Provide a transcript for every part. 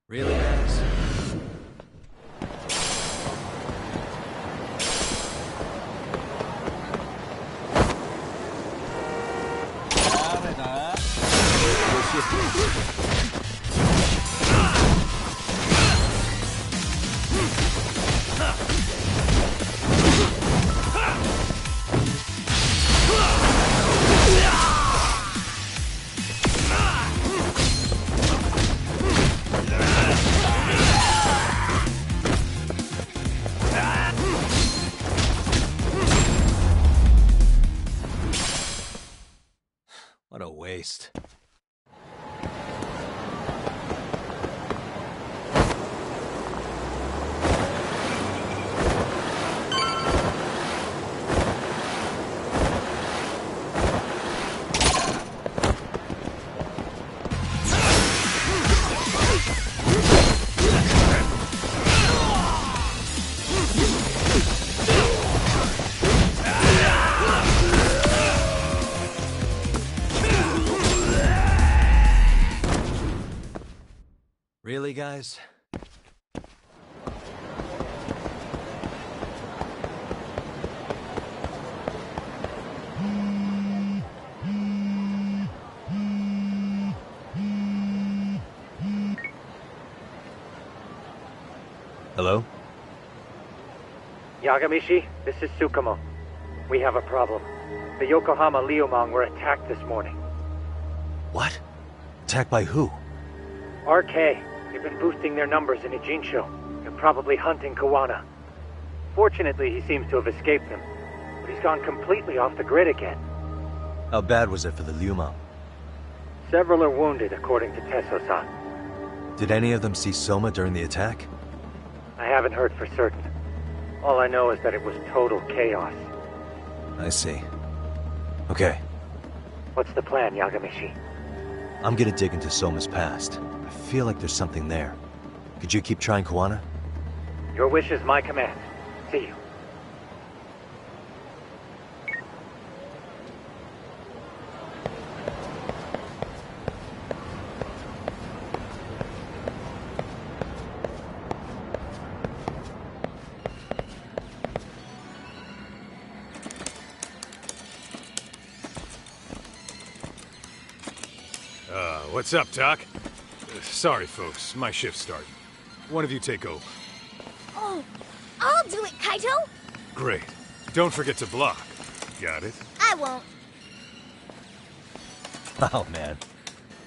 Really nice. What a waste. Really, guys? Hello? Yagamishi, this is Tsukumo. We have a problem. The Yokohama Liumang were attacked this morning. What? Attacked by who? RK. They've been boosting their numbers in Ijinsho. They're probably hunting Kawana. Fortunately, he seems to have escaped them. But he's gone completely off the grid again. How bad was it for the Liumang? Several are wounded, according to Tesso-san. Did any of them see Soma during the attack? I haven't heard for certain. All I know is that it was total chaos. I see. Okay. What's the plan, Yagamishi? I'm gonna dig into Soma's past. I feel like there's something there. Could you keep trying Kawana? Your wish is my command. See you. What's up, Doc? Sorry, folks. My shift's starting. One of you take over. Oh, I'll do it, Kaito! Great. Don't forget to block. Got it? I won't. Oh, man.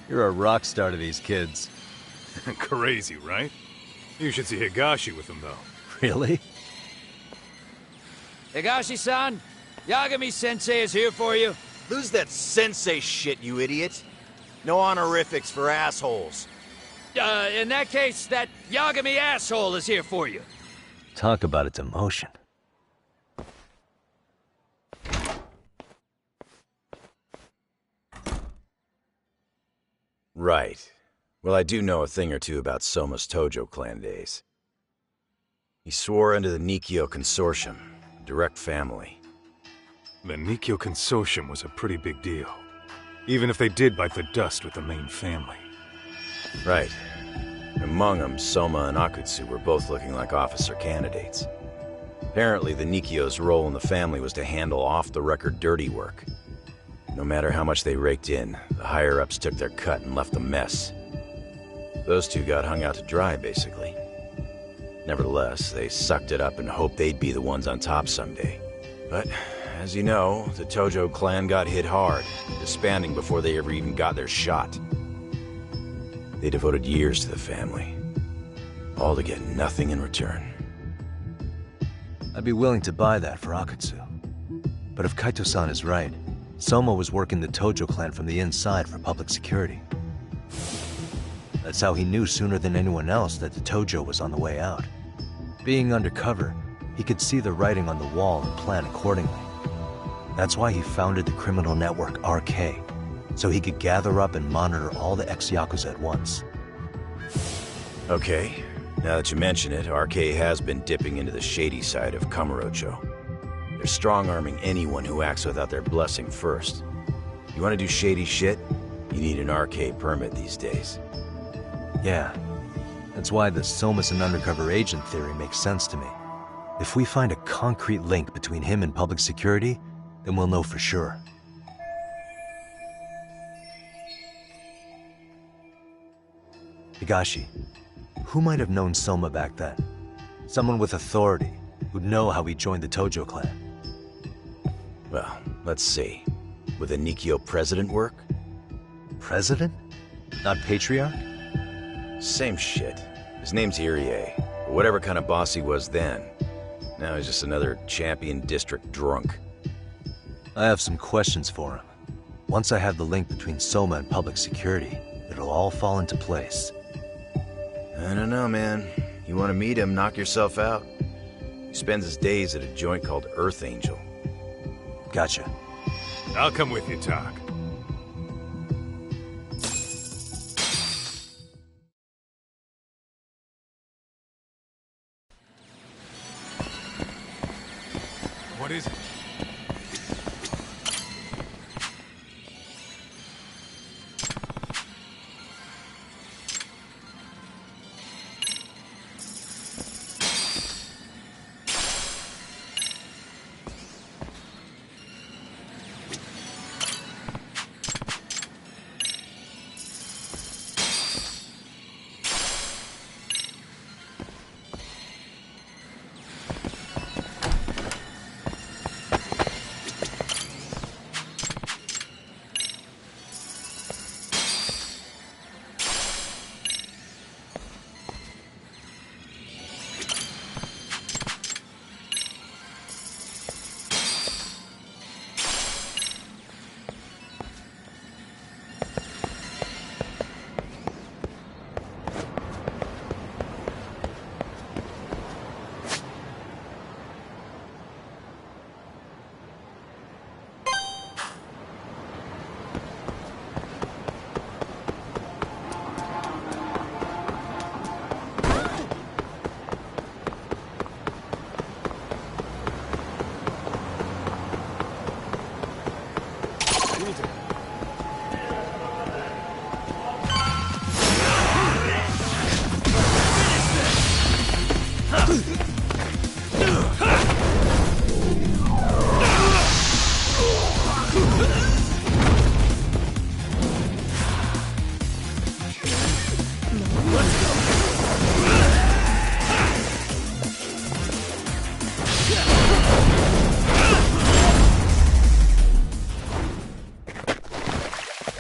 You're a rock star to these kids. Crazy, right? You should see Higashi with them, though. Really? Higashi-san, Yagami-sensei is here for you. Lose that sensei shit, you idiot. No honorifics for assholes. In that case, that Yagami asshole is here for you. Talk about a demotion. Right. Well, I do know a thing or two about Soma's Tojo clan days. He swore under the Nikkyo Consortium, direct family. The Nikkyo Consortium was a pretty big deal. Even if they did bite the dust with the main family. Right. Among them, Soma and Akutsu were both looking like officer candidates. Apparently, the Nikkyo's role in the family was to handle off-the-record dirty work. No matter how much they raked in, the higher-ups took their cut and left a mess. Those two got hung out to dry, basically. Nevertheless, they sucked it up and hoped they'd be the ones on top someday. But, as you know, the Tojo clan got hit hard, disbanding before they ever even got their shot. They devoted years to the family, all to get nothing in return. I'd be willing to buy that for Akutsu. But if Kaito-san is right, Soma was working the Tojo clan from the inside for public security. That's how he knew sooner than anyone else that the Tojo was on the way out. Being undercover, he could see the writing on the wall and plan accordingly. That's why he founded the criminal network RK. so he could gather up and monitor all the ex-Yakuza at once. Okay, now that you mention it, RK has been dipping into the shady side of Kamurocho. They're strong-arming anyone who acts without their blessing first. You want to do shady shit? You need an RK permit these days. Yeah, that's why the Soma's an undercover agent theory makes sense to me. If we find a concrete link between him and public security, then we'll know for sure. Higashi, who might have known Soma back then? Someone with authority, who'd know how he joined the Tojo clan. Well, let's see. Would a Nikyo president work? President? Not patriarch? Same shit. His name's Irie, or whatever kind of boss he was then. Now he's just another champion district drunk. I have some questions for him. Once I have the link between Soma and public security, it'll all fall into place. I don't know, man. You want to meet him, knock yourself out. He spends his days at a joint called Earth Angel. Gotcha. I'll come with you, Tak. What is it?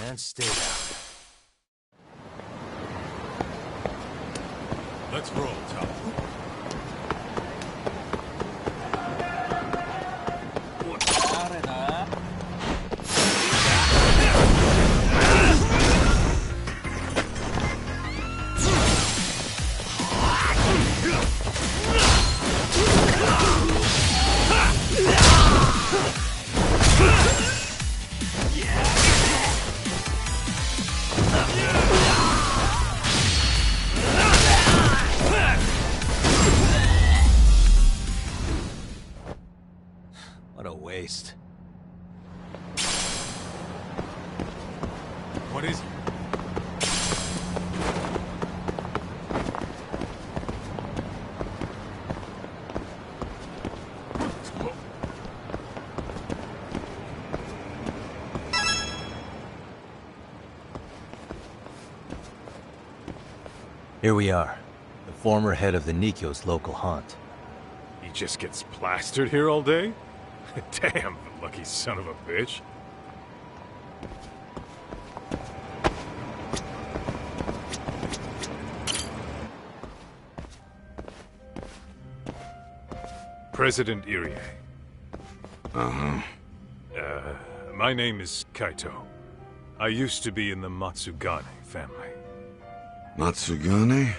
And stay down. Let's roll, Tak. What a waste. What is it? Here we are, the former head of the Nikyo's local haunt. He just gets plastered here all day? Damn, the lucky son of a bitch. President Irie. My name is Kaito. I used to be in the Matsugane family. Matsugane?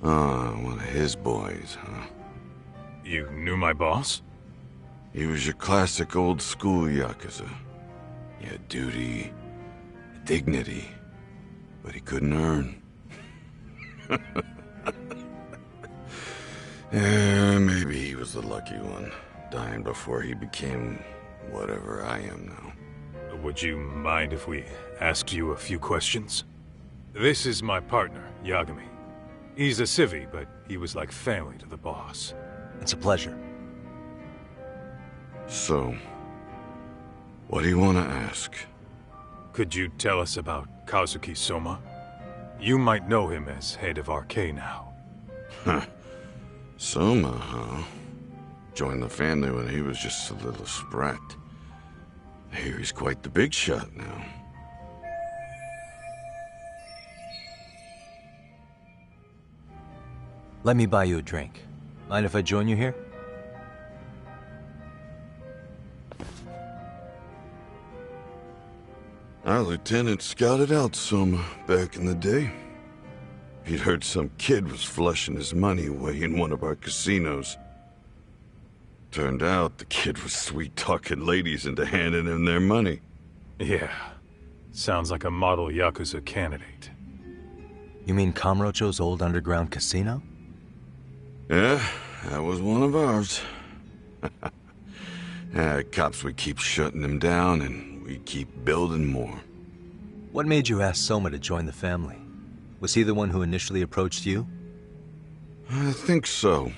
Ah, one of his boys, huh? You knew my boss? He was your classic old school Yakuza. He had duty, dignity, but he couldn't earn. Yeah, maybe he was the lucky one, dying before he became whatever I am now. Would you mind if we asked you a few questions? This is my partner, Yagami. He's a civvy, but he was like family to the boss. It's a pleasure. So, what do you want to ask? Could you tell us about Kazuki Soma? You might know him as head of RK now. Huh. Soma, huh? Joined the family when he was just a little sprat. I hear he's quite the big shot now. Let me buy you a drink. Mind if I join you here? Our lieutenant scouted out Soma back in the day. He'd heard some kid was flushing his money away in one of our casinos. Turned out the kid was sweet-talking ladies into handing him their money. Yeah. Sounds like a model Yakuza candidate. You mean Kamurocho's old underground casino? Yeah, that was one of ours. Cops would keep shutting him down, and we keep building more. What made you ask Soma to join the family? Was he the one who initially approached you? I think so.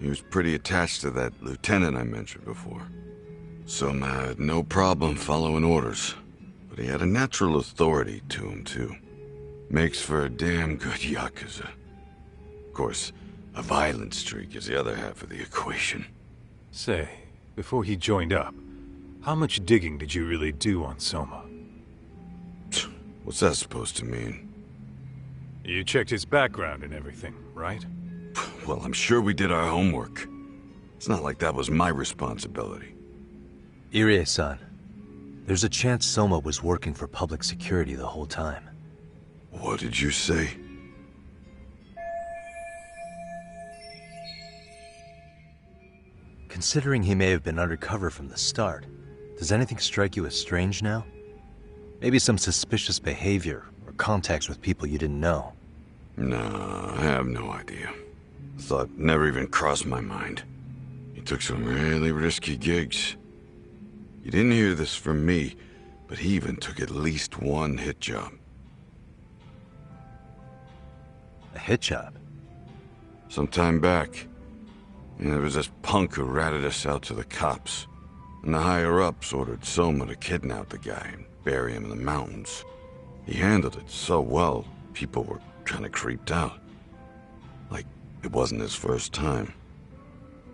He was pretty attached to that lieutenant I mentioned before. Soma had no problem following orders, but he had a natural authority to him, too. Makes for a damn good Yakuza. Of course, a violent streak is the other half of the equation. Say, before he joined up, how much digging did you really do on Soma? What's that supposed to mean? You checked his background and everything, right? Well, I'm sure we did our homework. It's not like that was my responsibility. Irie-san, there's a chance Soma was working for public security the whole time. What did you say? Considering he may have been undercover from the start, does anything strike you as strange now? Maybe some suspicious behavior or contacts with people you didn't know. No, I have no idea. Thought never even crossed my mind. He took some really risky gigs. You didn't hear this from me, but he even took at least one hit job. A hit job? Some time back, there was this punk who ratted us out to the cops. And the higher-ups ordered Soma to kidnap the guy and bury him in the mountains. He handled it so well, people were kind of creeped out. Like, it wasn't his first time.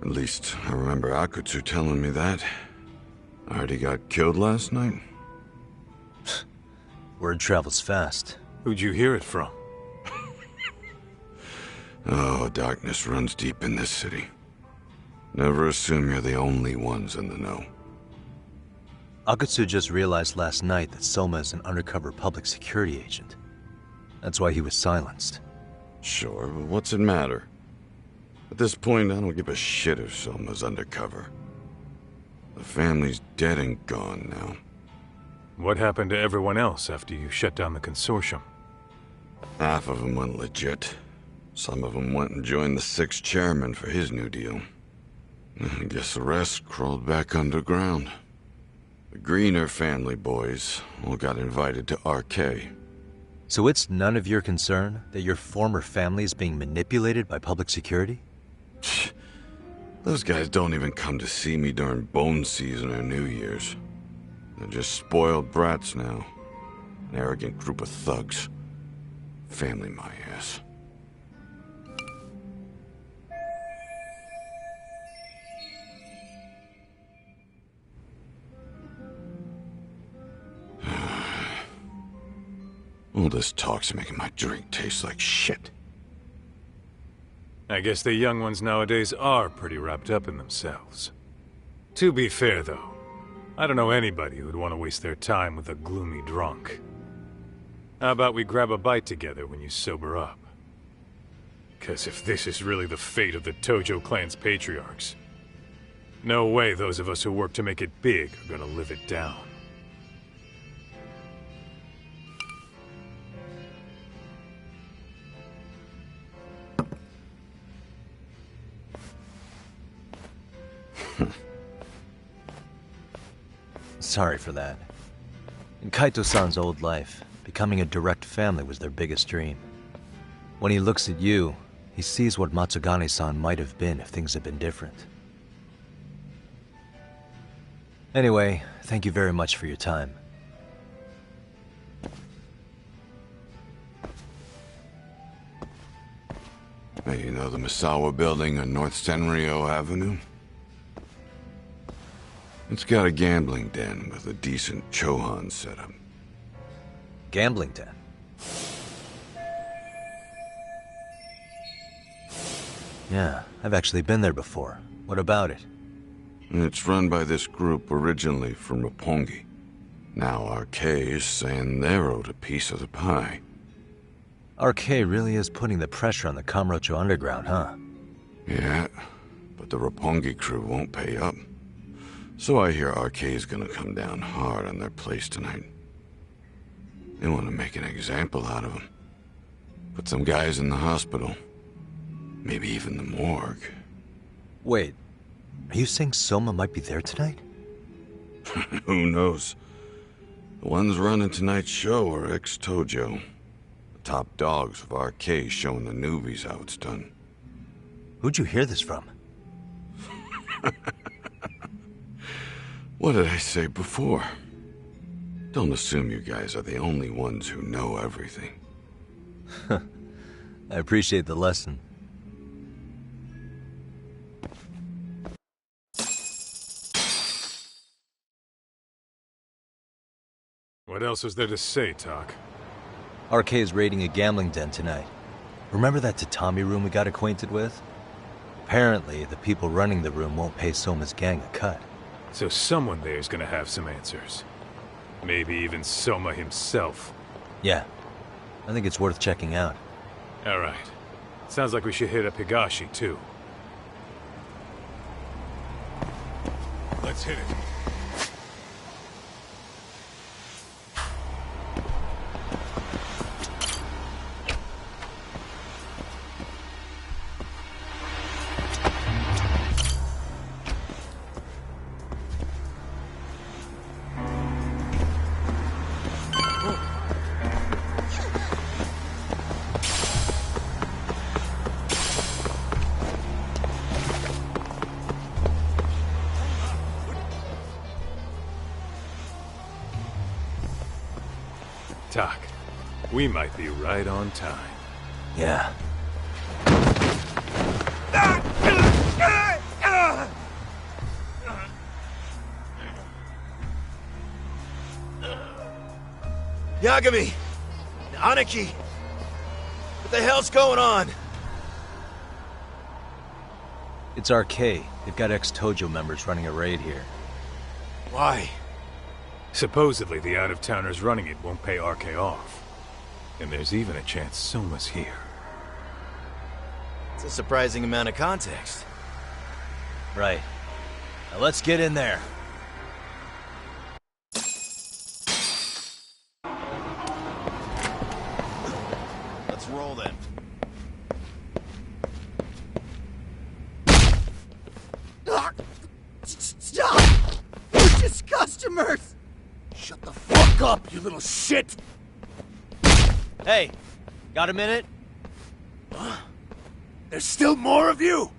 At least, I remember Akutsu telling me that. I heard he got killed last night. Word travels fast. Who'd you hear it from? Oh, darkness runs deep in this city. Never assume you're the only ones in the know. Akutsu just realized last night that Soma is an undercover public security agent. That's why he was silenced. Sure, but what's it matter? At this point, I don't give a shit if Soma's undercover. The family's dead and gone now. What happened to everyone else after you shut down the consortium? Half of them went legit. Some of them went and joined the 6th chairman for his new deal. I guess the rest crawled back underground. The Greener family boys all got invited to RK. So it's none of your concern that your former family is being manipulated by public security? Those guys don't even come to see me during bone season or New Year's. They're just spoiled brats now. An arrogant group of thugs. Family my ass. All this talk's making my drink taste like shit. I guess the young ones nowadays are pretty wrapped up in themselves. To be fair, though, I don't know anybody who'd want to waste their time with a gloomy drunk. How about we grab a bite together when you sober up? 'Cause if this is really the fate of the Tojo clan's patriarchs, no way those of us who work to make it big are gonna live it down. sorry for that. In Kaito-san's old life, becoming a direct family was their biggest dream. When he looks at you, he sees what Matsugane-san might have been if things had been different. Anyway, thank you very much for your time. Hey, you know the Misawa building on North Senryo Avenue? It's got a gambling den with a decent Chohan setup. Gambling den? Yeah, I've actually been there before. What about it? It's run by this group originally from Roppongi. Now RK is saying they're owed a piece of the pie. RK really is putting the pressure on the Kamurocho Underground, huh? Yeah, but the Roppongi crew won't pay up. So I hear RK is gonna come down hard on their place tonight. They want to make an example out of them. Put some guys in the hospital. Maybe even the morgue. Wait, are you saying Soma might be there tonight? Who knows? The ones running tonight's show are ex-Tojo. The top dogs of RK showing the newbies how it's done. Who'd you hear this from? What did I say before? Don't assume you guys are the only ones who know everything. I appreciate the lesson. What else is there to say, Talk? RK is raiding a gambling den tonight. Remember that tatami room we got acquainted with? Apparently, the people running the room won't pay Soma's gang a cut. So someone there is gonna have some answers. Maybe even Soma himself. Yeah, I think it's worth checking out. Alright. Sounds like we should hit up Higashi, too. Let's hit it. Talk. We might be right on time. Yeah. Yagami! Aniki! What the hell's going on? It's RK. They've got ex-Tojo members running a raid here. Why? Supposedly, the out-of-towners running it won't pay RK off. And there's even a chance Soma's here. It's a surprising amount of context. Right. Now let's get in there. Let's roll then. Stop! We're just customers! Shut the fuck up, you little shit! Hey, got a minute? There's still more of you?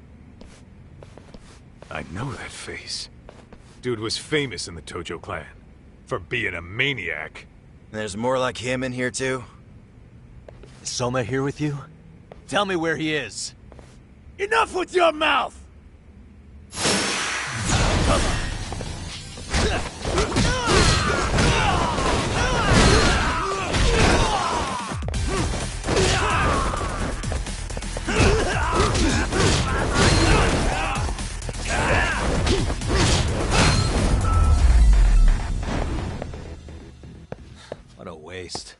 I know that face. Dude was famous in the Tojo clan. For being a maniac. There's more like him in here too? Is Soma here with you? Tell me where he is. Enough with your mouth! What a waste.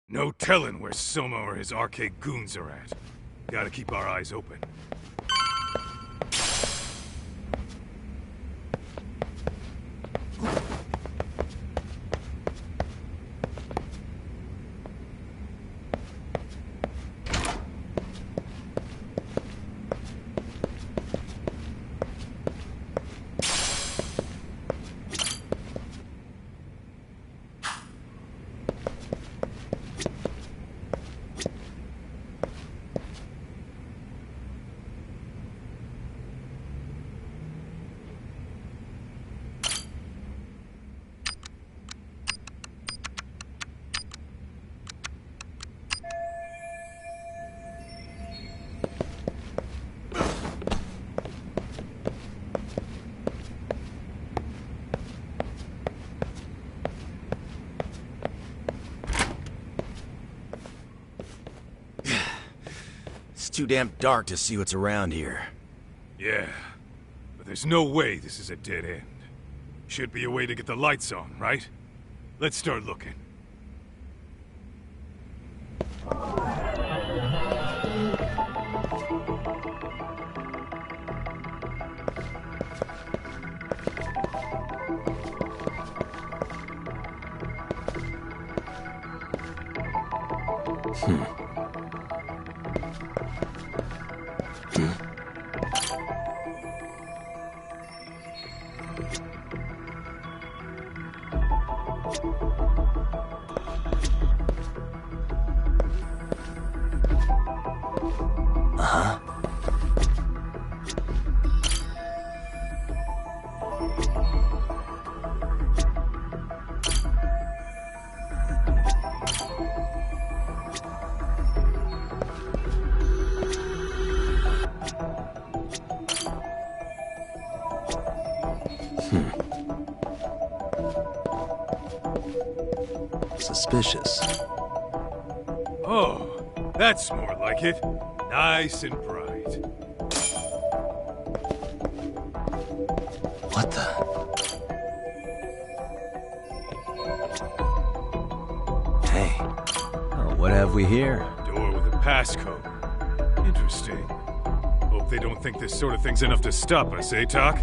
No telling where Soma or his RK goons are at. Gotta keep our eyes open. too damn dark to see what's around here. Yeah, but there's no way this is a dead end. Should be a way to get the lights on, right? Let's start looking. Suspicious. Oh, that's more like it. Nice and bright. What the? Hey. Oh, what have we here? Door with a passcode. Interesting. Hope they don't think this sort of thing's enough to stop us, eh, Talk?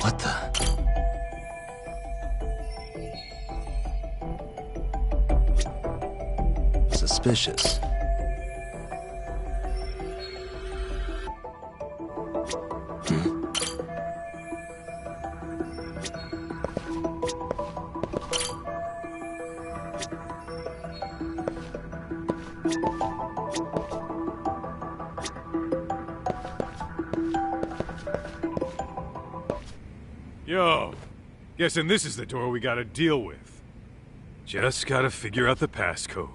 What the? Suspicious. Yo, guessing this is the door we gotta deal with. Just gotta figure out the passcode.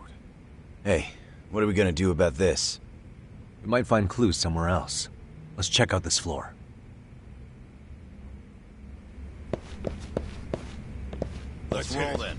Hey, what are we gonna do about this? We might find clues somewhere else. Let's check out this floor. Let's roll then.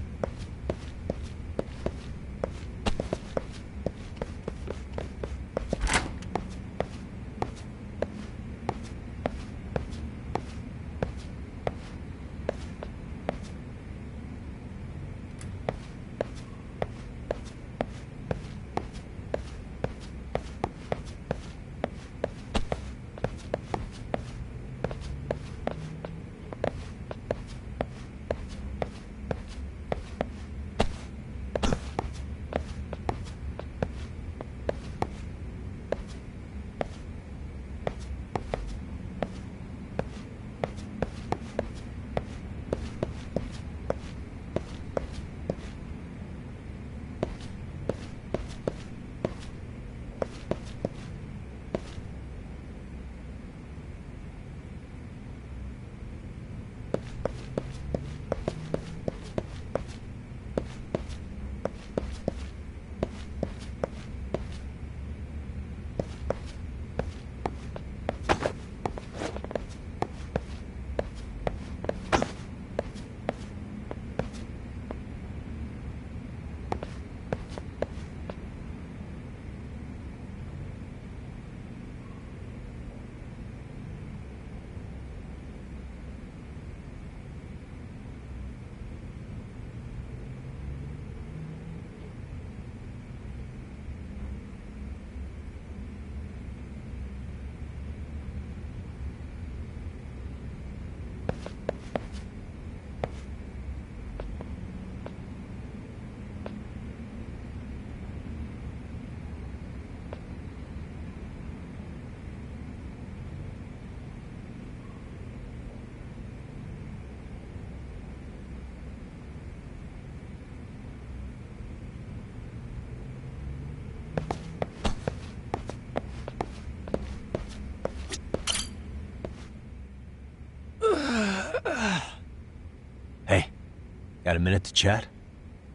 Got a minute to chat?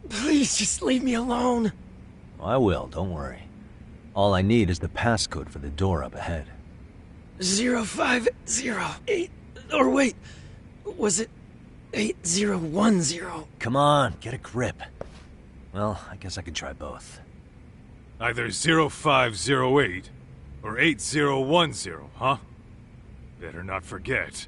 Please, just leave me alone. I will, don't worry. All I need is the passcode for the door up ahead. 0508... Or wait, was it 8010? Come on, get a grip. Well, I guess I can try both. Either 0508 or 8010, huh? Better not forget.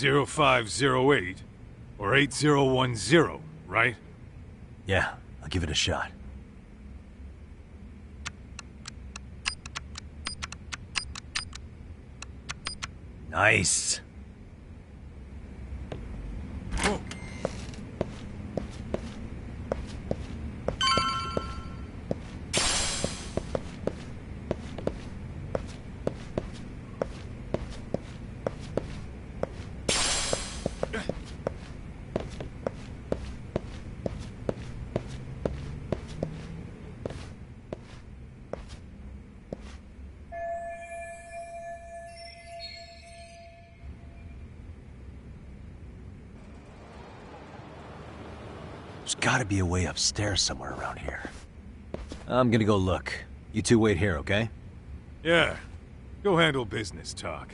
Zero 0508 or 8010, right? Yeah, I'll give it a shot. Nice. There's gotta be a way upstairs somewhere around here. I'm gonna go look. You two wait here, okay? Yeah. Go handle business talk.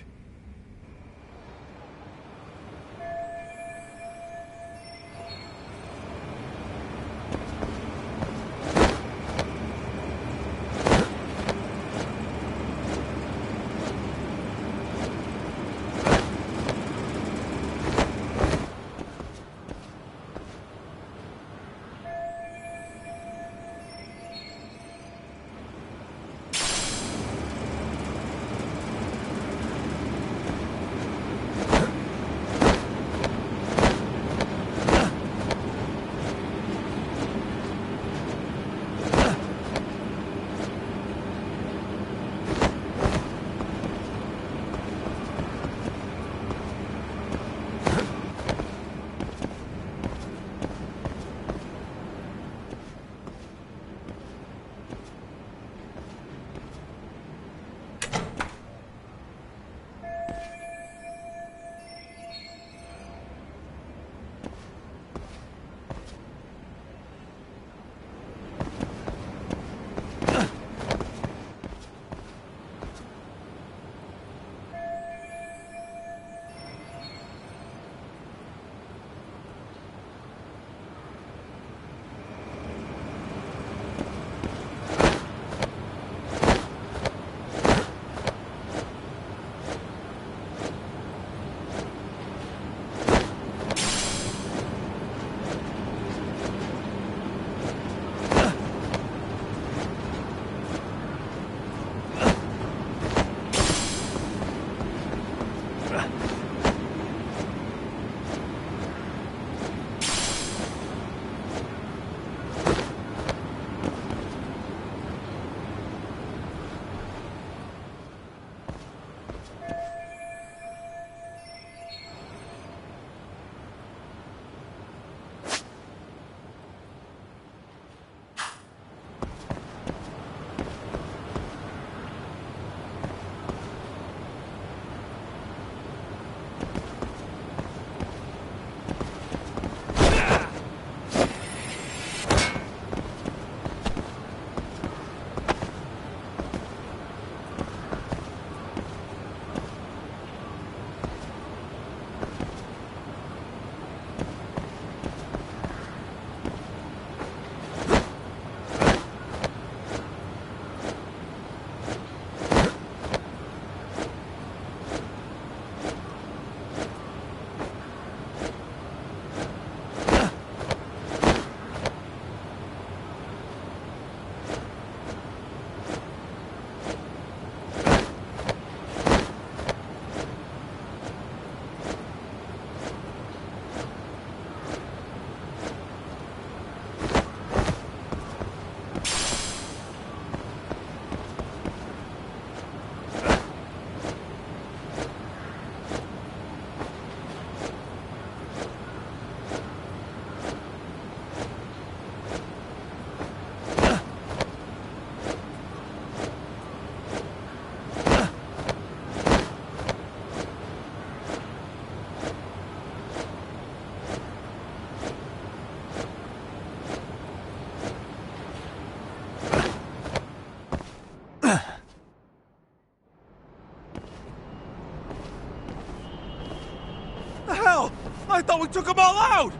I thought we took them all out!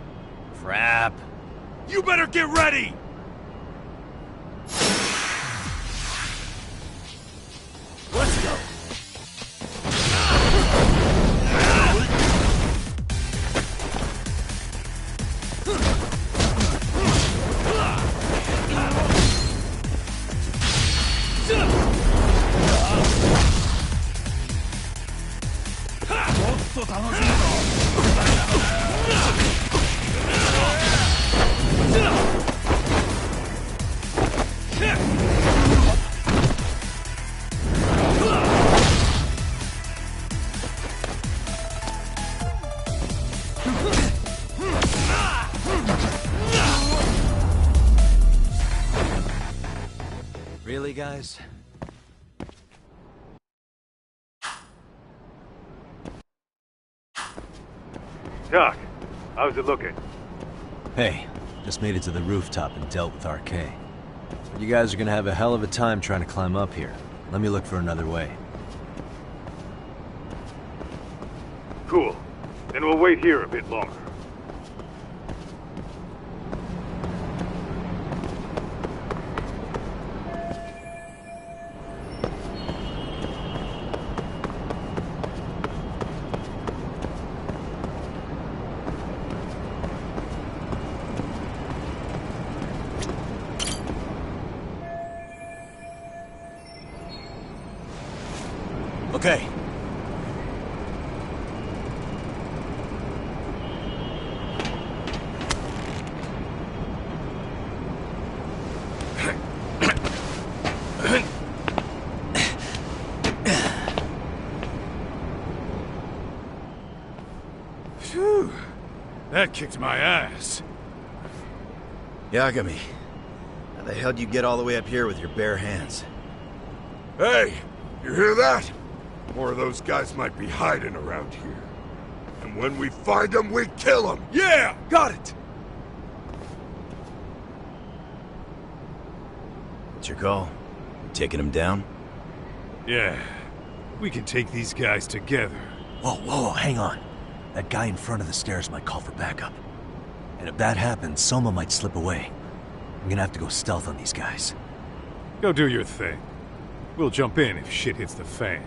Crap. You better get ready! Let's go. Really, guys? Doc, how's it looking? Hey, just made it to the rooftop and dealt with RK. But you guys are gonna have a hell of a time trying to climb up here. Let me look for another way. Cool. Then we'll wait here a bit longer. Okay. Phew. That kicked my ass. Yagami, how the hell do you get all the way up here with your bare hands? Hey, you hear that? More of those guys might be hiding around here. And when we find them, we kill them! Yeah! Got it! What's your call? You taking them down? Yeah. We can take these guys together. Whoa, hang on. That guy in front of the stairs might call for backup. And if that happens, Soma might slip away. I'm gonna have to go stealth on these guys. Go do your thing. We'll jump in if shit hits the fan.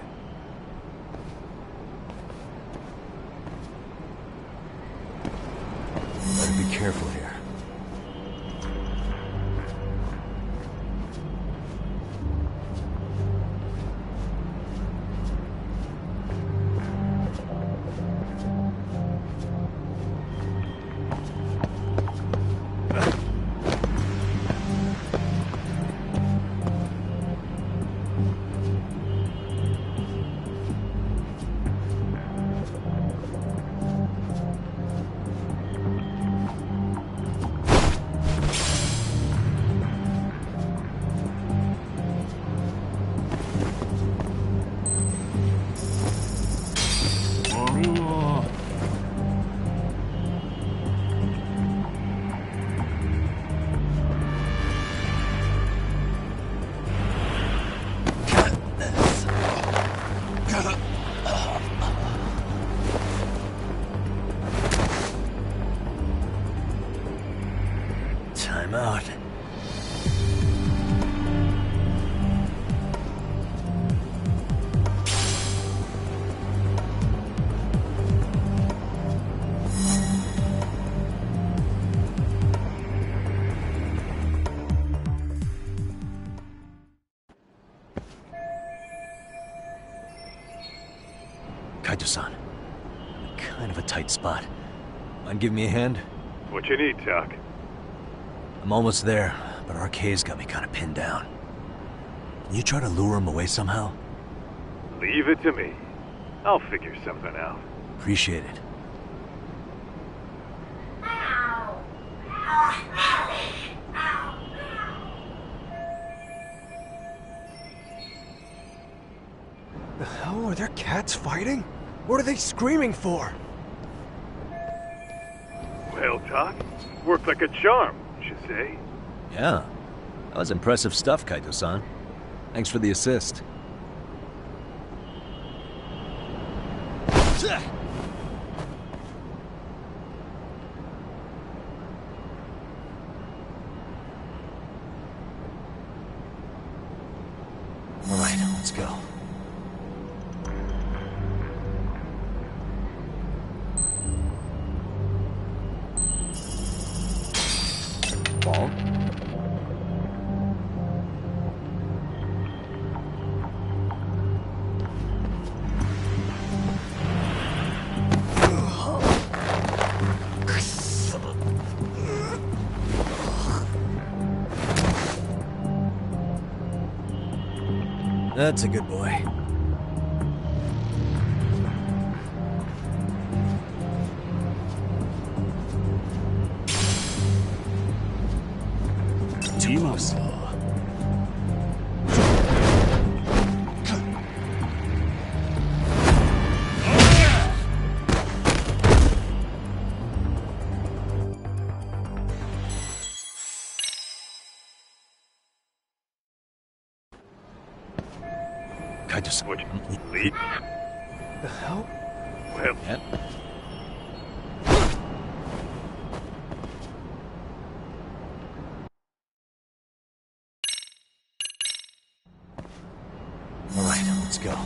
Better be careful here. Time out. Kaito-san, kind of a tight spot. Mind giving me a hand? What you need, Doc? I'm almost there, but RK's got me kind of pinned down. Can you try to lure him away somehow? Leave it to me. I'll figure something out. Appreciate it. The hell are there cats fighting? What are they screaming for? Well, Doc, worked like a charm, you say? Yeah. That was impressive stuff, Kaito-san. Thanks for the assist. let's go. Ball? That's a good boy. Too close. Kaito-san. Would you leave? The hell? Well, Yep. All right, let's go.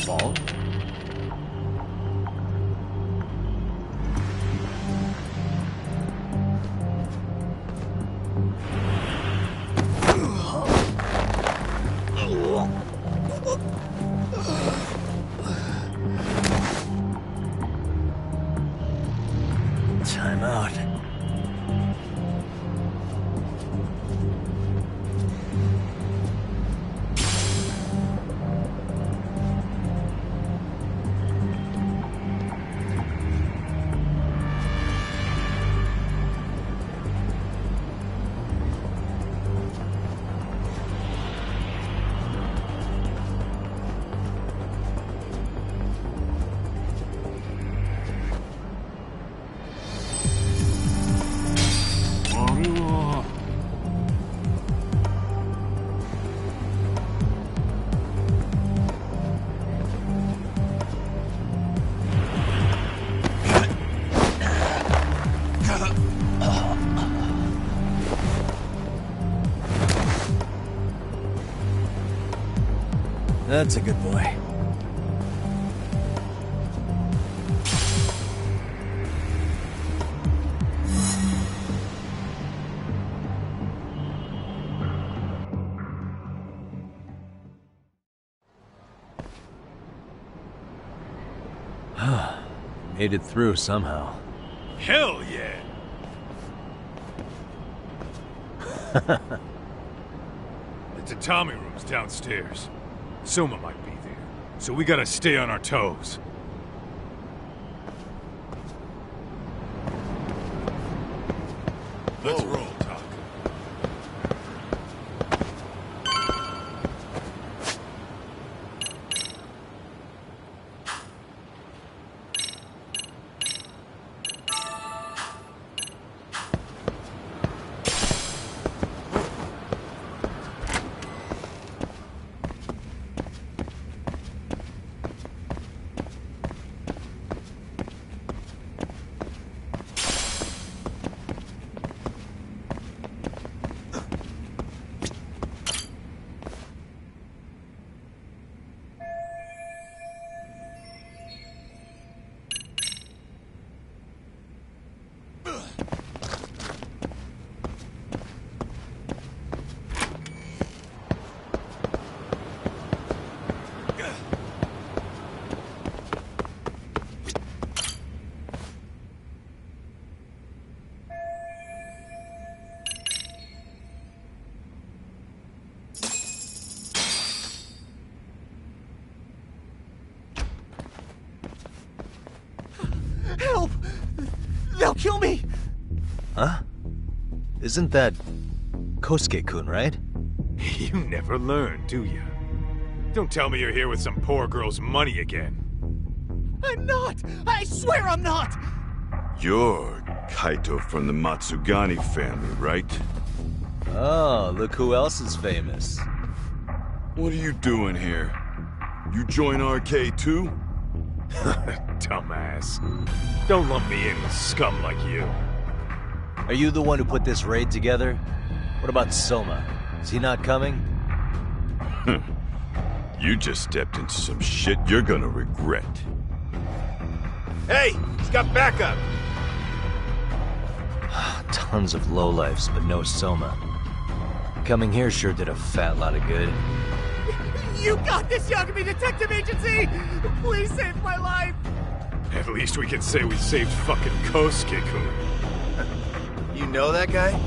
Ball? Time out. That's a good boy. Made it through somehow. hell yeah! The tatami room's downstairs. Soma might be there, so we gotta stay on our toes. Let's roll, Talk. Help! They'll kill me! Huh? Isn't that Kosuke-kun, right? You never learn, do you? Don't tell me you're here with some poor girl's money again. I'm not! I swear I'm not! You're Kaito from the Matsugani family, right? Oh, look who else is famous. What are you doing here? You join RK too? Dumbass. Don't lump me in with scum like you. Are you the one who put this raid together? What about Soma? Is he not coming? You just stepped into some shit you're gonna regret. Hey! He's got backup! Tons of lowlifes, but no Soma. Coming here sure did a fat lot of good. You got this, Yagami Detective Agency! Please save my life! At least we can say we saved fucking Kosuke-kun. You know that guy?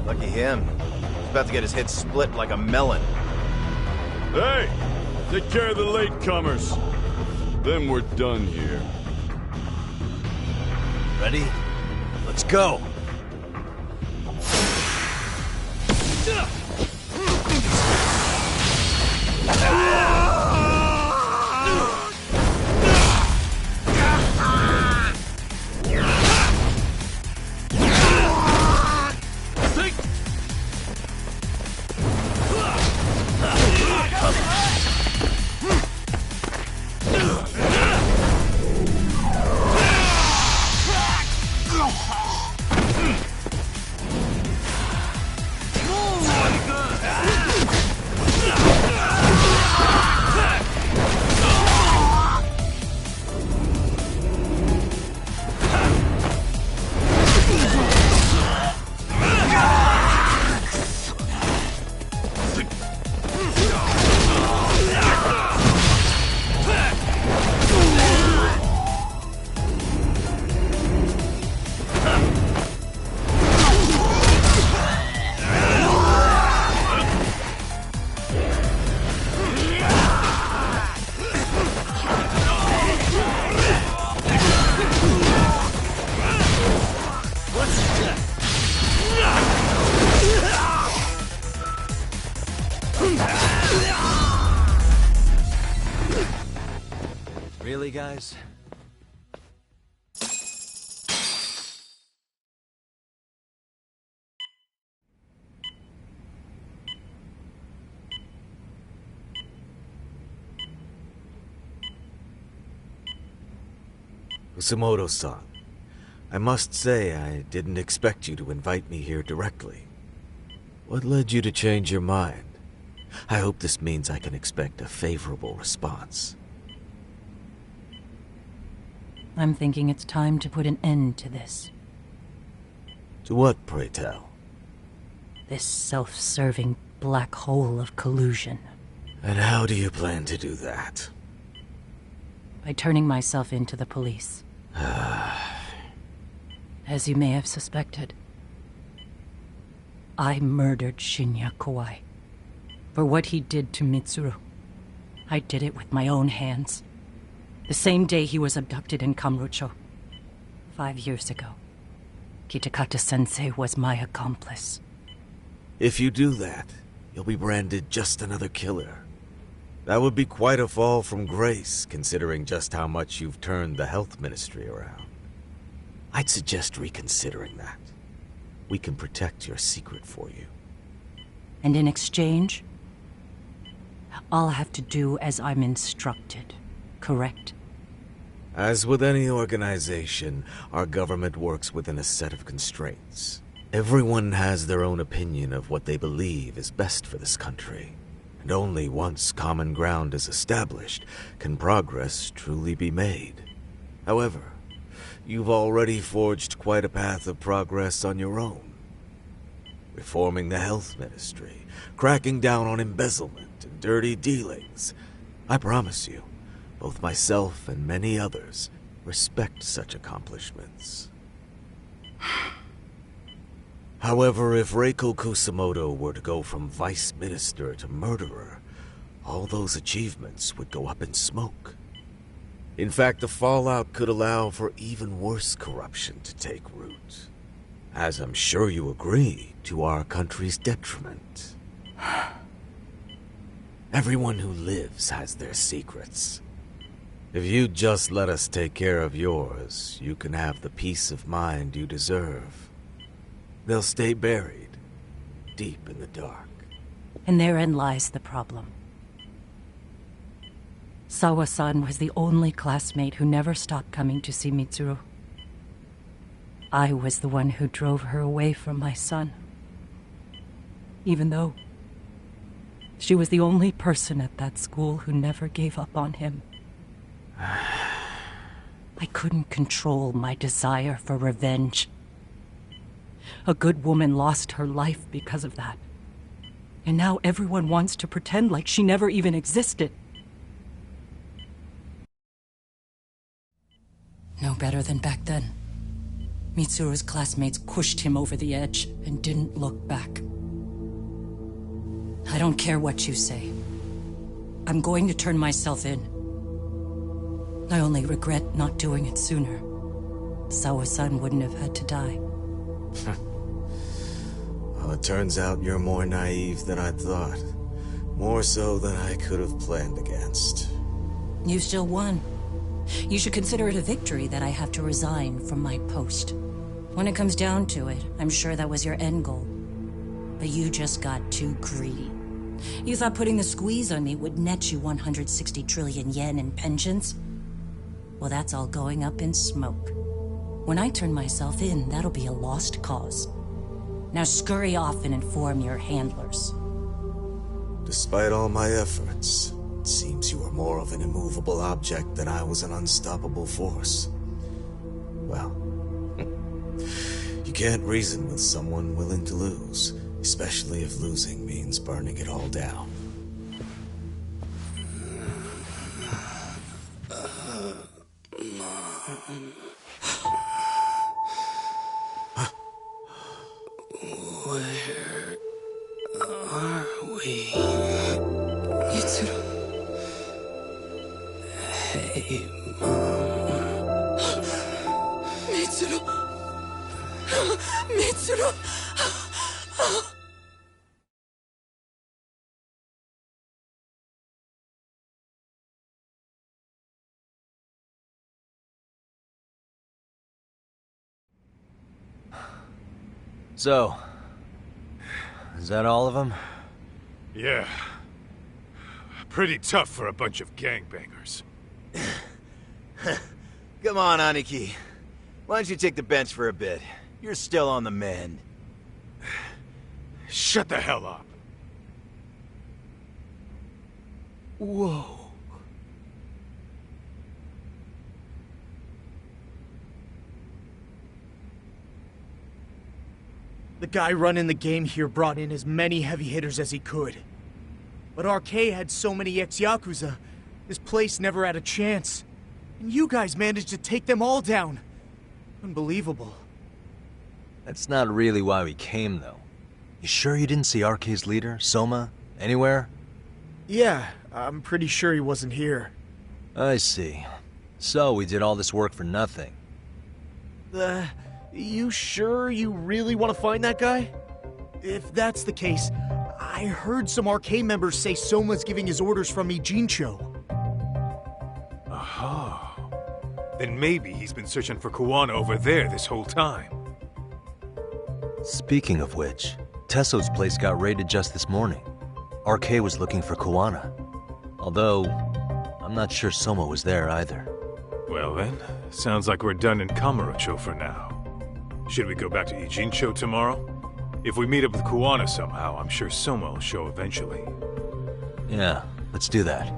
Lucky him. He's about to get his head split like a melon. Hey! Take care of the latecomers. Then we're done here. Ready? Let's go! Really, guys? Kusamoto-san, I must say I didn't expect you to invite me here directly. What led you to change your mind? I hope this means I can expect a favorable response. I'm thinking it's time to put an end to this. To what, pray tell? This self-serving black hole of collusion. And how do you plan to do that? By turning myself into the police. As you may have suspected, I murdered Shinya Kawai. For what he did to Mitsuru. I did it with my own hands. The same day he was abducted in Kamurocho. 5 years ago. Kitakata-sensei was my accomplice. If you do that, you'll be branded just another killer. That would be quite a fall from grace, considering just how much you've turned the health ministry around. I'd suggest reconsidering that. We can protect your secret for you. And in exchange, I'll have to do as I'm instructed, correct? As with any organization, our government works within a set of constraints. Everyone has their own opinion of what they believe is best for this country. And only once common ground is established can progress truly be made. However, you've already forged quite a path of progress on your own. Reforming the health ministry, cracking down on embezzlement and dirty dealings. I promise you, both myself and many others respect such accomplishments. However, if Reiko Kusamoto were to go from vice minister to murderer, all those achievements would go up in smoke. In fact, the fallout could allow for even worse corruption to take root. As I'm sure you agree, to our country's detriment. Everyone who lives has their secrets. If you'd just let us take care of yours, you can have the peace of mind you deserve. They'll stay buried, deep in the dark. And therein lies the problem. Sawa-san was the only classmate who never stopped coming to see Mitsuru. I was the one who drove her away from my son. Even though she was the only person at that school who never gave up on him. I couldn't control my desire for revenge. A good woman lost her life because of that. And now everyone wants to pretend like she never even existed. No better than back then. Mitsuru's classmates pushed him over the edge and didn't look back. I don't care what you say. I'm going to turn myself in. I only regret not doing it sooner. Sawa-san wouldn't have had to die. Well, it turns out you're more naive than I thought. More so than I could have planned against. You still won. You should consider it a victory that I have to resign from my post. When it comes down to it, I'm sure that was your end goal. But you just got too greedy. You thought putting the squeeze on me would net you 160 trillion yen in pensions? Well, that's all going up in smoke. When I turn myself in, that'll be a lost cause. Now scurry off and inform your handlers. Despite all my efforts, it seems you were more of an immovable object than I was an unstoppable force. Well, you can't reason with someone willing to lose, especially if losing means burning it all down. Where are we? Mitsuru. Hey, Mom. Mitsuru. Mitsuru. So, is that all of them? Yeah. Pretty tough for a bunch of gangbangers. Come on, Aniki. Why don't you take the bench for a bit? You're still on the mend. Shut the hell up. Whoa. The guy running the game here brought in as many heavy hitters as he could. But RK had so many ex-Yakuza, this place never had a chance. And you guys managed to take them all down. Unbelievable. That's not really why we came, though. You sure you didn't see RK's leader, Soma, anywhere? Yeah, I'm pretty sure he wasn't here. I see. So we did all this work for nothing. You sure you really want to find that guy? If that's the case, I heard some RK members say Soma's giving his orders from Ijincho. Aha. Then maybe he's been searching for Kuwana over there this whole time. Speaking of which, Tesso's place got raided just this morning. RK was looking for Kuwana. Although, I'm not sure Soma was there either. Well then, sounds like we're done in Kamurocho for now. Should we go back to Ijincho tomorrow? If we meet up with Kuwana somehow, I'm sure Soma will show eventually. Yeah, let's do that.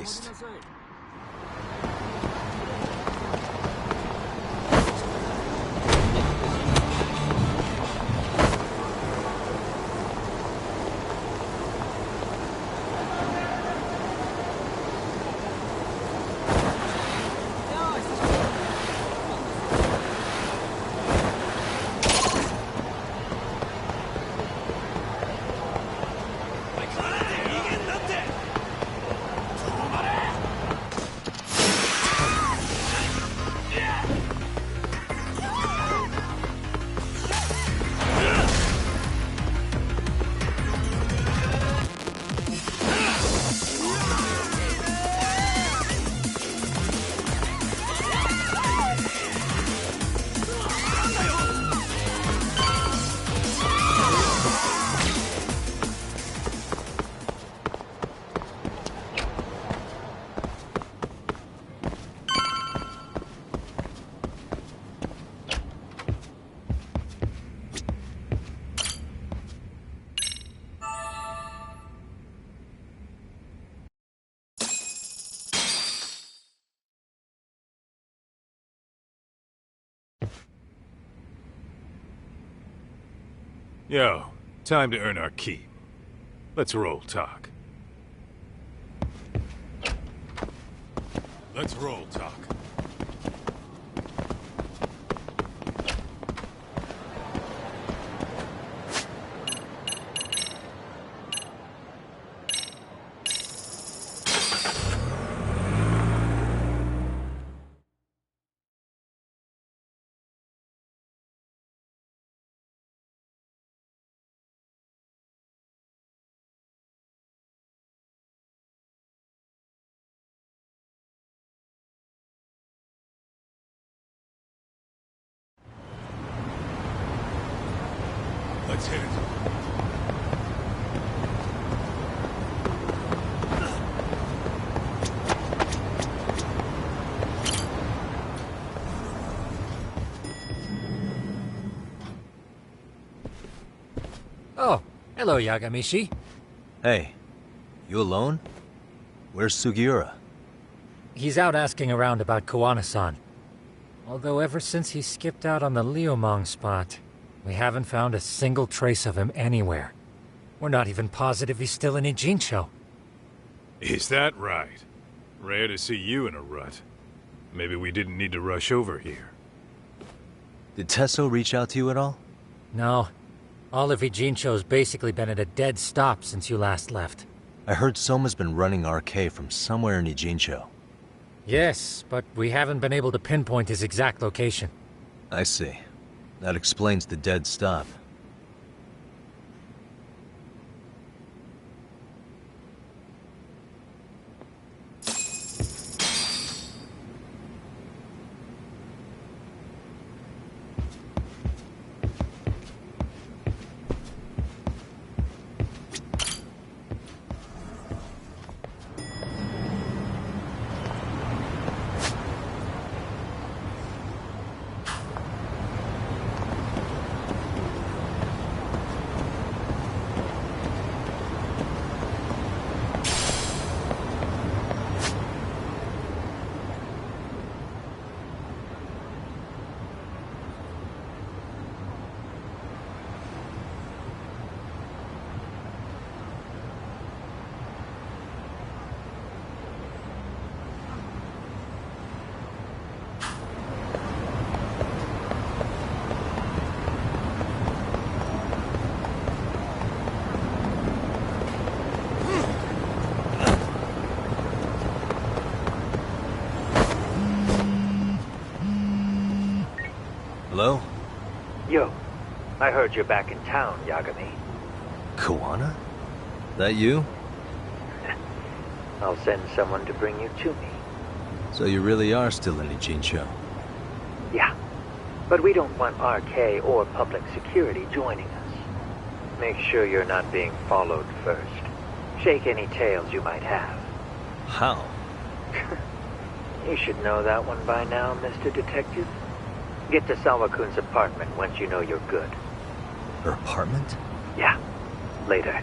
haste. Yo, time to earn our keep. Let's roll talk. Let's roll talk. Let's hit it. Oh, hello, Yagamishi. Hey, you alone? Where's Sugiura? He's out asking around about Koana-san. Although ever since he skipped out on the Liumang spot, we haven't found a single trace of him anywhere. We're not even positive he's still in Ijincho. Is that right? Rare to see you in a rut. Maybe we didn't need to rush over here. Did Tesso reach out to you at all? No. All of Ijincho's basically been at a dead stop since you last left. I heard Soma's been running RK from somewhere in Ijincho. Yes, but we haven't been able to pinpoint his exact location. I see. That explains the dead stop. Hello? Yo, I heard you're back in town, Yagami. Koana? That you? I'll send someone to bring you to me. So you really are still in Ijincho? Yeah, but we don't want RK or public security joining us. Make sure you're not being followed first. Shake any tails you might have. How? You should know that one by now, Mr. Detective. Get to Sawa-kun's apartment once you know you're good. Her apartment? Yeah, later.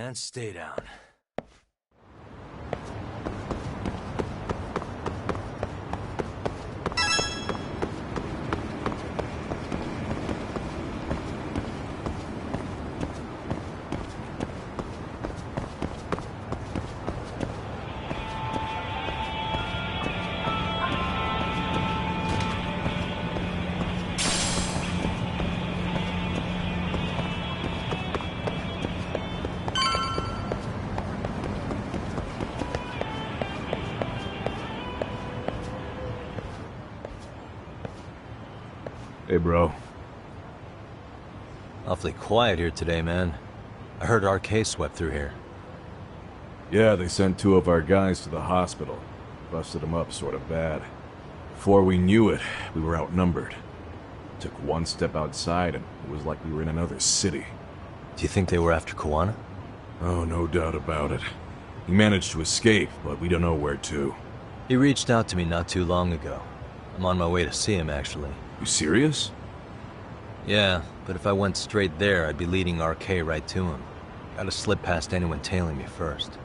And stay down. Hey, bro. Awfully quiet here today, man. I heard RK swept through here. Yeah, they sent 2 of our guys to the hospital. Busted them up sort of bad. Before we knew it, we were outnumbered. Took one step outside and it was like we were in another city. Do you think they were after Kuwana? Oh, no doubt about it. He managed to escape, but we don't know where to. He reached out to me not too long ago. I'm on my way to see him, actually. You serious? Yeah, but if I went straight there, I'd be leading RK right to him. Gotta slip past anyone tailing me first.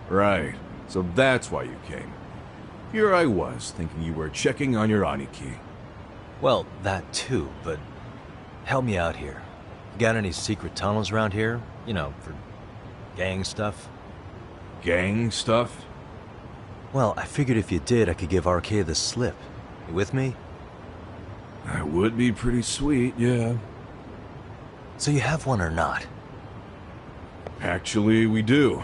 Right. So that's why you came. Here I was, thinking you were checking on your Aniki. Well, that too, but help me out here. Got any secret tunnels around here? You know, for gang stuff? Gang stuff? Well, I figured if you did, I could give RK the slip. You with me? That would be pretty sweet, yeah. So you have one or not? Actually, we do.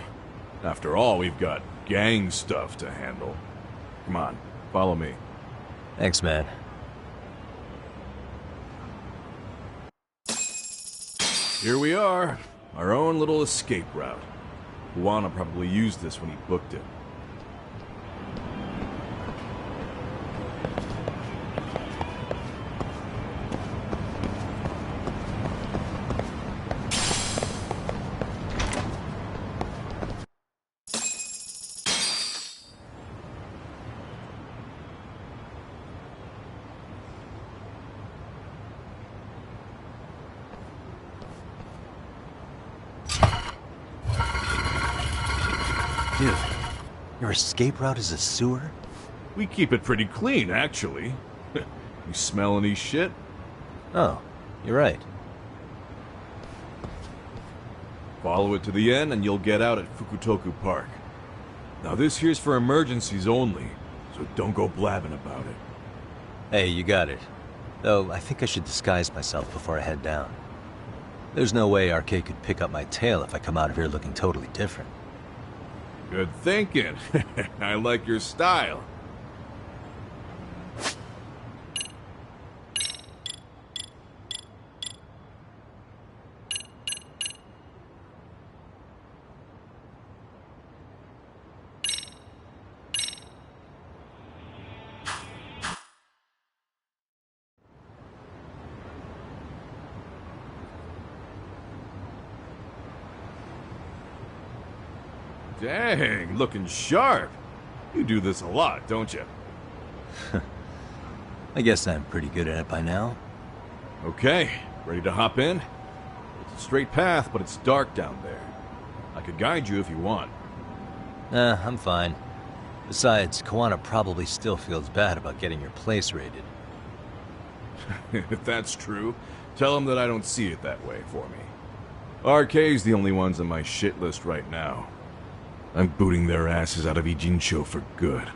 After all, we've got gang stuff to handle. Come on, follow me. Thanks, man. Here we are. Our own little escape route. Kuwana probably used this when he booked it. Dude, your escape route is a sewer? We keep it pretty clean, actually. You smell any shit? Oh, you're right. Follow it to the end and you'll get out at Fukutoku Park. Now this here's for emergencies only, so don't go blabbing about it. Hey, you got it. Though, I think I should disguise myself before I head down. There's no way RK could pick up my tail if I come out of here looking totally different. Good thinking. I like your style. Dang, looking sharp. You do this a lot, don't you? I guess I'm pretty good at it by now. Okay, ready to hop in? It's a straight path, but it's dark down there. I could guide you if you want. Nah, I'm fine. Besides, Kuwana probably still feels bad about getting your place raided. If that's true, tell him that I don't see it that way for me. RK's the only ones on my shit list right now. I'm booting their asses out of Ijincho for good.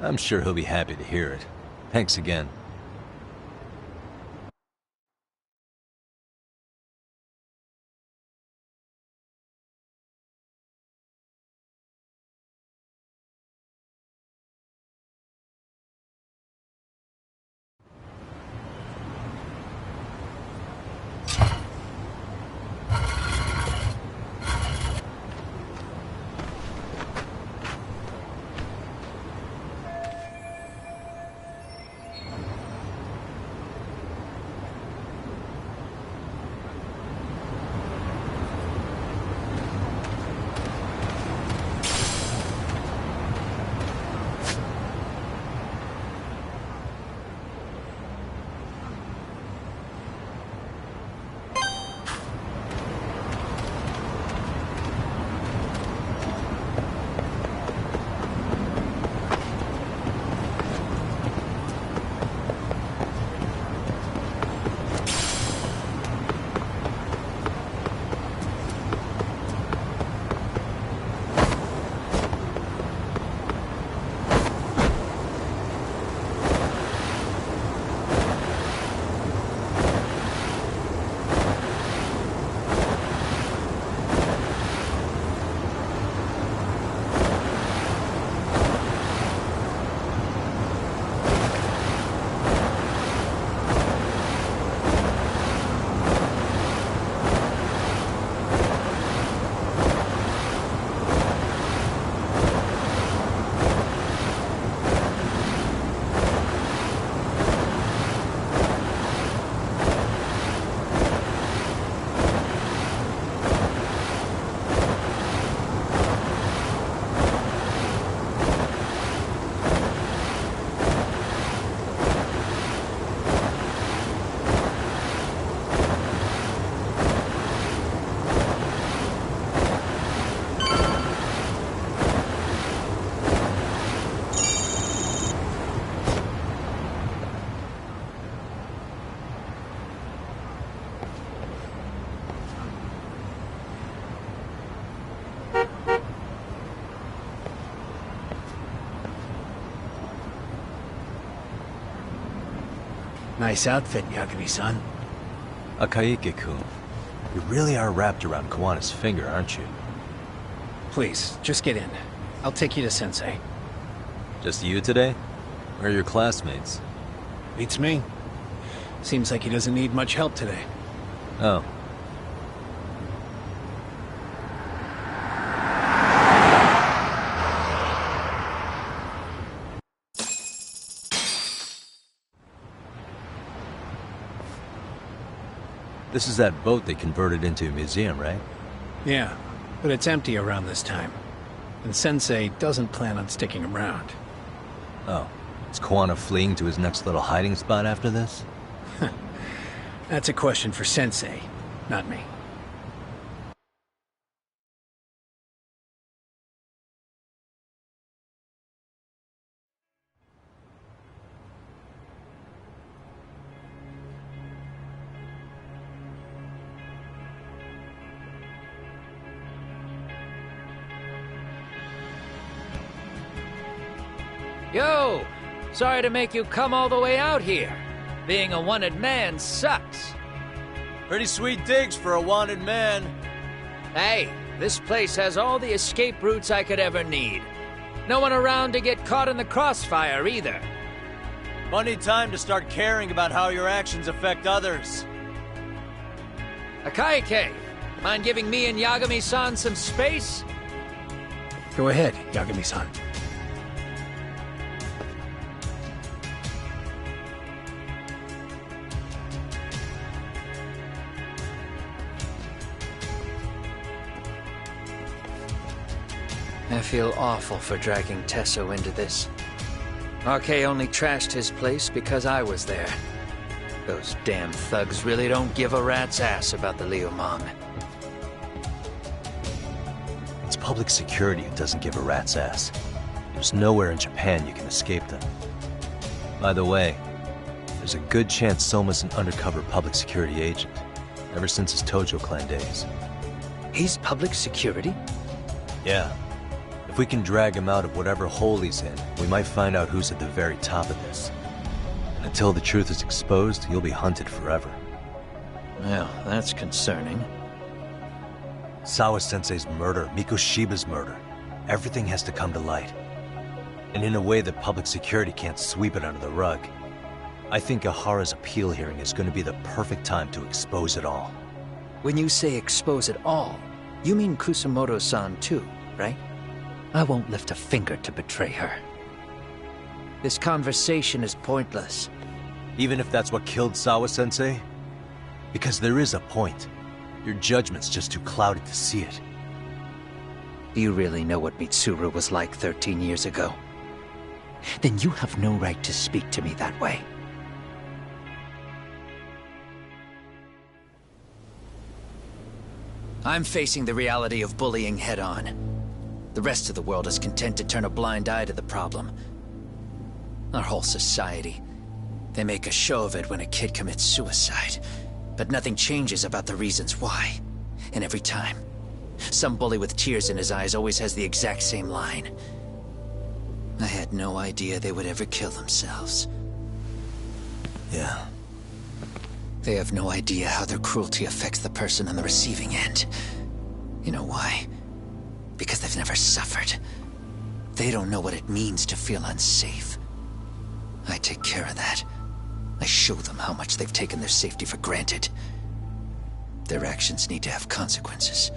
I'm sure he'll be happy to hear it. Thanks again. Nice outfit, Yagami-san. Akaike-kun, you really are wrapped around Kawana's finger, aren't you? Please, just get in. I'll take you to Sensei. Just you today? Where are your classmates? Beats me. Seems like he doesn't need much help today. Oh. This is that boat they converted into a museum, right? Yeah, but it's empty around this time. And Sensei doesn't plan on sticking around. Oh. Is Kawana fleeing to his next little hiding spot after this? That's a question for Sensei, not me. Yo! Sorry to make you come all the way out here. Being a wanted man sucks. Pretty sweet digs for a wanted man. Hey, this place has all the escape routes I could ever need. No one around to get caught in the crossfire either. Funny time to start caring about how your actions affect others. Akaike, mind giving me and Yagami-san some space? Go ahead, Yagami-san. I feel awful for dragging Tesso into this. RK only trashed his place because I was there. Those damn thugs really don't give a rat's ass about the Liumang. It's public security who doesn't give a rat's ass. There's nowhere in Japan you can escape them. By the way, there's a good chance Soma's an undercover public security agent, ever since his Tojo clan days. He's public security? Yeah. If we can drag him out of whatever hole he's in, we might find out who's at the very top of this. And until the truth is exposed, he'll be hunted forever. Well, that's concerning. Sawa-sensei's murder, Mikoshiba's murder. Everything has to come to light. And in a way that public security can't sweep it under the rug. I think Ahara's appeal hearing is going to be the perfect time to expose it all. When you say expose it all, you mean Kusamoto-san too, right? I won't lift a finger to betray her. This conversation is pointless. Even if that's what killed Sawa-sensei? Because there is a point. Your judgment's just too clouded to see it. Do you really know what Mitsuru was like 13 years ago? Then you have no right to speak to me that way. I'm facing the reality of bullying head-on. The rest of the world is content to turn a blind eye to the problem. Our whole society. They make a show of it when a kid commits suicide. But nothing changes about the reasons why. And every time, some bully with tears in his eyes always has the exact same line. I had no idea they would ever kill themselves. Yeah. They have no idea how their cruelty affects the person on the receiving end. You know why? Because they've never suffered. They don't know what it means to feel unsafe. I take care of that. I show them how much they've taken their safety for granted. Their actions need to have consequences,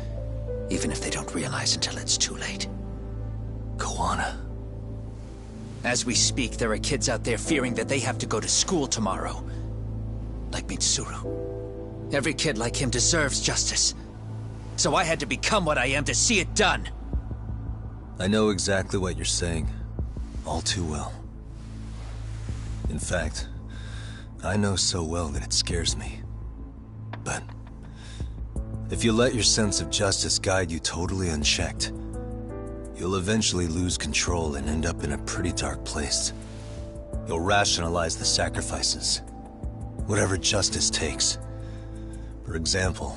even if they don't realize until it's too late. Kawana. As we speak, there are kids out there fearing that they have to go to school tomorrow. Like Mitsuru. Every kid like him deserves justice. So I had to become what I am to see it done. I know exactly what you're saying. All too well. In fact, I know so well that it scares me. But if you let your sense of justice guide you totally unchecked, you'll eventually lose control and end up in a pretty dark place. You'll rationalize the sacrifices. Whatever justice takes. For example,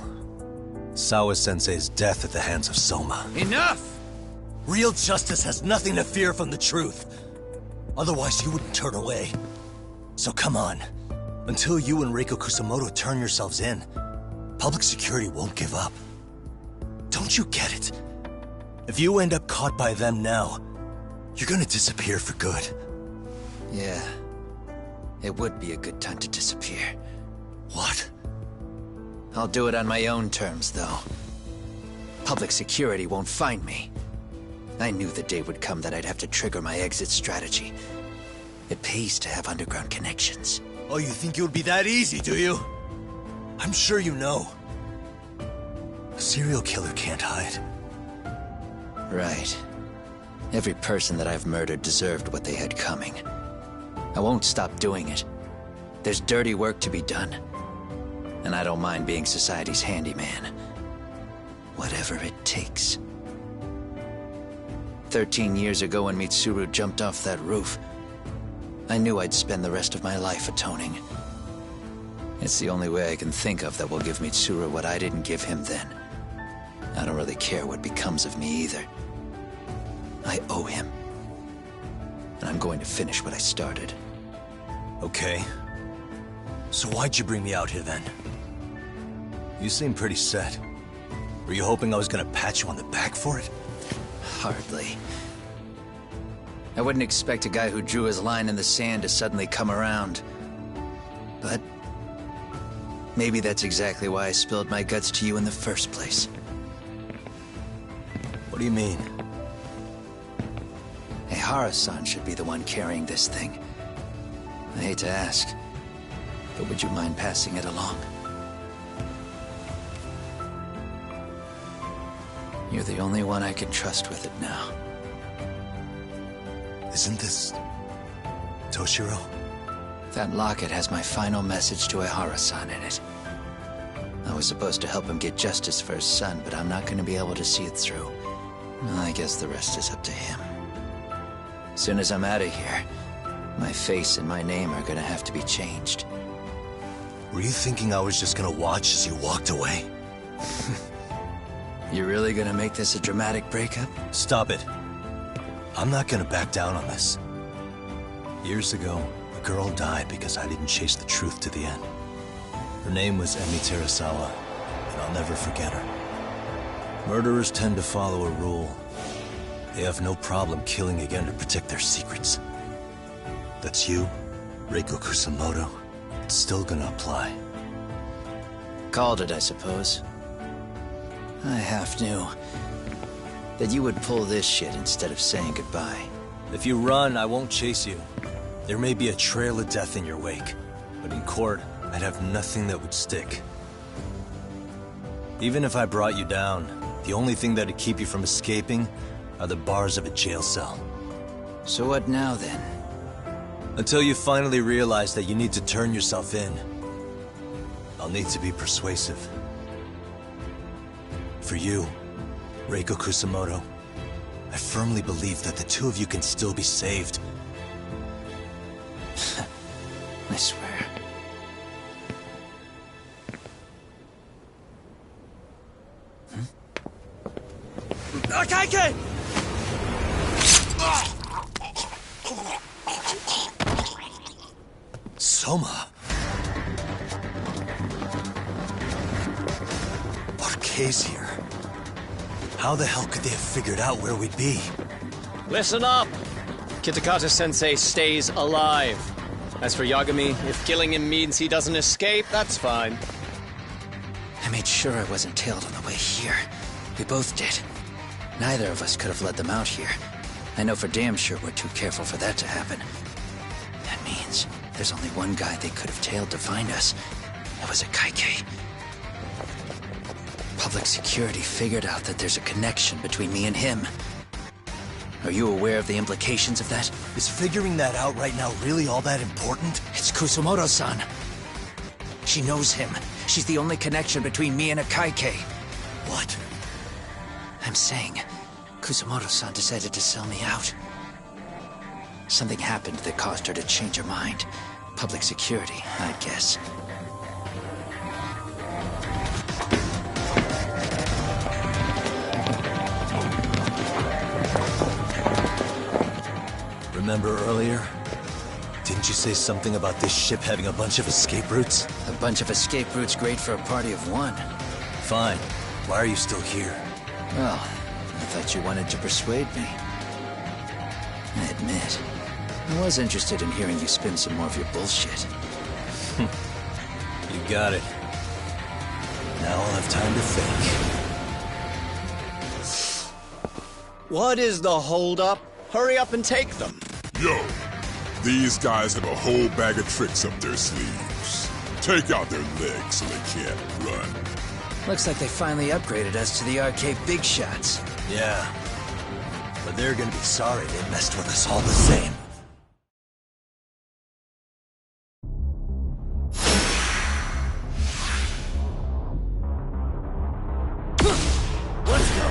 Sawa-sensei's death at the hands of Soma. Enough! Real justice has nothing to fear from the truth. Otherwise you wouldn't turn away. So come on. Until you and Reiko Kusamoto turn yourselves in, public security won't give up. Don't you get it? If you end up caught by them now, you're gonna disappear for good. Yeah. It would be a good time to disappear. What? I'll do it on my own terms, though. Public security won't find me. I knew the day would come that I'd have to trigger my exit strategy. It pays to have underground connections. Oh, you think it would be that easy, do you? I'm sure you know. A serial killer can't hide. Right. Every person that I've murdered deserved what they had coming. I won't stop doing it. There's dirty work to be done. And I don't mind being society's handyman. Whatever it takes. 13 years ago when Mitsuru jumped off that roof, I knew I'd spend the rest of my life atoning. It's the only way I can think of that will give Mitsuru what I didn't give him then. I don't really care what becomes of me either. I owe him. And I'm going to finish what I started. Okay. So why'd you bring me out here then? You seem pretty set. Were you hoping I was gonna pat you on the back for it? Hardly. I wouldn't expect a guy who drew his line in the sand to suddenly come around. But maybe that's exactly why I spilled my guts to you in the first place. What do you mean? Ehara-san should be the one carrying this thing. I hate to ask, but would you mind passing it along? You're the only one I can trust with it now. Isn't this Toshiro? That locket has my final message to Ehara-san in it. I was supposed to help him get justice for his son, but I'm not going to be able to see it through. Well, I guess the rest is up to him. As soon as I'm out of here, my face and my name are gonna have to be changed. Were you thinking I was just gonna watch as you walked away? You really gonna make this a dramatic breakup? Stop it. I'm not gonna back down on this. Years ago, a girl died because I didn't chase the truth to the end. Her name was Emi Terasawa, and I'll never forget her. Murderers tend to follow a rule. They have no problem killing again to protect their secrets. That's you, Reiko Kusamoto. It's still gonna apply. Called it, I suppose. I half knew that you would pull this shit instead of saying goodbye. If you run, I won't chase you. There may be a trail of death in your wake, but in court, I'd have nothing that would stick. Even if I brought you down, the only thing that'd keep you from escaping are the bars of a jail cell. So what now, then? Until you finally realize that you need to turn yourself in, I'll need to be persuasive. For you, Reiko Kusamoto, I firmly believe that the two of you can still be saved. I swear. Akaike! Soma. Arcay's here. How the hell could they have figured out where we'd be? Listen up! Kitakata-sensei stays alive. As for Yagami, if killing him means he doesn't escape, that's fine. I made sure I wasn't tailed on the way here. We both did. Neither of us could have led them out here. I know for damn sure we're too careful for that to happen. That means there's only one guy they could have tailed to find us. It was a Kaike. Public security figured out that there's a connection between me and him. Are you aware of the implications of that? Is figuring that out right now really all that important? It's Kusamoto-san. She knows him. She's the only connection between me and a Kaike. What? I'm saying, Kusamoto-san decided to sell me out. Something happened that caused her to change her mind. Public security, I'd guess. Remember earlier? Didn't you say something about this ship having a bunch of escape routes? A bunch of escape routes great for a party of one. Fine. Why are you still here? Well, I thought you wanted to persuade me. I admit, I was interested in hearing you spin some more of your bullshit. You got it. Now I'll have time to think. What is the holdup? Hurry up and take them. Yo, these guys have a whole bag of tricks up their sleeves. Take out their legs so they can't run. Looks like they finally upgraded us to the arcade big shots. Yeah. But they're gonna be sorry they messed with us all the same. Let's go.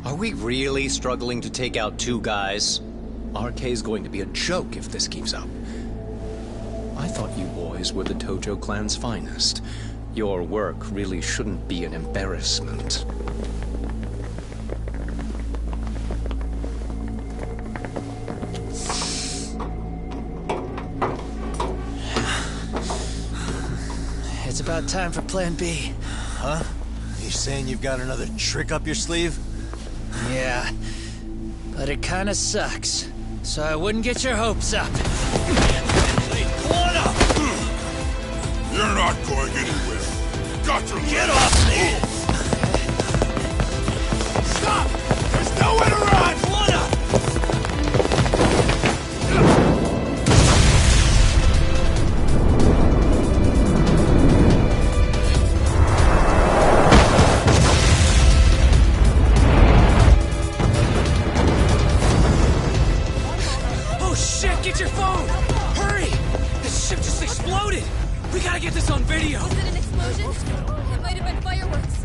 Are we really struggling to take out two guys? RK's going to be a joke if this keeps up. I thought you boys were the Tojo clan's finest. Your work really shouldn't be an embarrassment. It's about time for Plan B. Huh? You saying you've got another trick up your sleeve? Yeah, but it kinda sucks. So I wouldn't get your hopes up. You're not going anywhere. Got to Get off me! Stop! There's nowhere to run! Oh shit, get your phone! Hurry! This ship just exploded! We gotta get this on video! Was it an explosion? It might have been fireworks.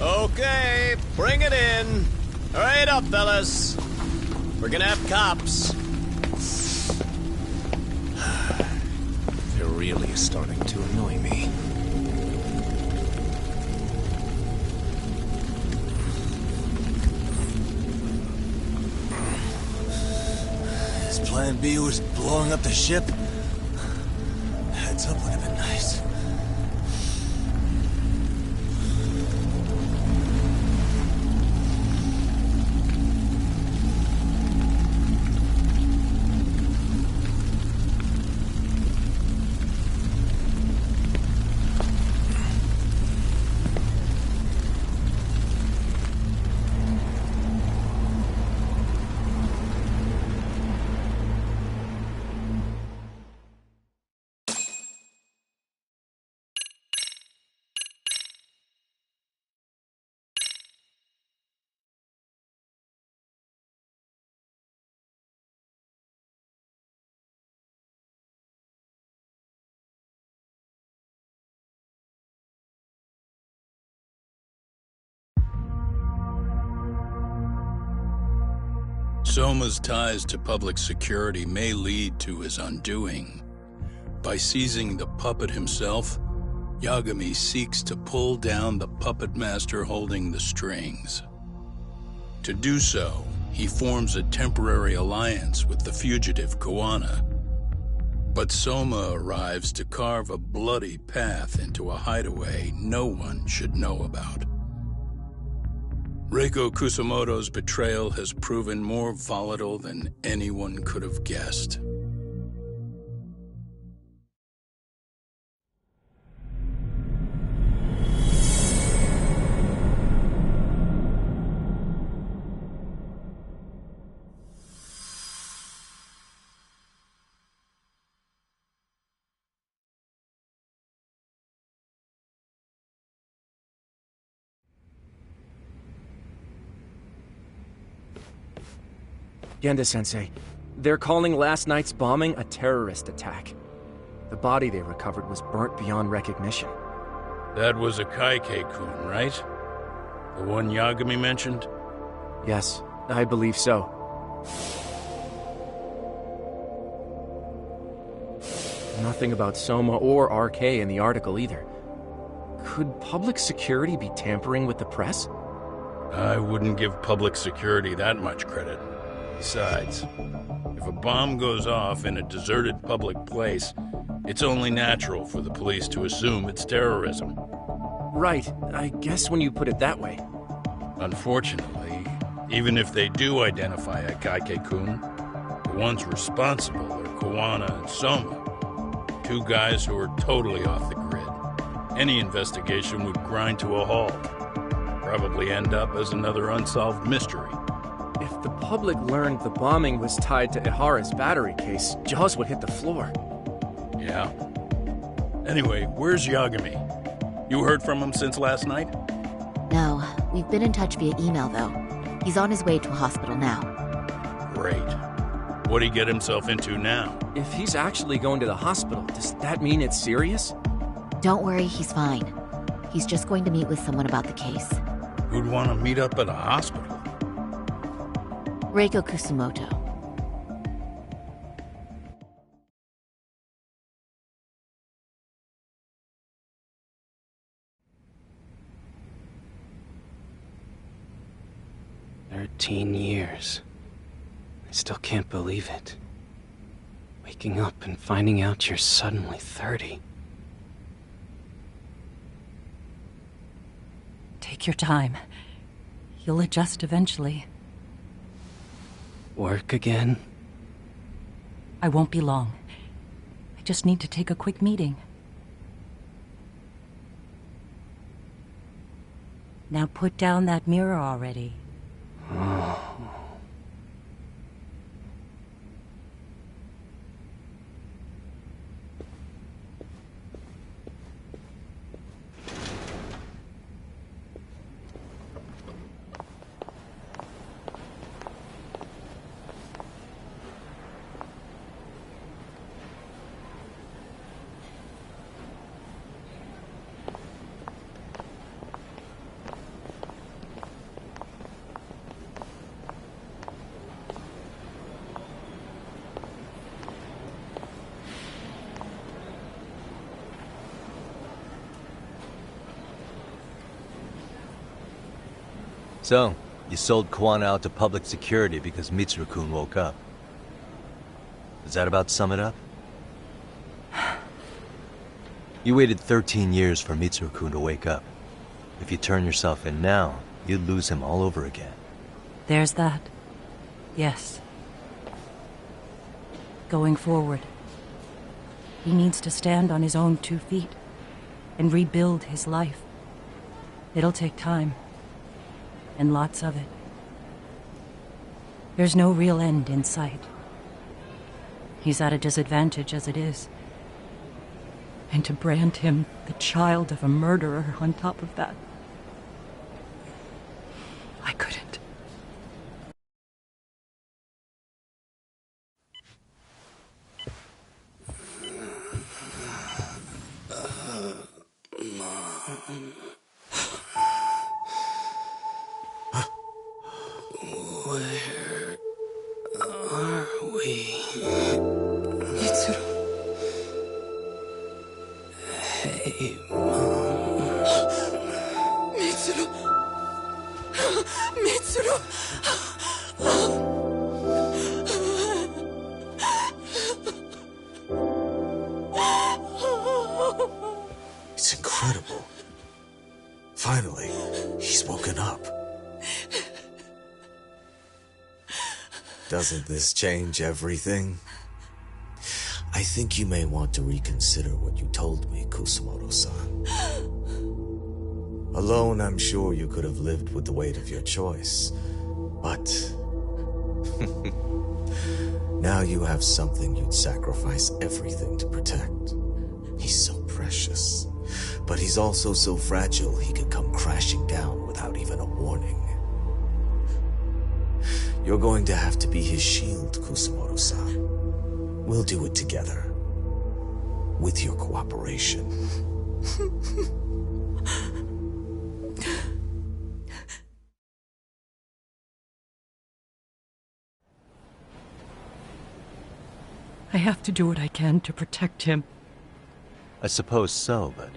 Okay, bring it in. Hurry it up, fellas. We're gonna have cops. They're really starting to annoy me. His plan B was blowing up the ship. Heads up would have been nice. Soma's ties to public security may lead to his undoing. By seizing the puppet himself, Yagami seeks to pull down the puppet master holding the strings. To do so, he forms a temporary alliance with the fugitive Kuwana. But Soma arrives to carve a bloody path into a hideaway no one should know about. Reiko Kusamoto's betrayal has proven more volatile than anyone could have guessed. Genda-sensei, they're calling last night's bombing a terrorist attack. The body they recovered was burnt beyond recognition. That was a Kaike-kun, right? The one Yagami mentioned? Yes, I believe so. Nothing about Soma or RK in the article either. Could public security be tampering with the press? I wouldn't give public security that much credit. Besides, if a bomb goes off in a deserted public place, it's only natural for the police to assume it's terrorism. Right, I guess when you put it that way. Unfortunately, even if they do identify a Kaike-kun, the ones responsible are Kuwana and Soma, two guys who are totally off the grid. Any investigation would grind to a halt, probably end up as another unsolved mystery. If the public learned the bombing was tied to Ihara's battery case, jaws would hit the floor. Yeah? Anyway, where's Yagami? You heard from him since last night? No, we've been in touch via email, though. He's on his way to a hospital now. Great. What'd he get himself into now? If he's actually going to the hospital, does that mean it's serious? Don't worry, he's fine. He's just going to meet with someone about the case. Who'd want to meet up at a hospital? Reiko Kusamoto. "13 years. I still can't believe it. Waking up and finding out you're suddenly 30. Take your time. You'll adjust eventually. Work again? I won't be long. I just need to take a quick meeting. Now put down that mirror already. So, you sold Kawana out to public security because Mitsuru-kun woke up. Does that about sum it up? You waited 13 years for Mitsuru-kun to wake up. If you turn yourself in now, you'd lose him all over again. There's that. Yes. Going forward, he needs to stand on his own 2 feet and rebuild his life. It'll take time. And lots of it. There's no real end in sight. He's at a disadvantage as it is. And to brand him the child of a murderer on top of that, I couldn't. Mom. Where are we? Mitsuru. Hey, Mom. Mitsuru. Mitsuru. It's incredible. Finally, he's woken up. Doesn't this change everything? I think you may want to reconsider what you told me, Kusumoto-san. Alone, I'm sure you could have lived with the weight of your choice. But now you have something you'd sacrifice everything to protect. He's so precious, but he's also so fragile he could come crashing down without even a warning. You're going to have to be his shield, Kusumoto-san. We'll do it together. With your cooperation. I have to do what I can to protect him. I suppose so, but...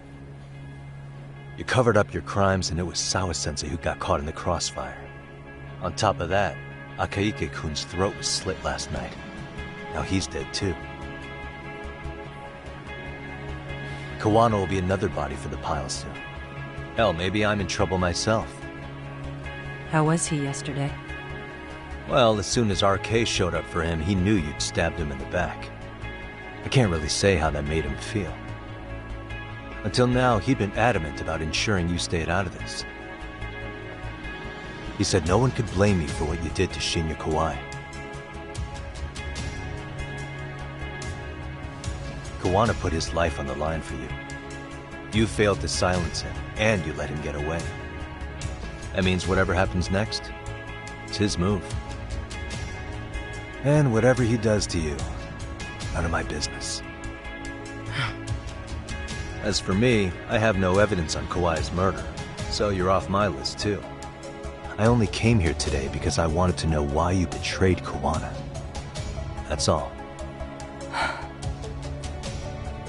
You covered up your crimes and it was Sawa-sensei who got caught in the crossfire. On top of that, Akaike-kun's throat was slit last night. Now he's dead too. Kawana will be another body for the pile soon. Hell, maybe I'm in trouble myself. How was he yesterday? Well, as soon as RK showed up for him, he knew you'd stabbed him in the back. I can't really say how that made him feel. Until now, he'd been adamant about ensuring you stayed out of this. He said no one could blame you for what you did to Shinya Kawai. Kawana put his life on the line for you. You failed to silence him, and you let him get away. That means whatever happens next, it's his move. And whatever he does to you, none of my business. As for me, I have no evidence on Kawai's murder, so you're off my list too. I only came here today because I wanted to know why you betrayed Kawana. That's all.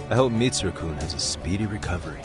I hope Mitsuru-kun has a speedy recovery.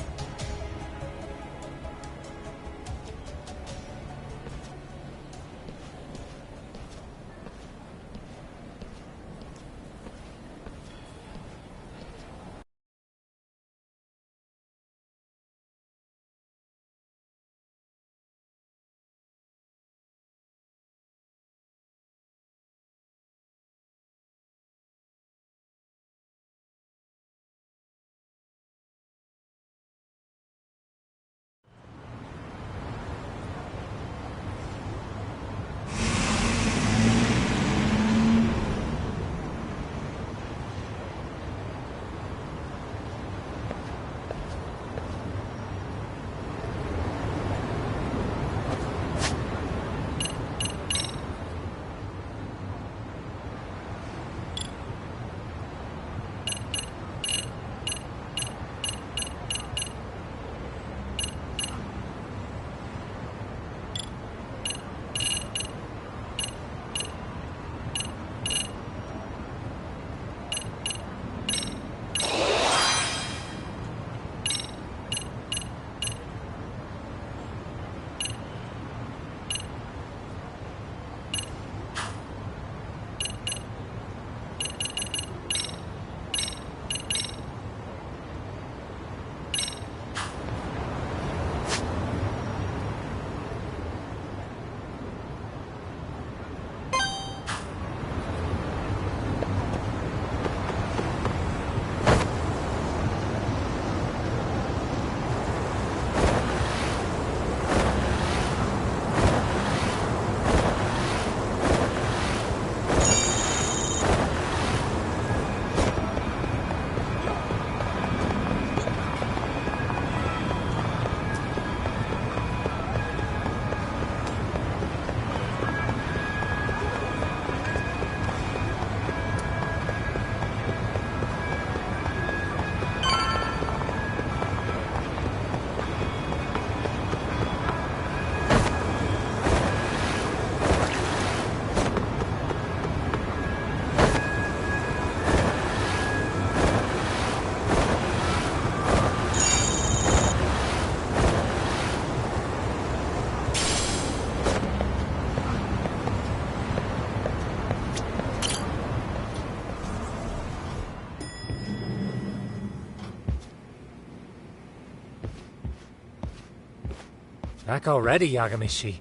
Back already, Yagamishi.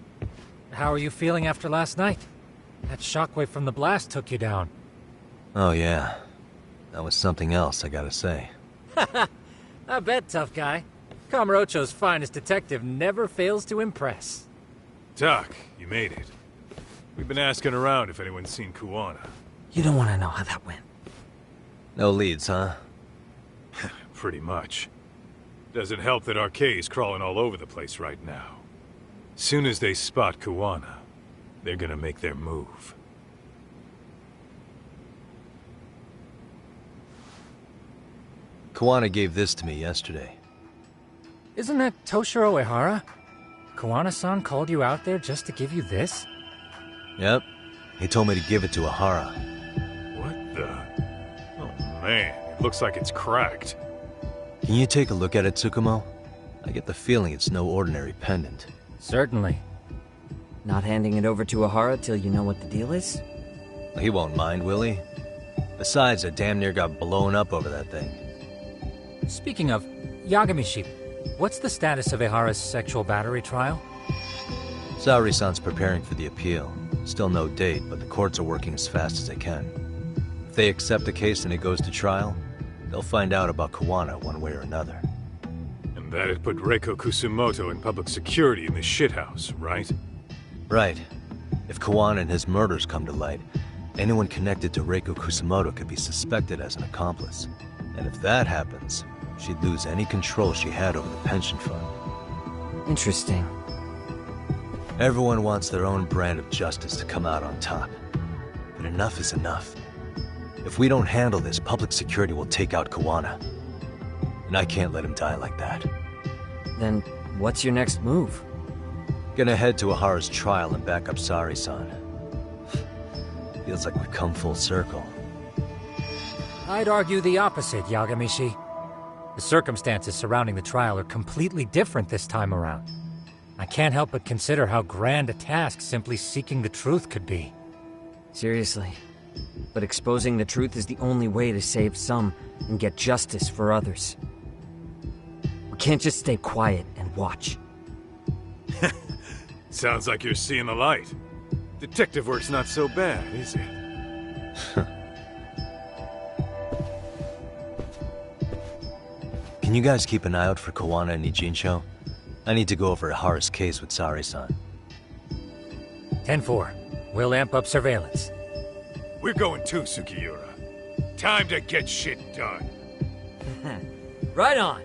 How are you feeling after last night? That shockwave from the blast took you down. Oh yeah. That was something else, I gotta say. I bet, tough guy. Kamurocho's finest detective never fails to impress. Doc, you made it. We've been asking around if anyone's seen Kuwana. You don't want to know how that went. No leads, huh? Pretty much. Doesn't help that Arcay's crawling all over the place right now. Soon as they spot Kuwana, they're gonna make their move. Kuwana gave this to me yesterday. Isn't that Toshiro Ehara? Kuwana-san called you out there just to give you this? Yep. He told me to give it to Ehara. What the? Oh man, it looks like it's cracked. Can you take a look at it, Tsukumo? I get the feeling it's no ordinary pendant. Certainly. Not handing it over to Ehara till you know what the deal is? He won't mind, will he? Besides, I damn near got blown up over that thing. Speaking of, Yagamishi, what's the status of Ehara's sexual battery trial? Saori-san's preparing for the appeal. Still no date, but the courts are working as fast as they can. If they accept the case and it goes to trial, they'll find out about Kuwana one way or another. And that'd put Reiko Kusumoto in public security in this shithouse, right? Right. If Kuwana and his murders come to light, anyone connected to Reiko Kusumoto could be suspected as an accomplice. And if that happens, she'd lose any control she had over the pension fund. Interesting. Everyone wants their own brand of justice to come out on top. But enough is enough. If we don't handle this, public security will take out Kuwana. And I can't let him die like that. Then, what's your next move? Gonna head to Ehara's trial and back up Saori-san. Feels like we've come full circle. I'd argue the opposite, Yagamishi. The circumstances surrounding the trial are completely different this time around. I can't help but consider how grand a task simply seeking the truth could be. Seriously. But exposing the truth is the only way to save some and get justice for others. We can't just stay quiet and watch. Sounds like you're seeing the light. Detective work's not so bad, is it? Can you guys keep an eye out for Kuwana and Ijincho? I need to go over Ehara's case with Saori-san. 10-4. We'll amp up surveillance. We're going too, Sukiura. Time to get shit done. Right on.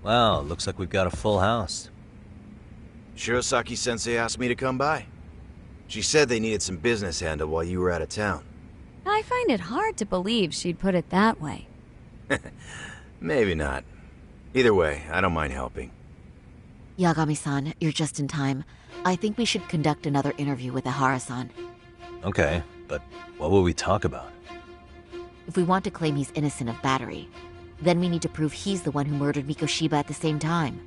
Wow, looks like we've got a full house. Shirosaki-sensei asked me to come by. She said they needed some business handled while you were out of town. I find it hard to believe she'd put it that way. Maybe not. Either way, I don't mind helping. Yagami-san, you're just in time. I think we should conduct another interview with Ihara-san. Okay, but what will we talk about? If we want to claim he's innocent of battery, then we need to prove he's the one who murdered Mikoshiba at the same time.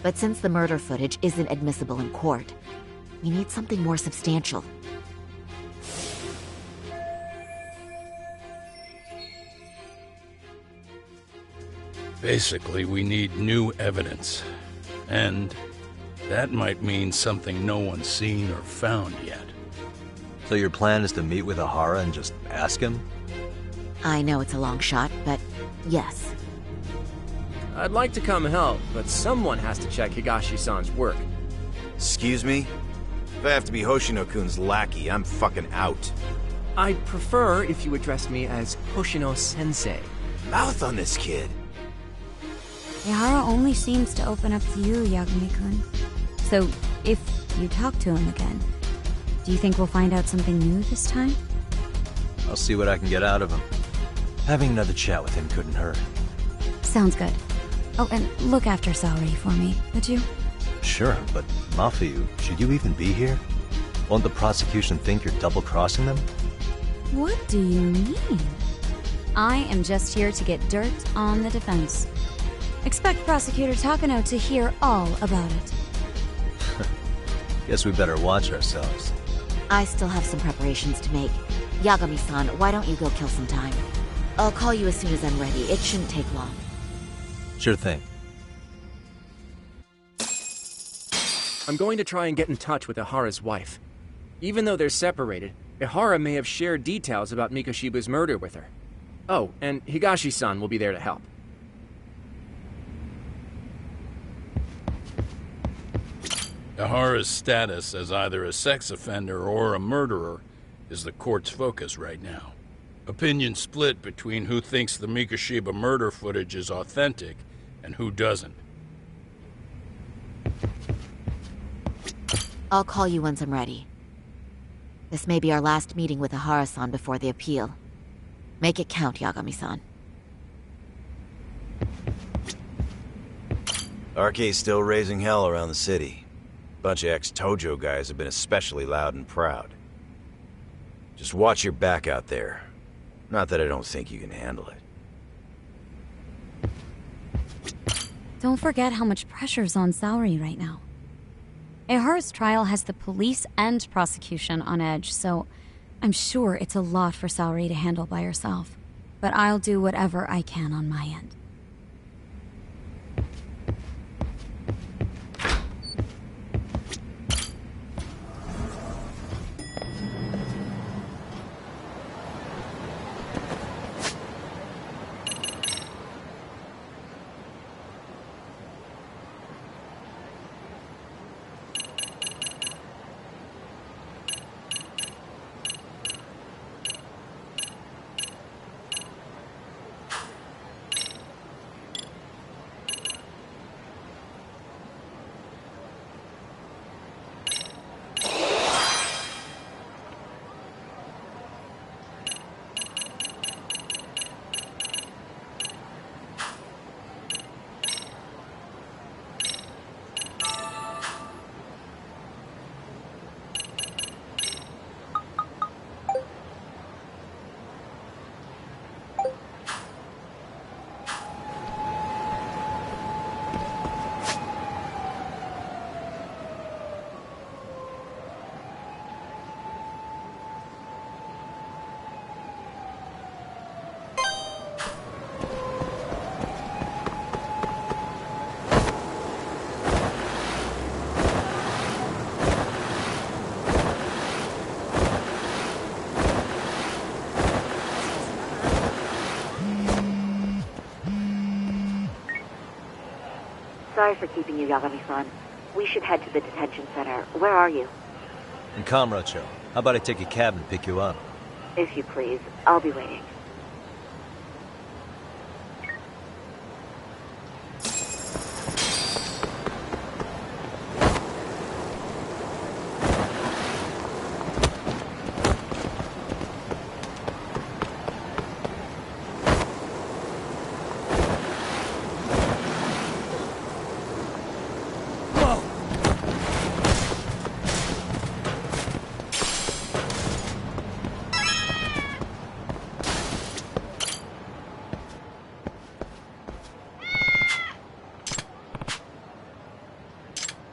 But since the murder footage isn't admissible in court, we need something more substantial. Basically, we need new evidence. And that might mean something no one's seen or found yet. So your plan is to meet with Ihara and just ask him? I know it's a long shot, but yes. I'd like to come help, but someone has to check Higashi-san's work. Excuse me? If I have to be Hoshino-kun's lackey, I'm fucking out. I'd prefer if you addressed me as Hoshino-sensei. Mouth on this kid. Ihara only seems to open up to you, Yagami-kun. So, if you talk to him again, do you think we'll find out something new this time? I'll see what I can get out of him. Having another chat with him couldn't hurt. Sounds good. Oh, and look after Saori for me, would you? Sure, but Mafuyu, should you even be here? Won't the prosecution think you're double-crossing them? What do you mean? I am just here to get dirt on the defense. Expect Prosecutor Takano to hear all about it. Guess we better watch ourselves. I still have some preparations to make. Yagami-san, why don't you go kill some time? I'll call you as soon as I'm ready. It shouldn't take long. Sure thing. I'm going to try and get in touch with Ihara's wife. Even though they're separated, Ihara may have shared details about Mikoshiba's murder with her. Oh, and Higashi-san will be there to help. Ihara's status as either a sex offender or a murderer is the court's focus right now. Opinion split between who thinks the Mikoshiba murder footage is authentic and who doesn't. I'll call you once I'm ready. This may be our last meeting with Ihara-san before the appeal. Make it count, Yagami-san. RK's still raising hell around the city. Bunch of ex-Tojo guys have been especially loud and proud. Just watch your back out there. Not that I don't think you can handle it. Don't forget how much pressure's on Saori right now. Ihara's trial has the police and prosecution on edge, so I'm sure it's a lot for Saori to handle by herself. But I'll do whatever I can on my end. Sorry for keeping you, Yagami-san. We should head to the detention center. Where are you? In Kamurocho. How about I take a cab and pick you up? If you please. I'll be waiting.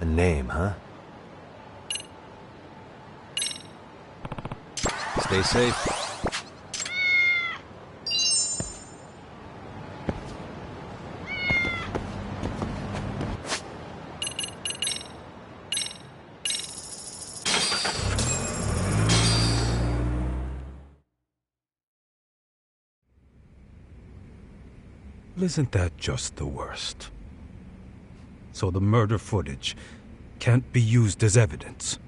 A name, huh? Stay safe. Isn't that just the worst? So the murder footage can't be used as evidence.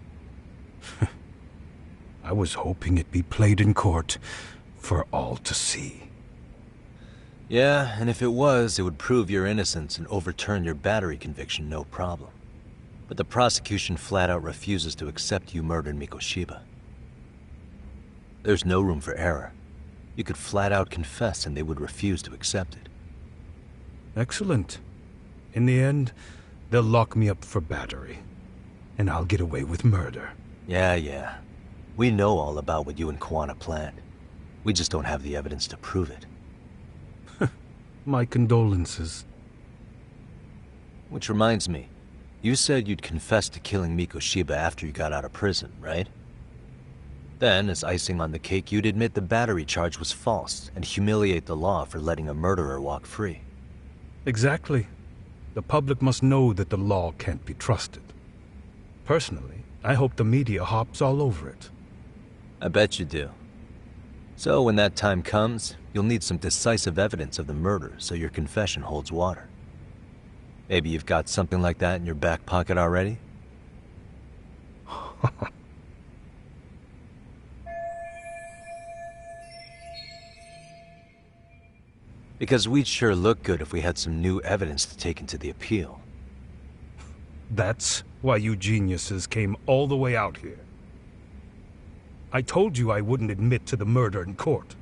I was hoping it'd be played in court for all to see. Yeah, and if it was, it would prove your innocence and overturn your battery conviction, no problem. But the prosecution flat out refuses to accept you murdered Mikoshiba. There's no room for error. You could flat out confess and they would refuse to accept it. Excellent. In the end, they'll lock me up for battery, and I'll get away with murder. Yeah. We know all about what you and Kuwana planned. We just don't have the evidence to prove it. My condolences. Which reminds me, you said you'd confess to killing Mikoshiba after you got out of prison, right? Then, as icing on the cake, you'd admit the battery charge was false and humiliate the law for letting a murderer walk free. Exactly. The public must know that the law can't be trusted. Personally, I hope the media hops all over it. I bet you do. So when that time comes, you'll need some decisive evidence of the murder so your confession holds water. Maybe you've got something like that in your back pocket already? Because we'd sure look good if we had some new evidence to take into the appeal. That's why you geniuses came all the way out here. I told you I wouldn't admit to the murder in court.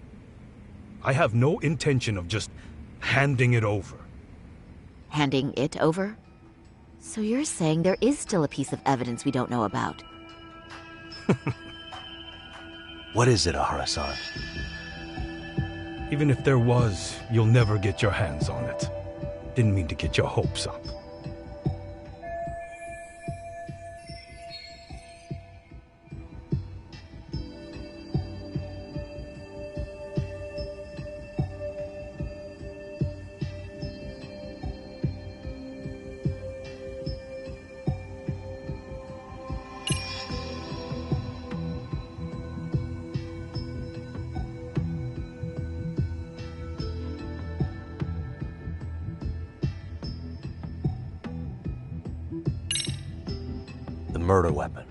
I have no intention of just handing it over. Handing it over? So you're saying there is still a piece of evidence we don't know about? What is it, Ahara-san? Even if there was, you'll never get your hands on it. Didn't mean to get your hopes up. Murder weapon.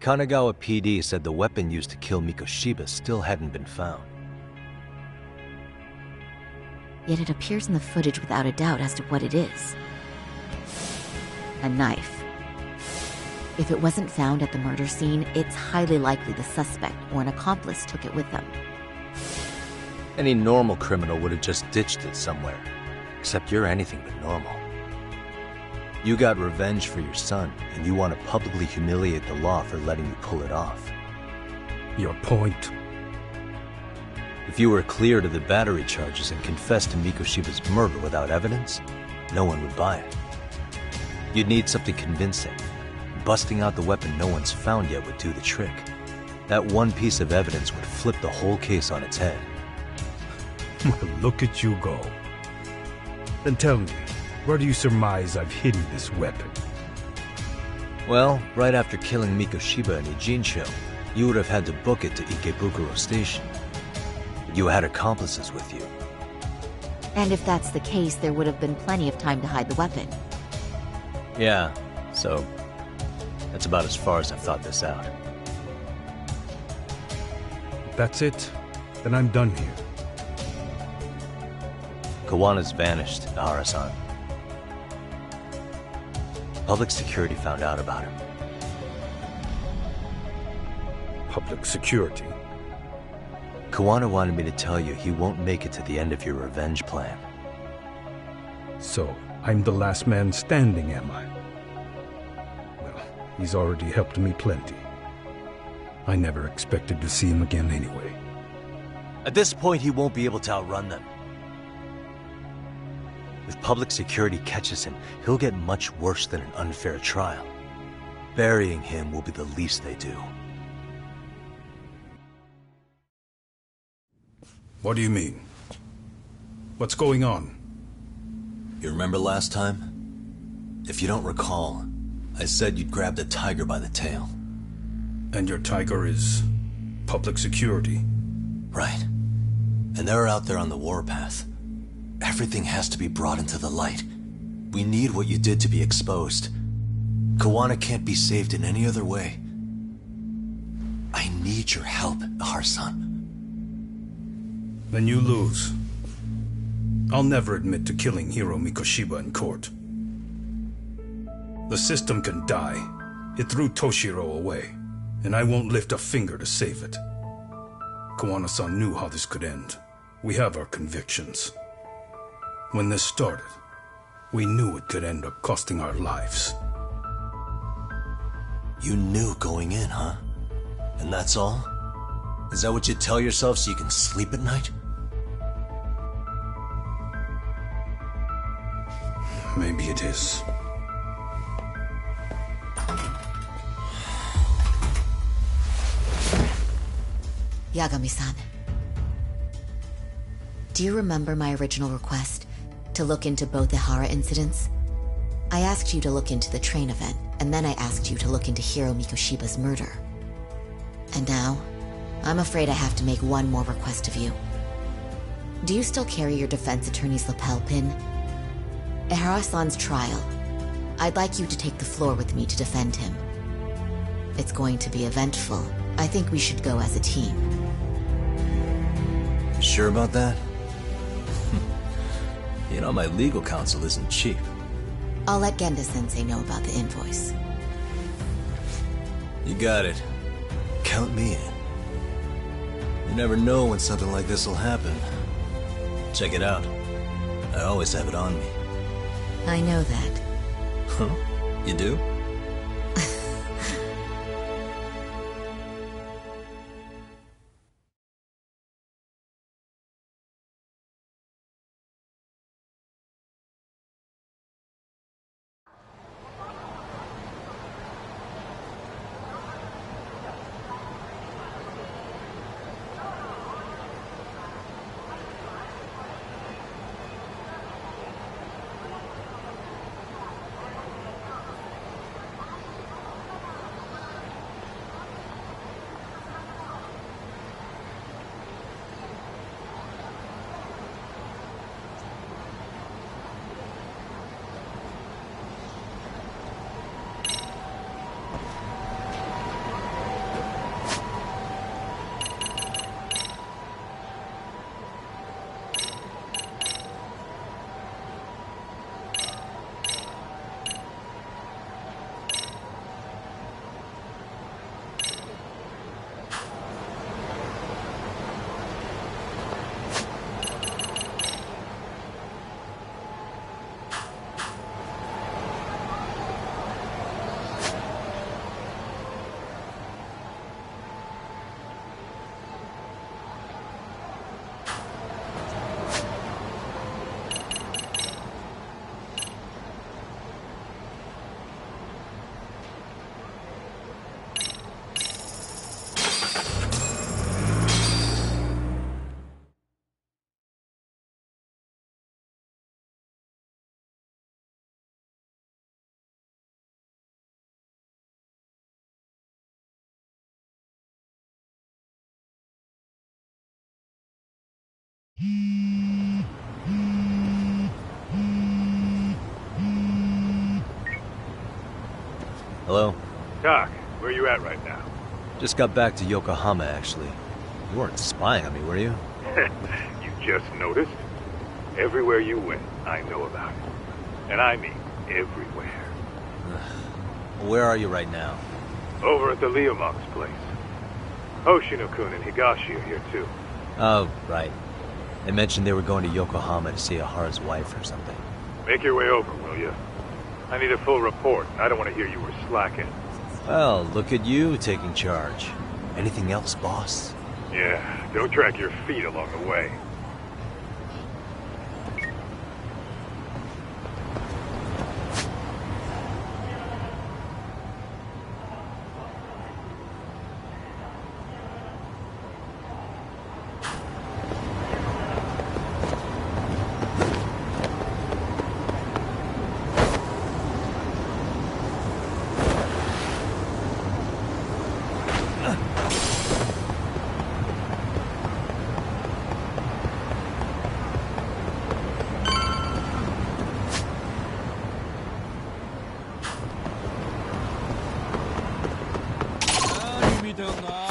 Kanagawa PD said the weapon used to kill Mikoshiba still hadn't been found. Yet it appears in the footage without a doubt as to what it is. A knife. If it wasn't found at the murder scene, it's highly likely the suspect or an accomplice took it with them. Any normal criminal would have just ditched it somewhere. Except you're anything but normal. You got revenge for your son, and you want to publicly humiliate the law for letting you pull it off. Your point? If you were cleared of the battery charges and confessed to Mikoshiba's murder without evidence, no one would buy it. You'd need something convincing. Busting out the weapon no one's found yet would do the trick. That one piece of evidence would flip the whole case on its head. Look at you go. Then tell me, where do you surmise I've hidden this weapon? Well, right after killing Mikoshiba in Ijincho, you would have had to book it to Ikebukuro Station. You had accomplices with you. And if that's the case, there would have been plenty of time to hide the weapon. Yeah, so that's about as far as I've thought this out. If that's it, then I'm done here. Kawana's vanished, Ahara-san. Public security found out about him. Public security? Kuwana wanted me to tell you he won't make it to the end of your revenge plan. So, I'm the last man standing, am I? Well, he's already helped me plenty. I never expected to see him again anyway. At this point, he won't be able to outrun them. If public security catches him, he'll get much worse than an unfair trial. Burying him will be the least they do. What do you mean? What's going on? You remember last time? If you don't recall, I said you'd grabbed a tiger by the tail. And your tiger is public security? Right. And they're out there on the warpath. Everything has to be brought into the light. We need what you did to be exposed. Kawana can't be saved in any other way. I need your help, Ahara-san. Then you lose. I'll never admit to killing Hiro Mikoshiba in court. The system can die. It threw Toshiro away, and I won't lift a finger to save it. Kawana-san knew how this could end. We have our convictions. When this started, we knew it could end up costing our lives. You knew going in, huh? And that's all? Is that what you tell yourself so you can sleep at night? Maybe it is. Yagami-san. Do you remember my original request? To look into both the Hara incidents? I asked you to look into the train event, and then I asked you to look into Hiro Mikoshiba's murder. And now, I'm afraid I have to make one more request of you. Do you still carry your defense attorney's lapel pin? Ahara-san's trial. I'd like you to take the floor with me to defend him. It's going to be eventful. I think we should go as a team. You sure about that? You know, my legal counsel isn't cheap. I'll let Genda-sensei know about the invoice. You got it. Count me in. You never know when something like this will happen. Check it out. I always have it on me. I know that. Huh? You do? Hello? Doc, where you at right now? Just got back to Yokohama, actually. You weren't spying on me, were you? You just noticed? Everywhere you went, I know about it. And I mean everywhere. Where are you right now? Over at the Leomong's place. Hoshino-kun and Higashi are here too. Oh, right. They mentioned they were going to Yokohama to see Ahara's wife or something. Make your way over, will you? I need a full report. I don't want to hear you were slacking. Well, look at you taking charge. Anything else, boss? Yeah, don't drag your feet along the way. 준비되었나?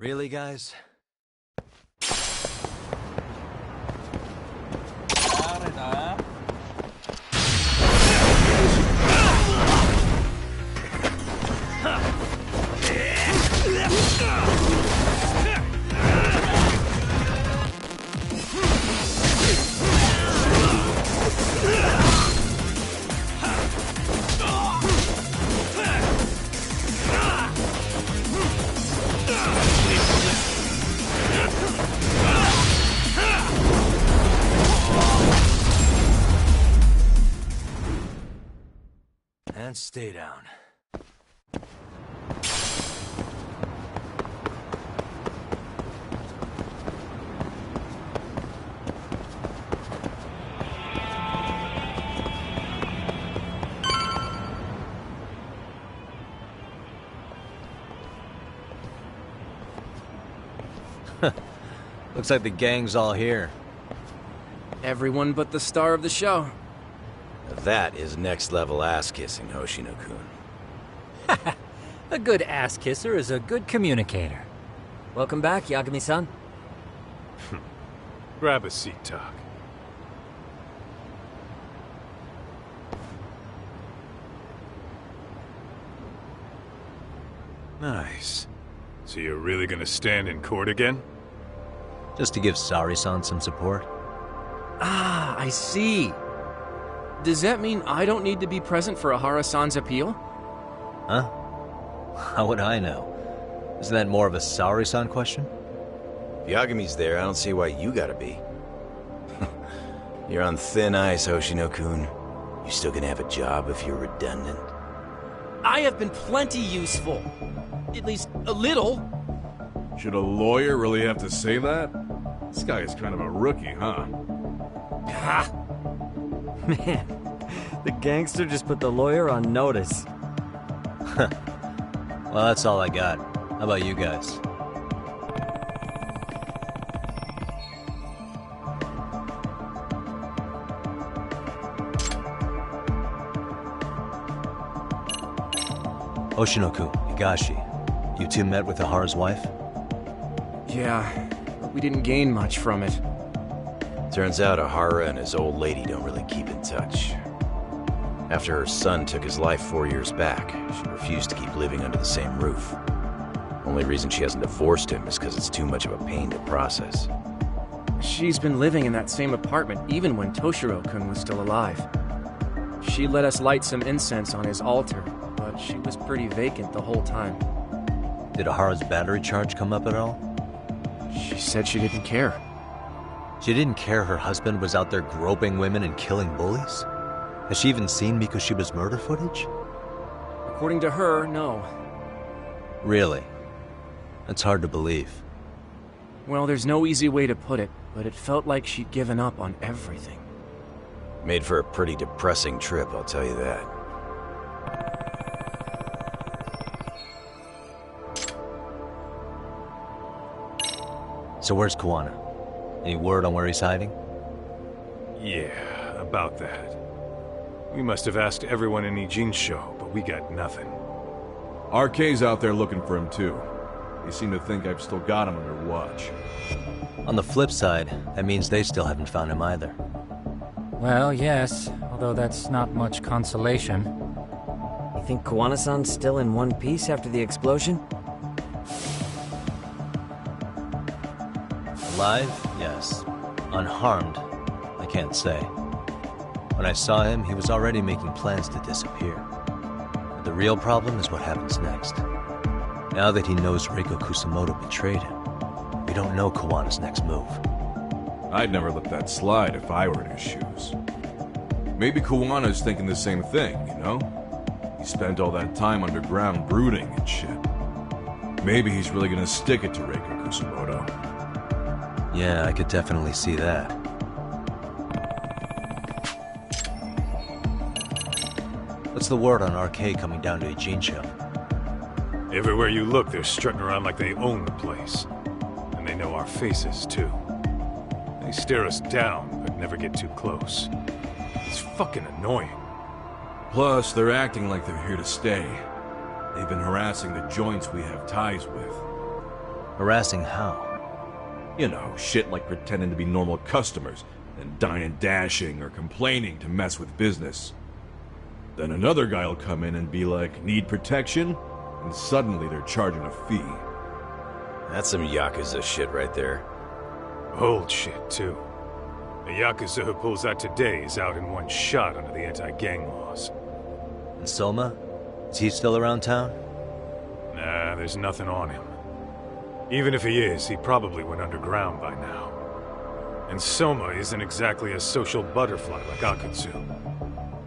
Really, guys? And stay down. Looks like the gang's all here. Everyone but the star of the show. That is next-level ass-kissing, Hoshino-kun. A good ass kisser is a good communicator. Welcome back, Yagami-san. Grab a seat, Doc. Nice. So you're really gonna stand in court again? Just to give Saori-san some support. Ah, I see. Does that mean I don't need to be present for Ahara-san's appeal? Huh? How would I know? Isn't that more of a Saori-san question? If Yagami's there, I don't see why you gotta be. You're on thin ice, Hoshino-kun. You still gonna have a job if you're redundant? I have been plenty useful. At least a little. Should a lawyer really have to say that? This guy is kind of a rookie, huh? Ha! Man, the gangster just put the lawyer on notice. Well, that's all I got. How about you guys? Hoshino-kun, Higashi, you two met with Ahara's wife? Yeah, but we didn't gain much from it. Turns out Ahara and his old lady don't really keep in touch. After her son took his life 4 years back, she refused to keep living under the same roof. Only reason she hasn't divorced him is because it's too much of a pain to process. She's been living in that same apartment even when Toshiro-kun was still alive. She let us light some incense on his altar, but she was pretty vacant the whole time. Did Ahara's battery charge come up at all? She said she didn't care. She didn't care her husband was out there groping women and killing bullies? Has she even seen Mikoshiba's murder footage? According to her, no. Really? That's hard to believe. Well, there's no easy way to put it, but it felt like she'd given up on everything. Made for a pretty depressing trip, I'll tell you that. So where's Kuwana? Any word on where he's hiding? Yeah, about that. We must have asked everyone in Ijin's show, but we got nothing. RK's out there looking for him too. They seem to think I've still got him under watch. On the flip side, that means they still haven't found him either. Well, yes, although that's not much consolation. You think Kuwana-san's still in one piece after the explosion? Alive? Yes. Unharmed? I can't say. When I saw him, he was already making plans to disappear. But the real problem is what happens next. Now that he knows Reiko Kusamoto betrayed him, we don't know Kawana's next move. I'd never let that slide if I were in his shoes. Maybe Kawana's thinking the same thing, you know? He spent all that time underground brooding and shit. Maybe he's really gonna stick it to Reiko Kusumoto. Yeah, I could definitely see that. What's the word on RK coming down to Ijincho? Everywhere you look, they're strutting around like they own the place. And they know our faces, too. They stare us down, but never get too close. It's fucking annoying. Plus, they're acting like they're here to stay. They've been harassing the joints we have ties with. Harassing how? You know, shit like pretending to be normal customers, and dine and dashing or complaining to mess with business. Then another guy will come in and be like, need protection? And suddenly they're charging a fee. That's some Yakuza shit right there. Old shit, too. The Yakuza who pulls that today is out in one shot under the anti-gang laws. And Soma? Is he still around town? Nah, there's nothing on him. Even if he is, he probably went underground by now. And Soma isn't exactly a social butterfly like Akutsu.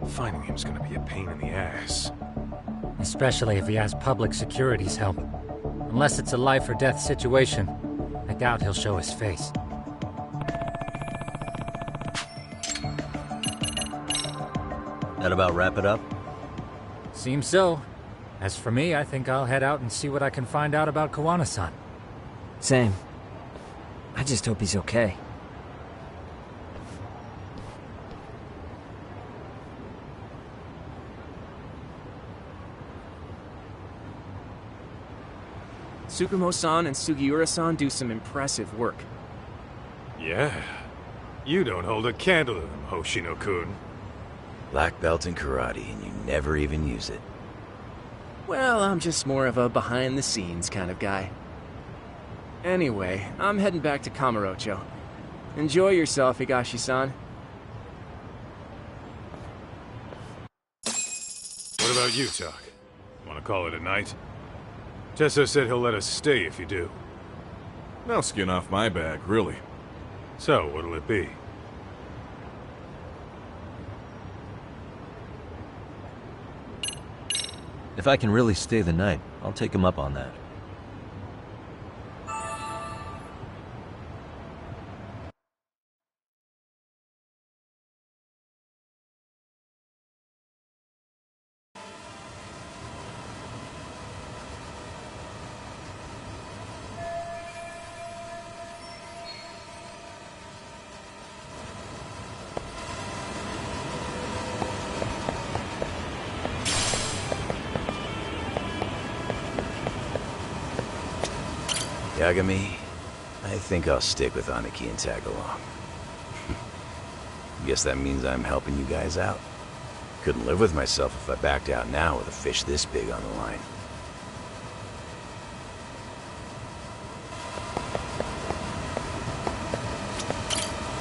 Finding him's gonna be a pain in the ass. Especially if he has public security's help. Unless it's a life or death situation, I doubt he'll show his face. That about wrap it up? Seems so. As for me, I think I'll head out and see what I can find out about Kawana-san. Same. I just hope he's okay. Tsukumo-san and Sugiura-san do some impressive work. Yeah. You don't hold a candle to them, Hoshino-kun. Black belt in karate, and you never even use it. Well, I'm just more of a behind-the-scenes kind of guy. Anyway, I'm heading back to Kamurocho. Enjoy yourself, Higashi-san. What about you, Tak? Want to call it a night? Tesso said he'll let us stay if you do. No skin off my back, really. So, what'll it be? If I can really stay the night, I'll take him up on that. Yagami, I think I'll stick with Aniki and tag along. Guess that means I'm helping you guys out. Couldn't live with myself if I backed out now with a fish this big on the line.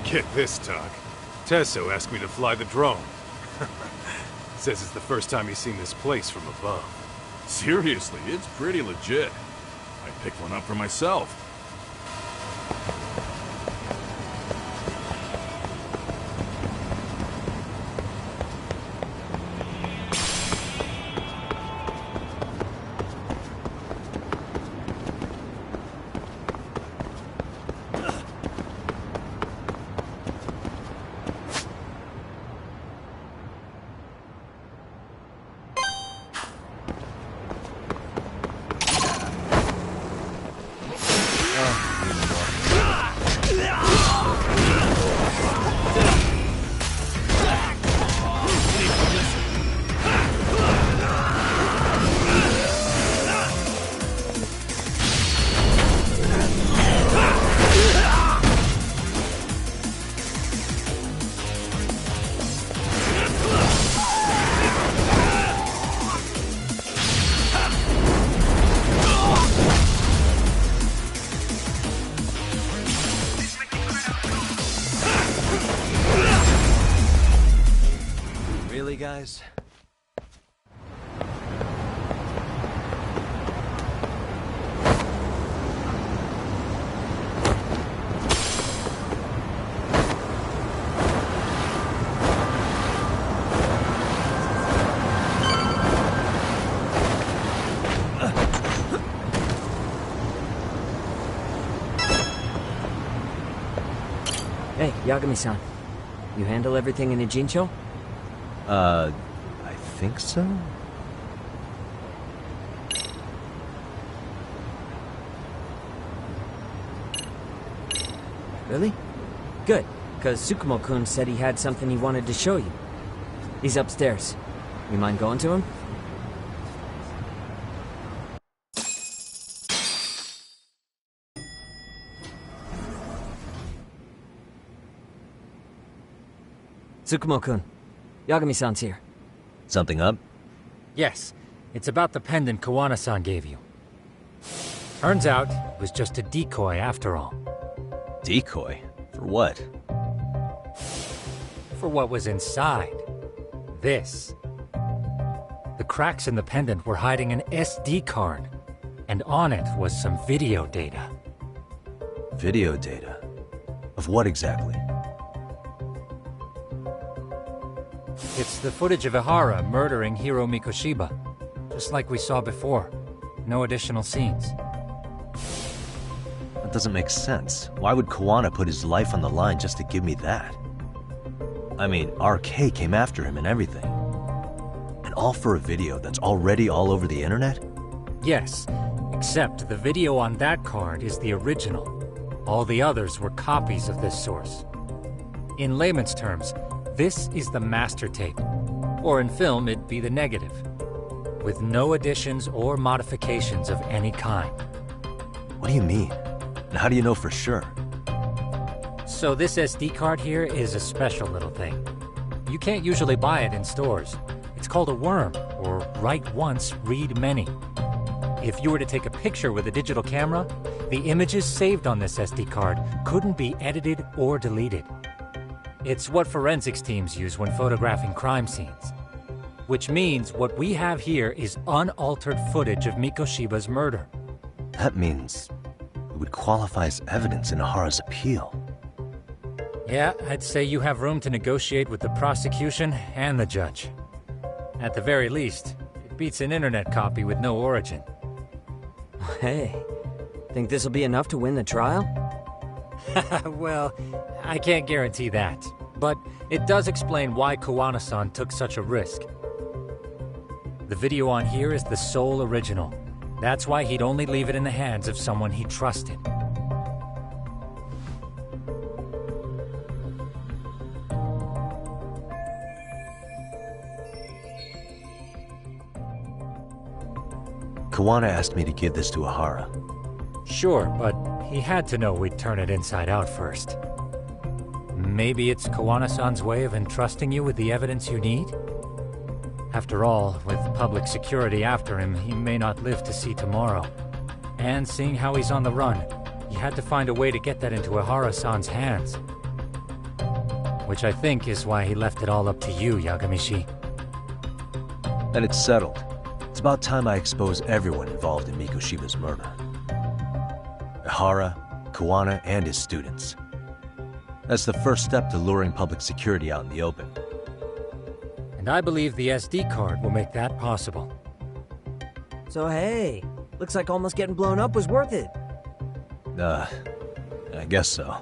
Get this, Tak. Tesso asked me to fly the drone. Says it's the first time he's seen this place from above. Seriously, it's pretty legit. I picked one up for myself. Guys. Yagami-san, you handle everything in Ijincho? I think so? Really? Good, because Tsukumo-kun said he had something he wanted to show you. He's upstairs. You mind going to him? Tsukumo-kun, Yagami-san's here. Something up? Yes, it's about the pendant Kawana-san gave you. Turns out, it was just a decoy after all. Decoy? For what? For what was inside. This. The cracks in the pendant were hiding an SD card, and on it was some video data. Video data? Of what exactly? It's the footage of Ihara murdering Hiro Mikoshiba, just like we saw before. No additional scenes. That doesn't make sense. Why would Kawana put his life on the line just to give me that? I mean, RK came after him and everything. And all for a video that's already all over the internet? Yes, except the video on that card is the original. All the others were copies of this source. In layman's terms, this is the master tape. Or in film, it'd be the negative. With no additions or modifications of any kind. What do you mean? And how do you know for sure? So this SD card here is a special little thing. You can't usually buy it in stores. It's called a worm, or write once, read many. If you were to take a picture with a digital camera, the images saved on this SD card couldn't be edited or deleted. It's what forensics teams use when photographing crime scenes. Which means what we have here is unaltered footage of Mikoshiba's murder. That means it would qualify as evidence in Ihara's appeal. Yeah, I'd say you have room to negotiate with the prosecution and the judge. At the very least, it beats an internet copy with no origin. Hey, think this'll be enough to win the trial? Well, I can't guarantee that. But it does explain why Kawana-san took such a risk. The video on here is the sole original. That's why he'd only leave it in the hands of someone he trusted. Kawana asked me to give this to Ihara. Sure, but he had to know we'd turn it inside out first. Maybe it's Kawana-san's way of entrusting you with the evidence you need? After all, with public security after him, he may not live to see tomorrow. And seeing how he's on the run, he had to find a way to get that into Ihara-san's hands. Which I think is why he left it all up to you, Yagamishi. And it's settled. It's about time I expose everyone involved in Mikoshiba's murder. Ihara, Kawana, and his students. That's the first step to luring public security out in the open. And I believe the SD card will make that possible. So hey, looks like almost getting blown up was worth it. I guess so.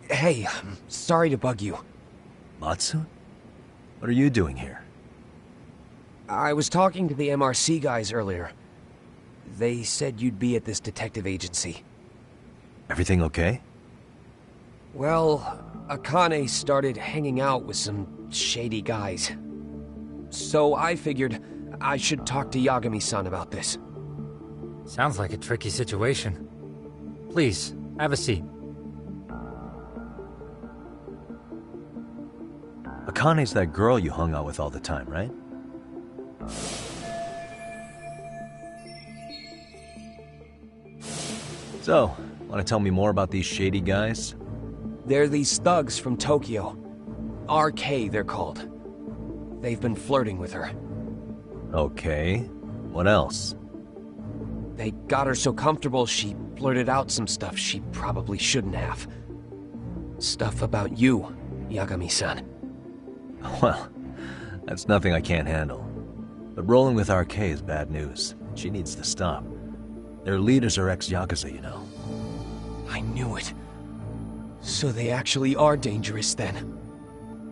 Hey, I'm sorry to bug you. Matsu? What are you doing here? I was talking to the MRC guys earlier. They said you'd be at this detective agency. Everything okay? Well, Akane started hanging out with some shady guys. So I figured I should talk to Yagami-san about this. Sounds like a tricky situation. Please, have a seat. Akane's that girl you hung out with all the time, right? So, want to tell me more about these shady guys? They're these thugs from Tokyo. RK, they're called. They've been flirting with her. Okay. What else? They got her so comfortable she blurted out some stuff she probably shouldn't have. Stuff about you, Yagami-san. Well, that's nothing I can't handle. But rolling with RK is bad news. She needs to stop. Their leaders are ex-Yakuza, you know. I knew it. So they actually are dangerous then.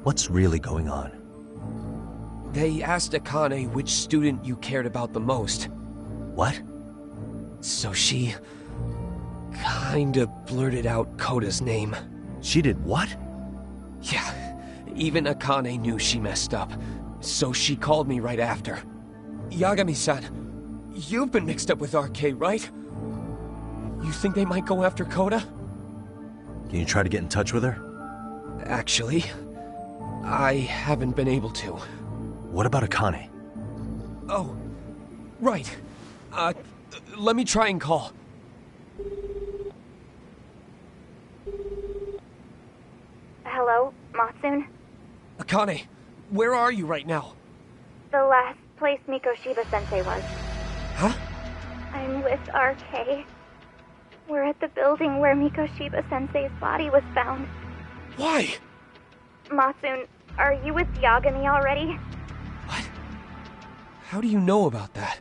What's really going on? They asked Akane which student you cared about the most. What? So she... kinda blurted out Koda's name. She did what? Yeah, even Akane knew she messed up. So she called me right after. Yagami-san, you've been mixed up with RK, right? You think they might go after Koda? Can you try to get in touch with her? Actually, I haven't been able to. What about Akane? Oh, right. Let me try and call. Hello, Matsun? Akane, where are you right now? The last place Mikoshiba-sensei was. Huh? I'm with RK. We're at the building where Mikoshiba-sensei's body was found. Why? Matsun, are you with Yagami already? How do you know about that?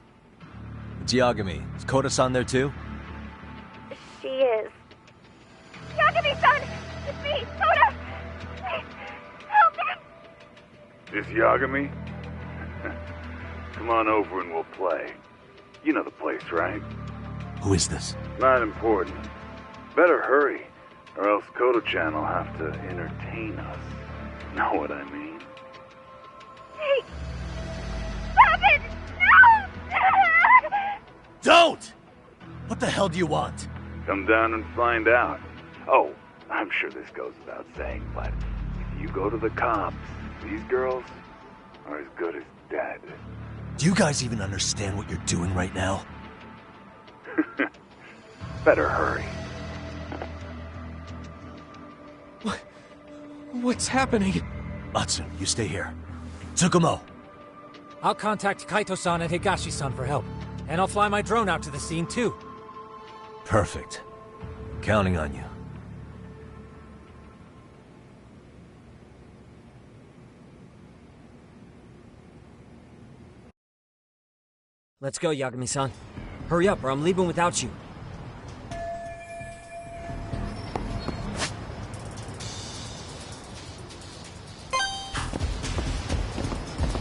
It's Yagami. Is Koda-san there too? She is. Yagami-san! It's me, Koda! Please, help me! This Yagami? Come on over and we'll play. You know the place, right? Who is this? Not important. Better hurry, or else Kodo-chan will have to entertain us. Know what I mean? Hey! Stop it! No! Don't! What the hell do you want? Come down and find out. Oh, I'm sure this goes without saying, but if you go to the cops, these girls are as good as dead. Do you guys even understand what you're doing right now? Better hurry. What's happening? Matsun, you stay here. Tsukumo! I'll contact Kaito-san and Higashi-san for help. And I'll fly my drone out to the scene, too. Perfect. Counting on you. Let's go, Yagami-san. Hurry up, or I'm leaving without you.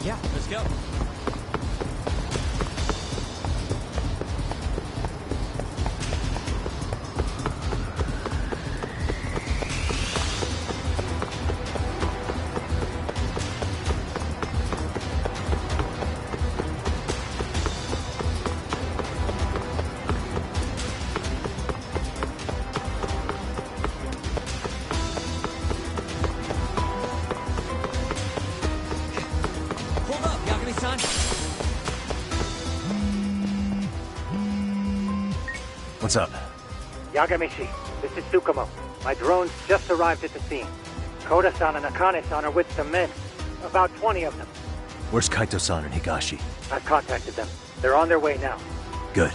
Yeah, let's go. What's up? Yagamishi, this is Tsukumo. My drones just arrived at the scene. Koda-san and Akane-san are with some men. About 20 of them. Where's Kaito-san and Higashi? I've contacted them. They're on their way now. Good.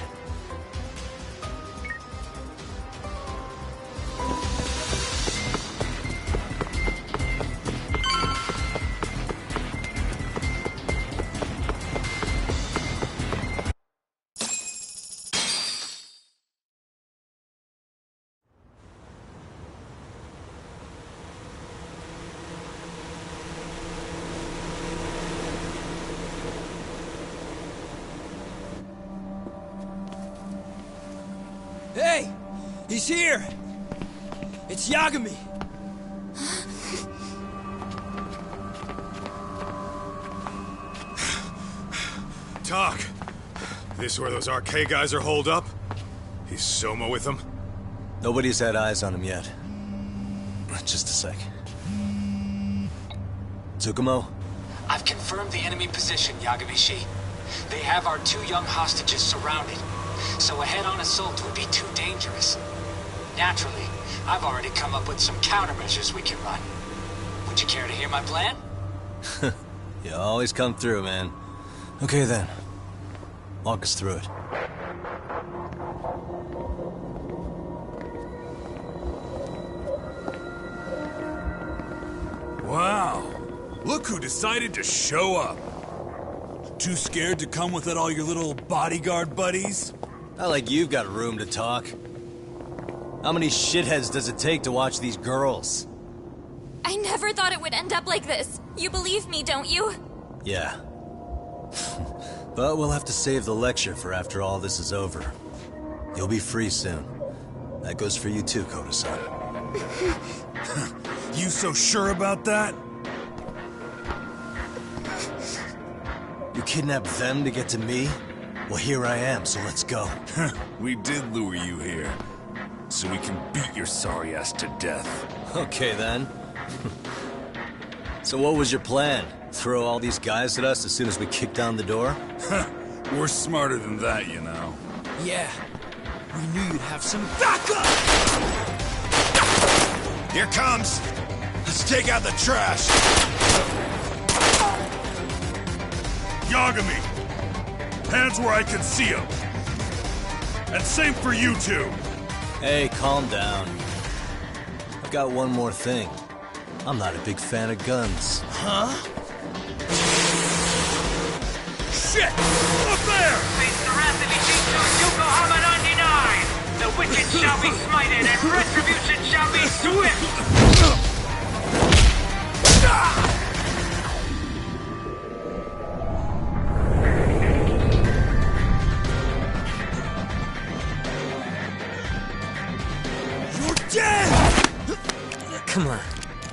Hey! He's here! It's Yagami! Talk. This where those RK guys are holed up? Is Soma with them? Nobody's had eyes on him yet. Just a sec. Tsukumo? I've confirmed the enemy position, Yagami-shi. They have our 2 young hostages surrounded. So a head-on assault would be too dangerous. Naturally, I've already come up with some countermeasures we can run. Would you care to hear my plan? You always come through, man. Okay then. Walk us through it. Wow. Look who decided to show up. Too scared to come with all your little bodyguard buddies? Not like you've got room to talk. How many shitheads does it take to watch these girls? I never thought it would end up like this. You believe me, don't you? Yeah. But we'll have to save the lecture for after all this is over. You'll be free soon. That goes for you too, Koda-san. You so sure about that? You kidnapped them to get to me? Well, here I am, so let's go. We did lure you here, so we can beat your sorry ass to death. Okay, then. So what was your plan? Throw all these guys at us as soon as we kick down the door? We're smarter than that, you know. Yeah. We knew you'd have some backup! Here comes! Let's take out the trash! Yagami! Hands where I can see them! And same for you two! Hey, calm down. I've got one more thing. I'm not a big fan of guns. Huh? Shit! Up there! Face the wrath of Ijincho Yokohama 99! The wicked shall be smited and retribution shall be swift! Come on.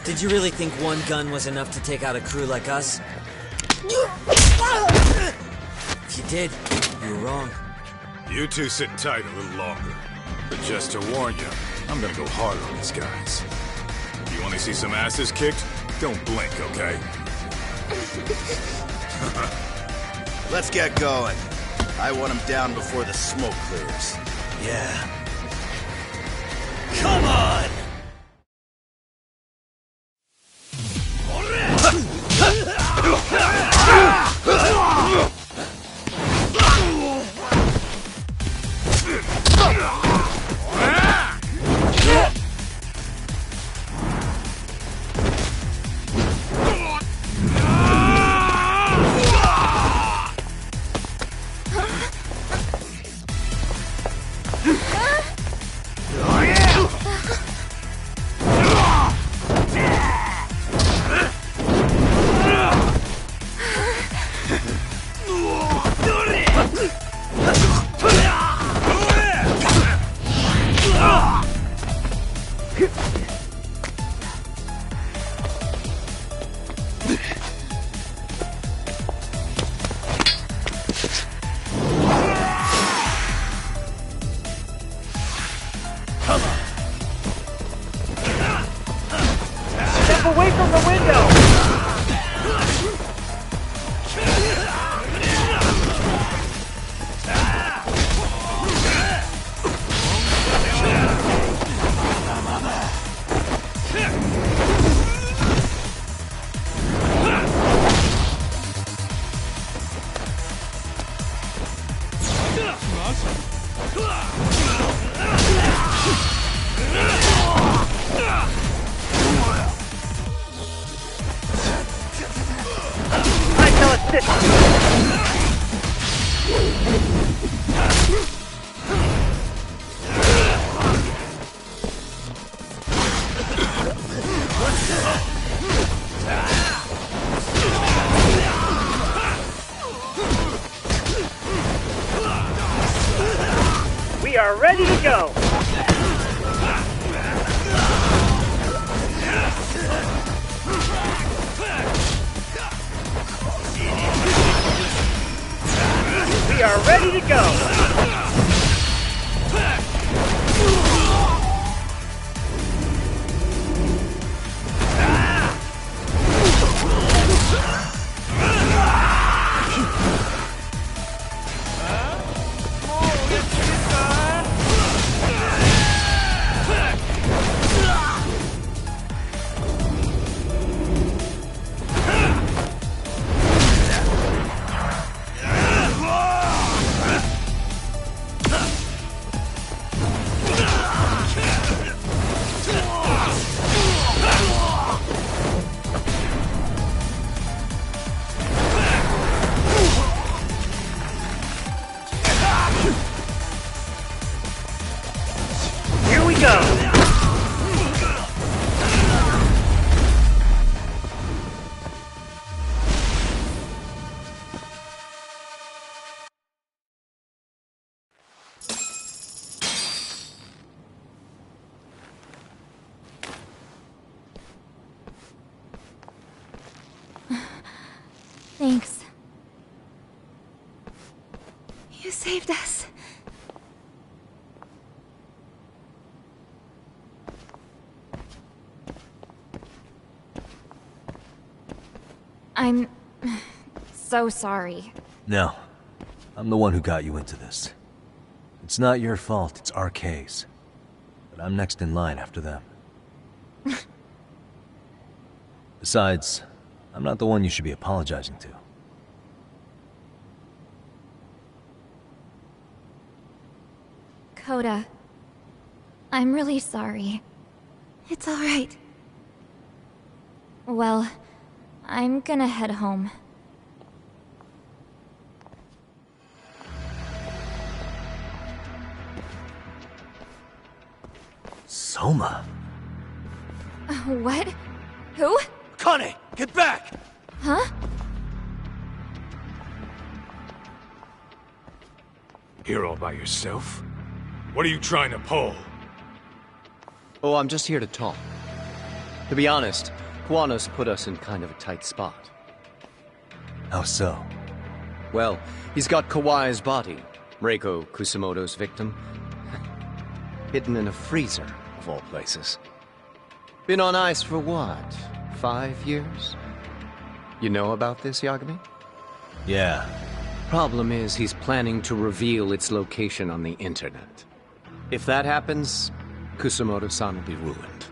Did you really think one gun was enough to take out a crew like us? If you did, you were wrong. You two sit tight a little longer. But just to warn you, I'm gonna go hard on these guys. You wanna see some asses kicked? Don't blink, okay? Let's get going. I want him down before the smoke clears. Yeah. Come on! Away from the window! We are ready to go! We are ready to go! Thanks. You saved us. I'm so sorry. No. I'm the one who got you into this. It's not your fault, it's RK's. But I'm next in line after them. Besides, I'm not the one you should be apologizing to. Coda, I'm really sorry. It's alright. Well, I'm gonna head home. Soma? What? Who? Kane, get back! Huh? Here all by yourself? What are you trying to pull? Oh, I'm just here to talk. To be honest, Kuwano's put us in kind of a tight spot. How so? Well, he's got Kawai's body, Reiko Kusamoto's victim, hidden in a freezer, of all places. Been on ice for what, 5 years? You know about this, Yagami? Yeah. Problem is, he's planning to reveal its location on the internet. If that happens, Kusamoto-san will be ruined.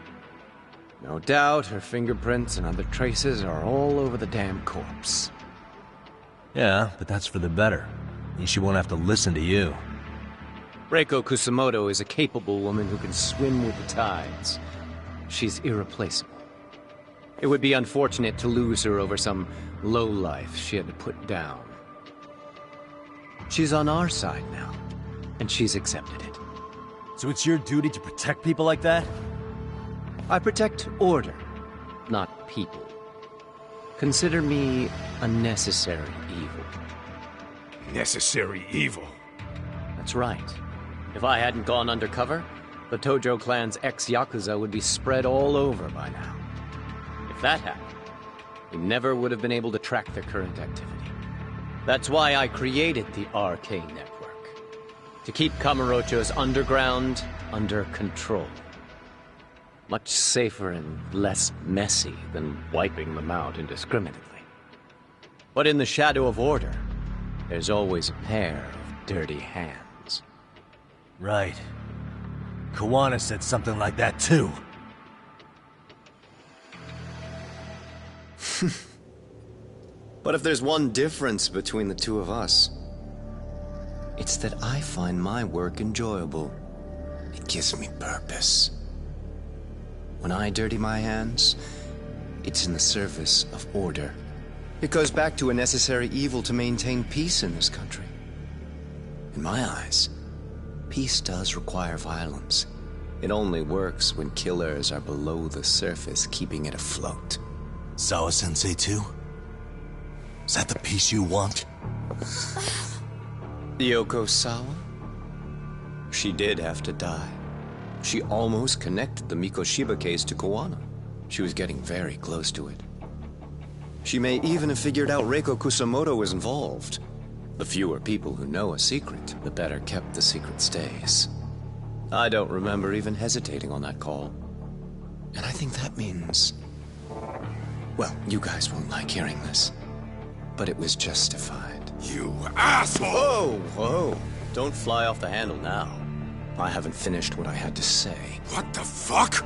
No doubt her fingerprints and other traces are all over the damn corpse. Yeah, but that's for the better. Means she won't have to listen to you. Reiko Kusamoto is a capable woman who can swim with the tides. She's irreplaceable. It would be unfortunate to lose her over some lowlife she had to put down. She's on our side now, and she's accepted it. So it's your duty to protect people like that? I protect order, not people. Consider me a necessary evil. Necessary evil? That's right. If I hadn't gone undercover, the Tojo clan's ex-Yakuza would be spread all over by now. If that happened, we never would have been able to track their current activity. That's why I created the RK network. To keep Kamurocho's underground under control. Much safer and less messy than wiping them out indiscriminately. But in the shadow of order, there's always a pair of dirty hands. Right. Kawana said something like that too. But if there's one difference between the two of us, it's that I find my work enjoyable. It gives me purpose. When I dirty my hands, it's in the service of order. It goes back to a necessary evil to maintain peace in this country. In my eyes, peace does require violence. It only works when killers are below the surface, keeping it afloat. Sawa-sensei too? Is that the peace you want? Yoko Sawa? She did have to die. She almost connected the Mikoshiba case to Kawano. She was getting very close to it. She may even have figured out Reiko Kusamoto was involved. The fewer people who know a secret, the better kept the secret stays. I don't remember even hesitating on that call. And I think that means... Well, you guys won't like hearing this. But it was justified. You asshole! Whoa, whoa. Don't fly off the handle now. I haven't finished what I had to say. What the fuck?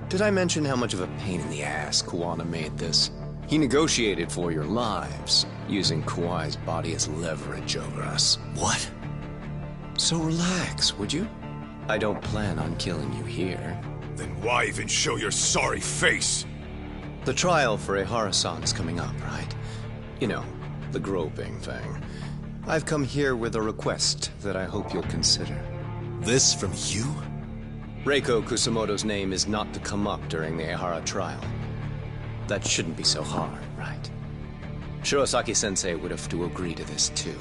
Did I mention how much of a pain in the ass Kuwana made this? He negotiated for your lives, using Kawai's body as leverage over us. What? So relax, would you? I don't plan on killing you here. Then why even show your sorry face? The trial for Ehara-san is coming up, right? You know, the groping thing. I've come here with a request that I hope you'll consider. This from you? Reiko Kusamoto's name is not to come up during the Ehara trial. That shouldn't be so hard, right? Shirosaki-sensei would have to agree to this too.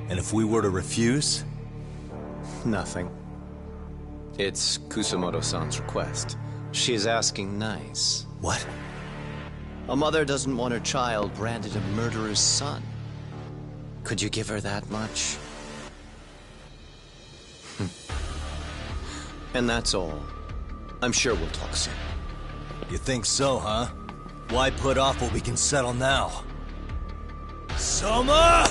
And if we were to refuse? Nothing. It's Kusamoto-san's request. She's asking nice. What? A mother doesn't want her child branded a murderer's son. Could you give her that much? And that's all. I'm sure we'll talk soon. You think so, huh? Why put off what we can settle now? Soma!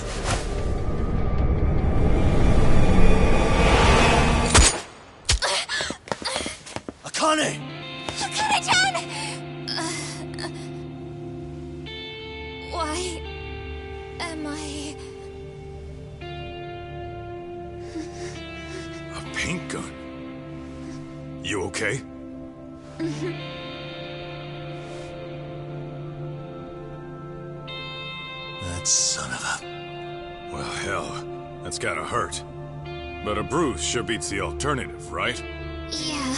Akane! Akane-chan! Why am I... A paint gun? You okay? That son of a... Well, hell, that's gotta hurt. But a bruise sure beats the alternative, right? Yeah.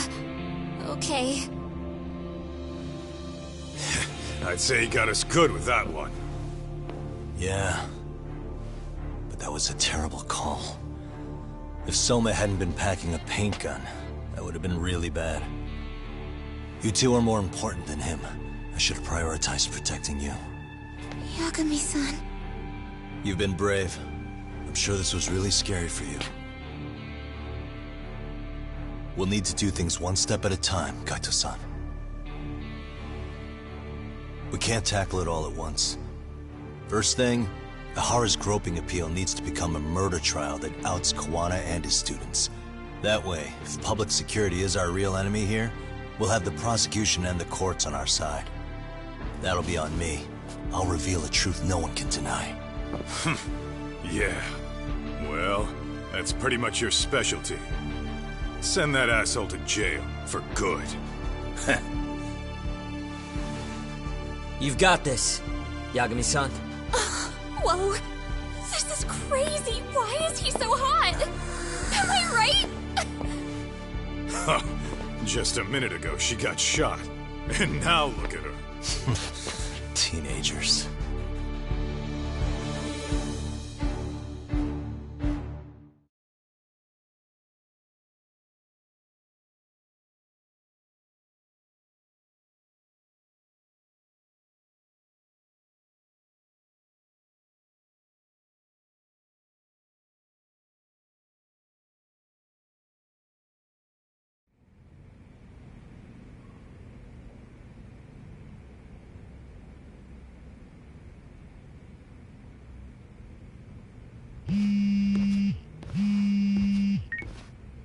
Okay. I'd say he got us good with that one. Yeah. But that was a terrible call. If Soma hadn't been packing a paint gun, that would have been really bad. You two are more important than him. I should have prioritized protecting you. Yagami-san. You've been brave. I'm sure this was really scary for you. We'll need to do things one step at a time, Kaito-san. We can't tackle it all at once. First thing, Ihara's groping appeal needs to become a murder trial that outs Kawana and his students. That way, if public security is our real enemy here, we'll have the prosecution and the courts on our side. That'll be on me. I'll reveal a truth no one can deny. Yeah. Well, that's pretty much your specialty. Send that asshole to jail, for good. You've got this, Yagami-san. Whoa. This is crazy. Why is he so hot? Am I right? Just a minute ago, she got shot. And now look at her. Teenagers.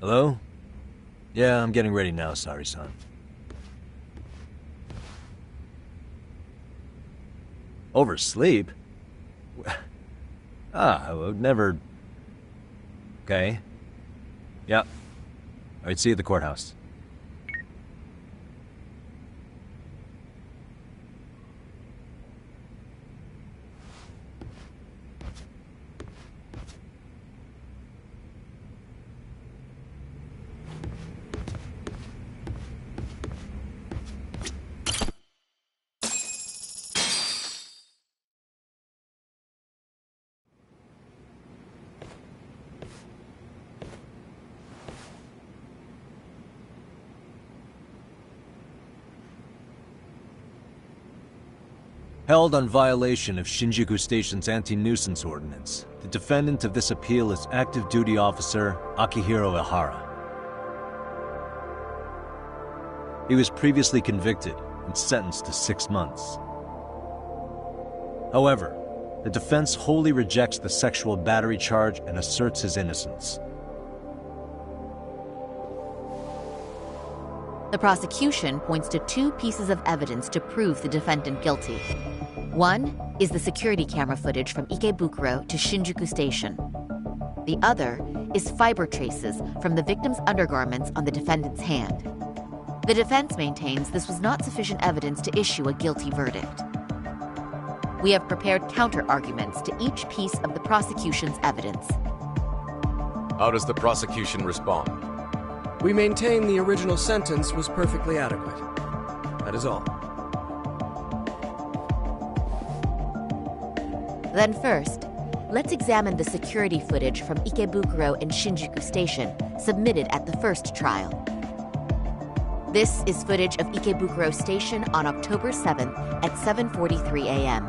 Hello? Yeah, I'm getting ready now, Sari-san. Oversleep? I would never... Okay. Yeah. Alright, see you at the courthouse. Held on violation of Shinjuku Station's anti-nuisance ordinance, the defendant of this appeal is active duty officer Akihiro Ihara. He was previously convicted and sentenced to 6 months. However, the defense wholly rejects the sexual battery charge and asserts his innocence. The prosecution points to 2 pieces of evidence to prove the defendant guilty. One is the security camera footage from Ikebukuro to Shinjuku Station. The other is fiber traces from the victim's undergarments on the defendant's hand. The defense maintains this was not sufficient evidence to issue a guilty verdict. We have prepared counter-arguments to each piece of the prosecution's evidence. How does the prosecution respond? We maintain the original sentence was perfectly adequate. That is all. Then first, let's examine the security footage from Ikebukuro and Shinjuku Station submitted at the first trial. This is footage of Ikebukuro Station on October 7th at 7:43 a.m.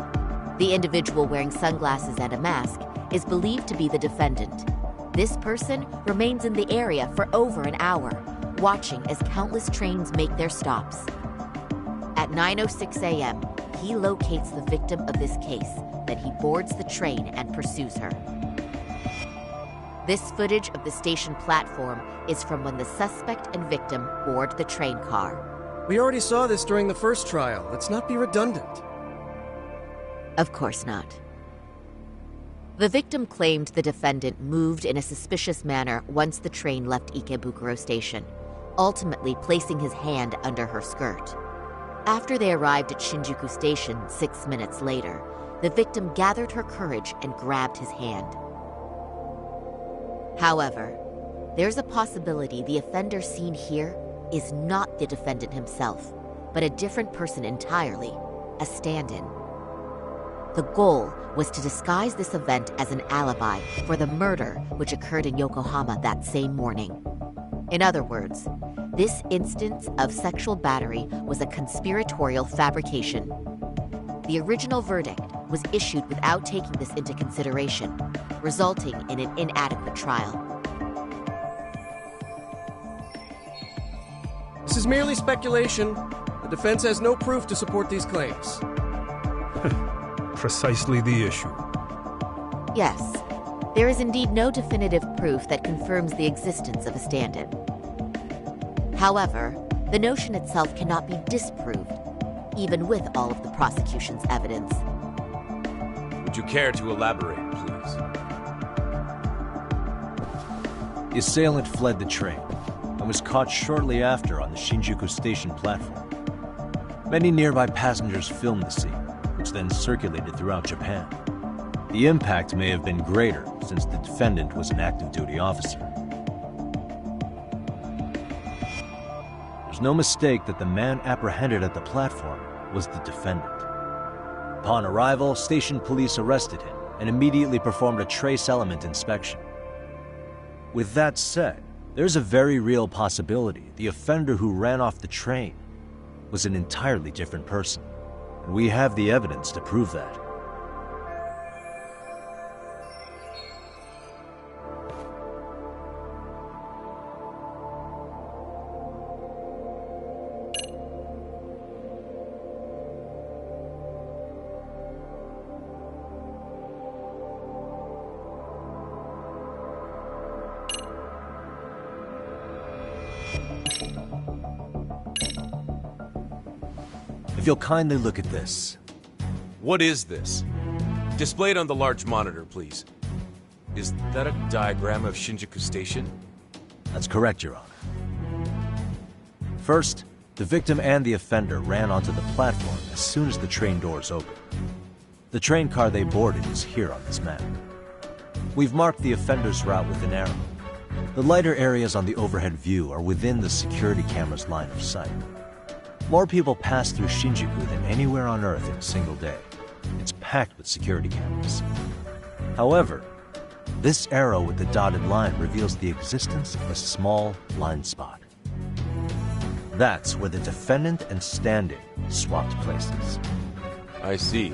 The individual wearing sunglasses and a mask is believed to be the defendant. This person remains in the area for over an hour, watching as countless trains make their stops. At 9:06 a.m., he locates the victim of this case, then he boards the train and pursues her. This footage of the station platform is from when the suspect and victim board the train car. We already saw this during the first trial. Let's not be redundant. Of course not. The victim claimed the defendant moved in a suspicious manner once the train left Ikebukuro Station, ultimately placing his hand under her skirt. After they arrived at Shinjuku Station 6 minutes later, the victim gathered her courage and grabbed his hand. However, there's a possibility the offender seen here is not the defendant himself, but a different person entirely, a stand-in. The goal was to disguise this event as an alibi for the murder which occurred in Yokohama that same morning. In other words, this instance of sexual battery was a conspiratorial fabrication. The original verdict was issued without taking this into consideration, resulting in an inadequate trial. This is merely speculation. The defense has no proof to support these claims. Precisely the issue. Yes, there is indeed no definitive proof that confirms the existence of a stand-in. However, the notion itself cannot be disproved, even with all of the prosecution's evidence. Would you care to elaborate, please? The assailant fled the train and was caught shortly after on the Shinjuku Station platform. Many nearby passengers filmed the scene, which then circulated throughout Japan. The impact may have been greater since the defendant was an active duty officer. There's no mistake that the man apprehended at the platform was the defendant. Upon arrival, station police arrested him and immediately performed a trace element inspection. With that said, there's a very real possibility the offender who ran off the train was an entirely different person, and we have the evidence to prove that. If you'll kindly look at this. What is this? Displayed on the large monitor, please. Is that a diagram of Shinjuku Station? That's correct, Your Honor. First, the victim and the offender ran onto the platform as soon as the train doors opened. The train car they boarded is here on this map. We've marked the offender's route with an arrow. The lighter areas on the overhead view are within the security camera's line of sight. More people pass through Shinjuku than anywhere on Earth in a single day. It's packed with security cameras. However, this arrow with the dotted line reveals the existence of a small blind spot. That's where the defendant and stand-in swapped places. I see.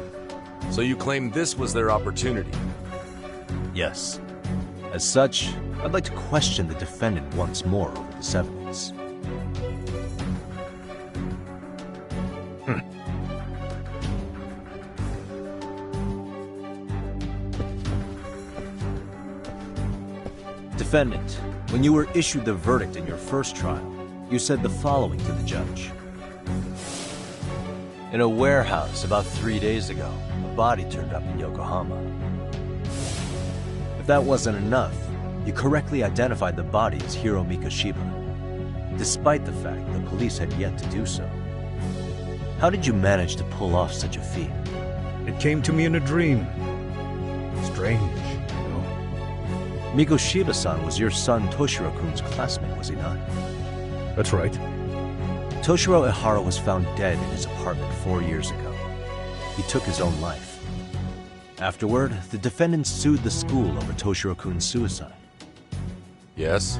So you claim this was their opportunity? Yes. As such, I'd like to question the defendant once more over this evidence. Defendant, when you were issued the verdict in your first trial, you said the following to the judge. In a warehouse about 3 days ago, a body turned up in Yokohama. If that wasn't enough, you correctly identified the body as Hiro Mikoshiba, despite the fact the police had yet to do so. How did you manage to pull off such a feat? It came to me in a dream. Strange. Mikoshiba-san was your son Toshiro-kun's classmate, was he not? That's right. Toshiro Ihara was found dead in his apartment 4 years ago. He took his own life. Afterward, the defendant sued the school over Toshiro-kun's suicide. Yes?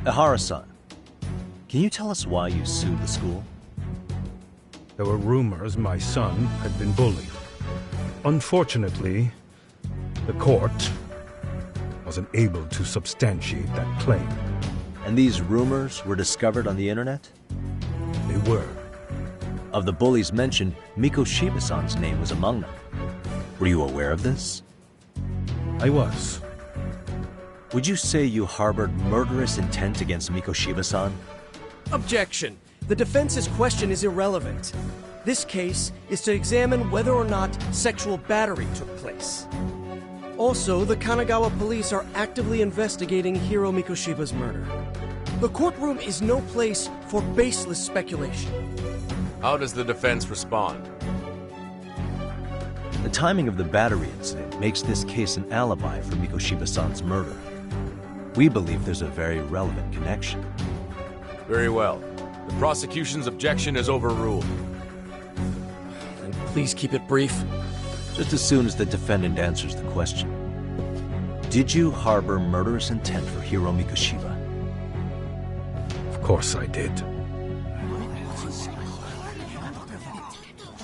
Ihara-san, Can you tell us why you sued the school? There were rumors my son had been bullied. Unfortunately, the court wasn't able to substantiate that claim. And these rumors were discovered on the internet? They were. Of the bullies mentioned, Mikoshiba-san's name was among them. Were you aware of this? I was. Would you say you harbored murderous intent against Mikoshiba-san? Objection. The defense's question is irrelevant. This case is to examine whether or not sexual battery took place. Also, the Kanagawa police are actively investigating Hiro Mikoshiba's murder. The courtroom is no place for baseless speculation. How does the defense respond? The timing of the battery incident makes this case an alibi for Mikoshiba-san's murder. We believe there's a very relevant connection. Very well. The prosecution's objection is overruled. Then please keep it brief. Just as soon as the defendant answers the question. Did you harbor murderous intent for Hiro Mikoshiba? Of course I did.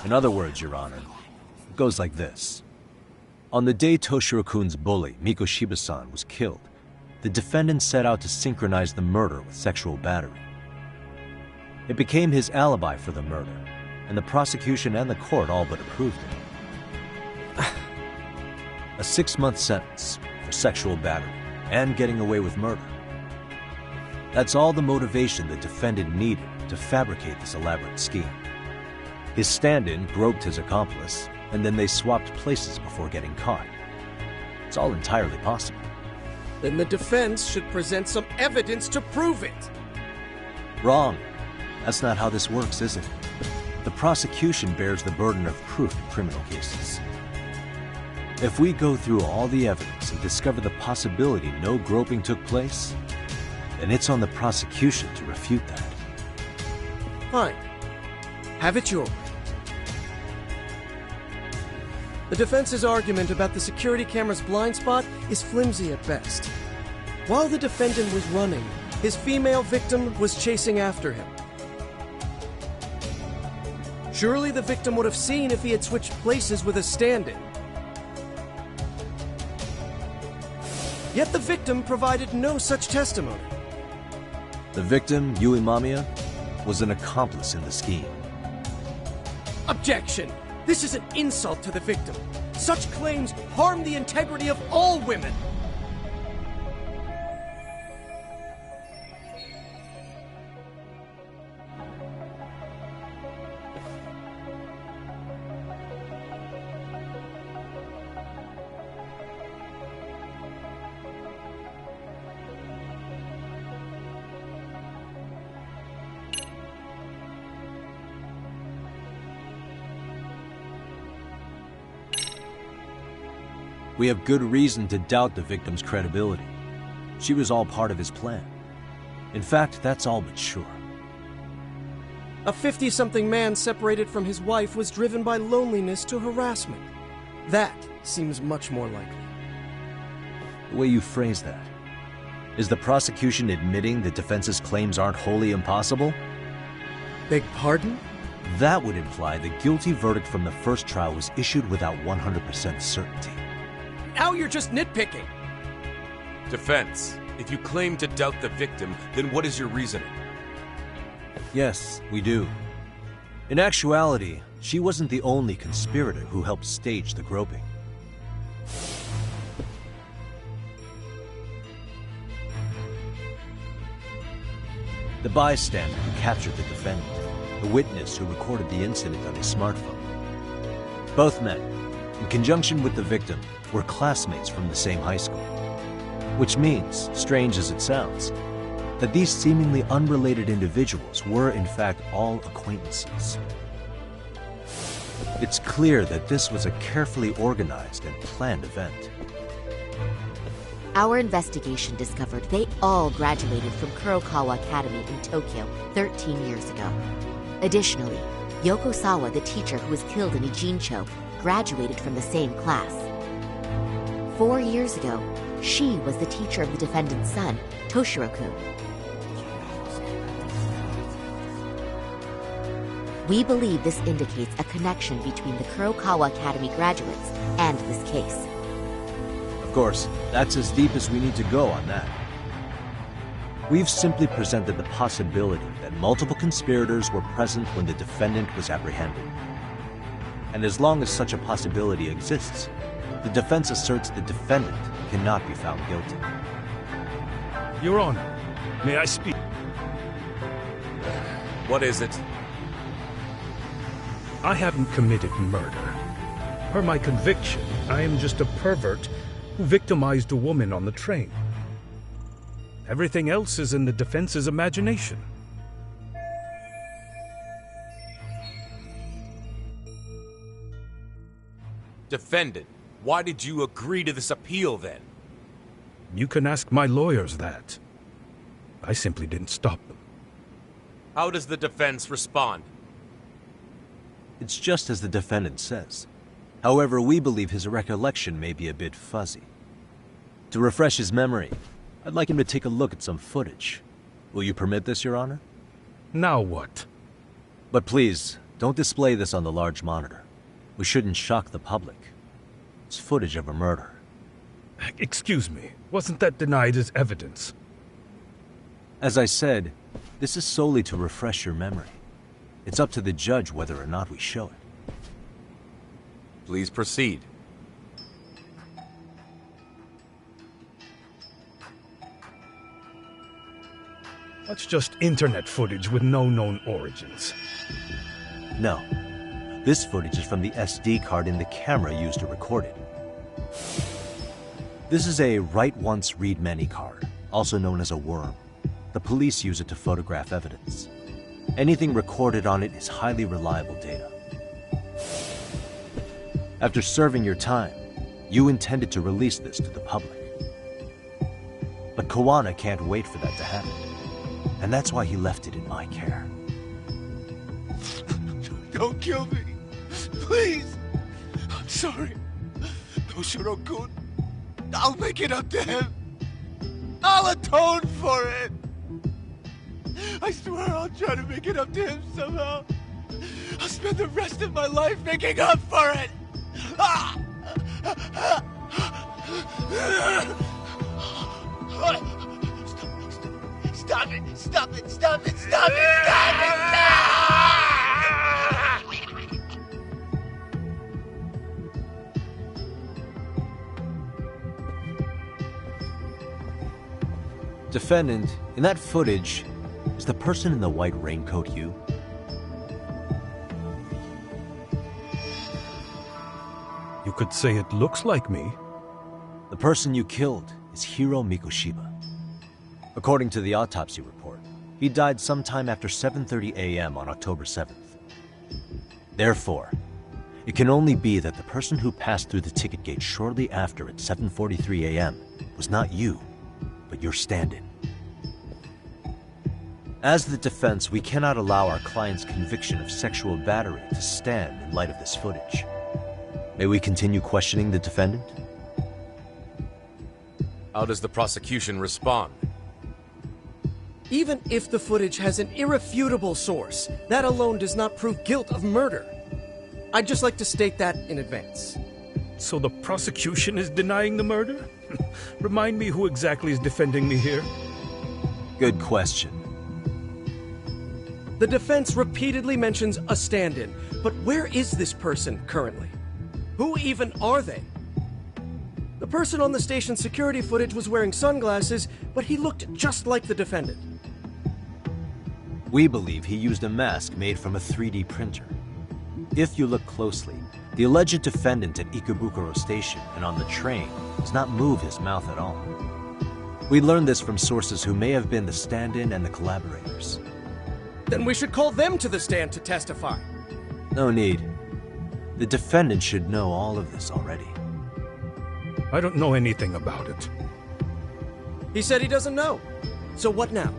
In other words, Your Honor, it goes like this. On the day Toshiro-kun's bully, Mikoshiba-san, was killed, the defendant set out to synchronize the murder with sexual battery. It became his alibi for the murder, and the prosecution and the court all but approved it. A 6-month sentence for sexual battery and getting away with murder. That's all the motivation the defendant needed to fabricate this elaborate scheme. His stand-in groped his accomplice, and then they swapped places before getting caught. It's all entirely possible. Then the defense should present some evidence to prove it. Wrong. That's not how this works, is it? The prosecution bears the burden of proof in criminal cases. If we go through all the evidence and discover the possibility no groping took place, then it's on the prosecution to refute that. Fine. Have it your way. The defense's argument about the security camera's blind spot is flimsy at best. While the defendant was running, his female victim was chasing after him. Surely the victim would have seen if he had switched places with a stand-in. Yet the victim provided no such testimony. The victim, Yui Mamiya, was an accomplice in the scheme. Objection! This is an insult to the victim. Such claims harm the integrity of all women. We have good reason to doubt the victim's credibility. She was all part of his plan. In fact, that's all but sure. A 50-something man separated from his wife was driven by loneliness to harassment. That seems much more likely. The way you phrase that. Is the prosecution admitting the defense's claims aren't wholly impossible? Beg pardon? That would imply the guilty verdict from the first trial was issued without 100% certainty. Now you're just nitpicking. Defense, if you claim to doubt the victim, then what is your reasoning? Yes, we do. In actuality, she wasn't the only conspirator who helped stage the groping. The bystander who captured the defendant, the witness who recorded the incident on his smartphone. Both men, in conjunction with the victim, were classmates from the same high school. Which means, strange as it sounds, that these seemingly unrelated individuals were in fact all acquaintances. It's clear that this was a carefully organized and planned event. Our investigation discovered they all graduated from Kurokawa Academy in Tokyo 13 years ago. Additionally, Yoko Sawa, the teacher who was killed in Ijincho, graduated from the same class. 4 years ago, she was the teacher of the defendant's son, Toshiro-kun. We believe this indicates a connection between the Kurokawa Academy graduates and this case. Of course, that's as deep as we need to go on that. We've simply presented the possibility that multiple conspirators were present when the defendant was apprehended. And as long as such a possibility exists, the defense asserts the defendant cannot be found guilty. Your Honor, may I speak? What is it? I haven't committed murder. Per my conviction, I am just a pervert who victimized a woman on the train. Everything else is in the defense's imagination. Defendant, why did you agree to this appeal then? You can ask my lawyers that. I simply didn't stop them. How does the defense respond? It's just as the defendant says. However, we believe his recollection may be a bit fuzzy. To refresh his memory, I'd like him to take a look at some footage. Will you permit this, Your Honor? Now what? But please, don't display this on the large monitor. We shouldn't shock the public. It's footage of a murder. Excuse me, wasn't that denied as evidence? As I said, this is solely to refresh your memory. It's up to the judge whether or not we show it. Please proceed. That's just internet footage with no known origins. No. This footage is from the SD card in the camera used to record it. This is a write once, read many card, also known as a worm. The police use it to photograph evidence. Anything recorded on it is highly reliable data. After serving your time, you intended to release this to the public. But Kawana can't wait for that to happen. And that's why he left it in my care. Don't kill me. Please. I'm sorry. No Shirokun. I'll make it up to him. I'll atone for it. I swear I'll try to make it up to him somehow. I'll spend the rest of my life making up for it. Stop it! Stop it! Stop it! Stop it! Stop it! Defendant, in that footage, is the person in the white raincoat you? You could say it looks like me. The person you killed is Hiro Mikoshiba. According to the autopsy report, he died sometime after 7:30 a.m. on October 7th. Therefore, it can only be that the person who passed through the ticket gate shortly after at 7:43 a.m. was not you, but your stand-in. As the defense, we cannot allow our client's conviction of sexual battery to stand in light of this footage. May we continue questioning the defendant? How does the prosecution respond? Even if the footage has an irrefutable source, that alone does not prove guilt of murder. I'd just like to state that in advance. So the prosecution is denying the murder? Remind me who exactly is defending me here? Good question. The defense repeatedly mentions a stand-in, but where is this person currently? Who even are they? The person on the station security footage was wearing sunglasses, but he looked just like the defendant. We believe he used a mask made from a 3D printer. If you look closely, the alleged defendant at Ikebukuro Station and on the train does not move his mouth at all. We learned this from sources who may have been the stand-in and the collaborators. Then we should call them to the stand to testify. No need. The defendant should know all of this already. I don't know anything about it. He said he doesn't know. So what now?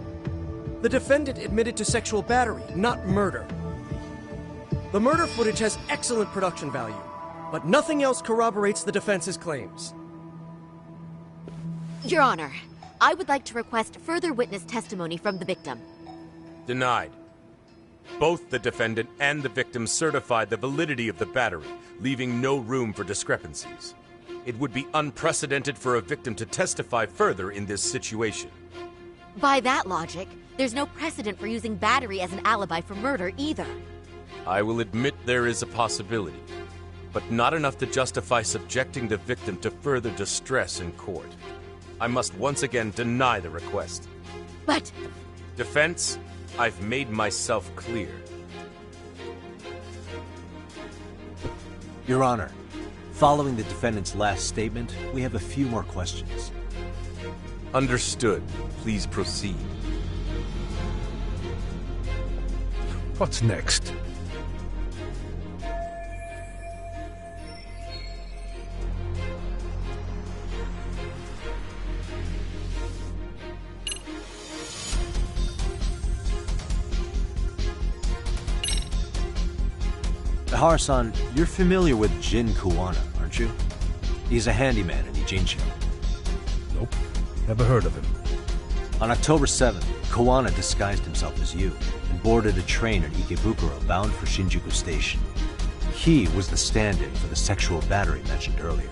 The defendant admitted to sexual battery, not murder. The murder footage has excellent production value, but nothing else corroborates the defense's claims. Your Honor, I would like to request further witness testimony from the victim. Denied. Both the defendant and the victim certified the validity of the battery, leaving no room for discrepancies. It would be unprecedented for a victim to testify further in this situation. By that logic, there's no precedent for using battery as an alibi for murder either. I will admit there is a possibility, but not enough to justify subjecting the victim to further distress in court. I must once again deny the request. But... Defense, I've made myself clear. Your Honor, following the defendant's last statement, we have a few more questions. Understood. Please proceed. What's next? Harasan, you're familiar with Jin Kuwana, aren't you? He's a handyman in Ijincho. Nope. Never heard of him. On October 7th, Kuwana disguised himself as you and boarded a train at Ikebukuro bound for Shinjuku Station. He was the stand-in for the sexual battery mentioned earlier.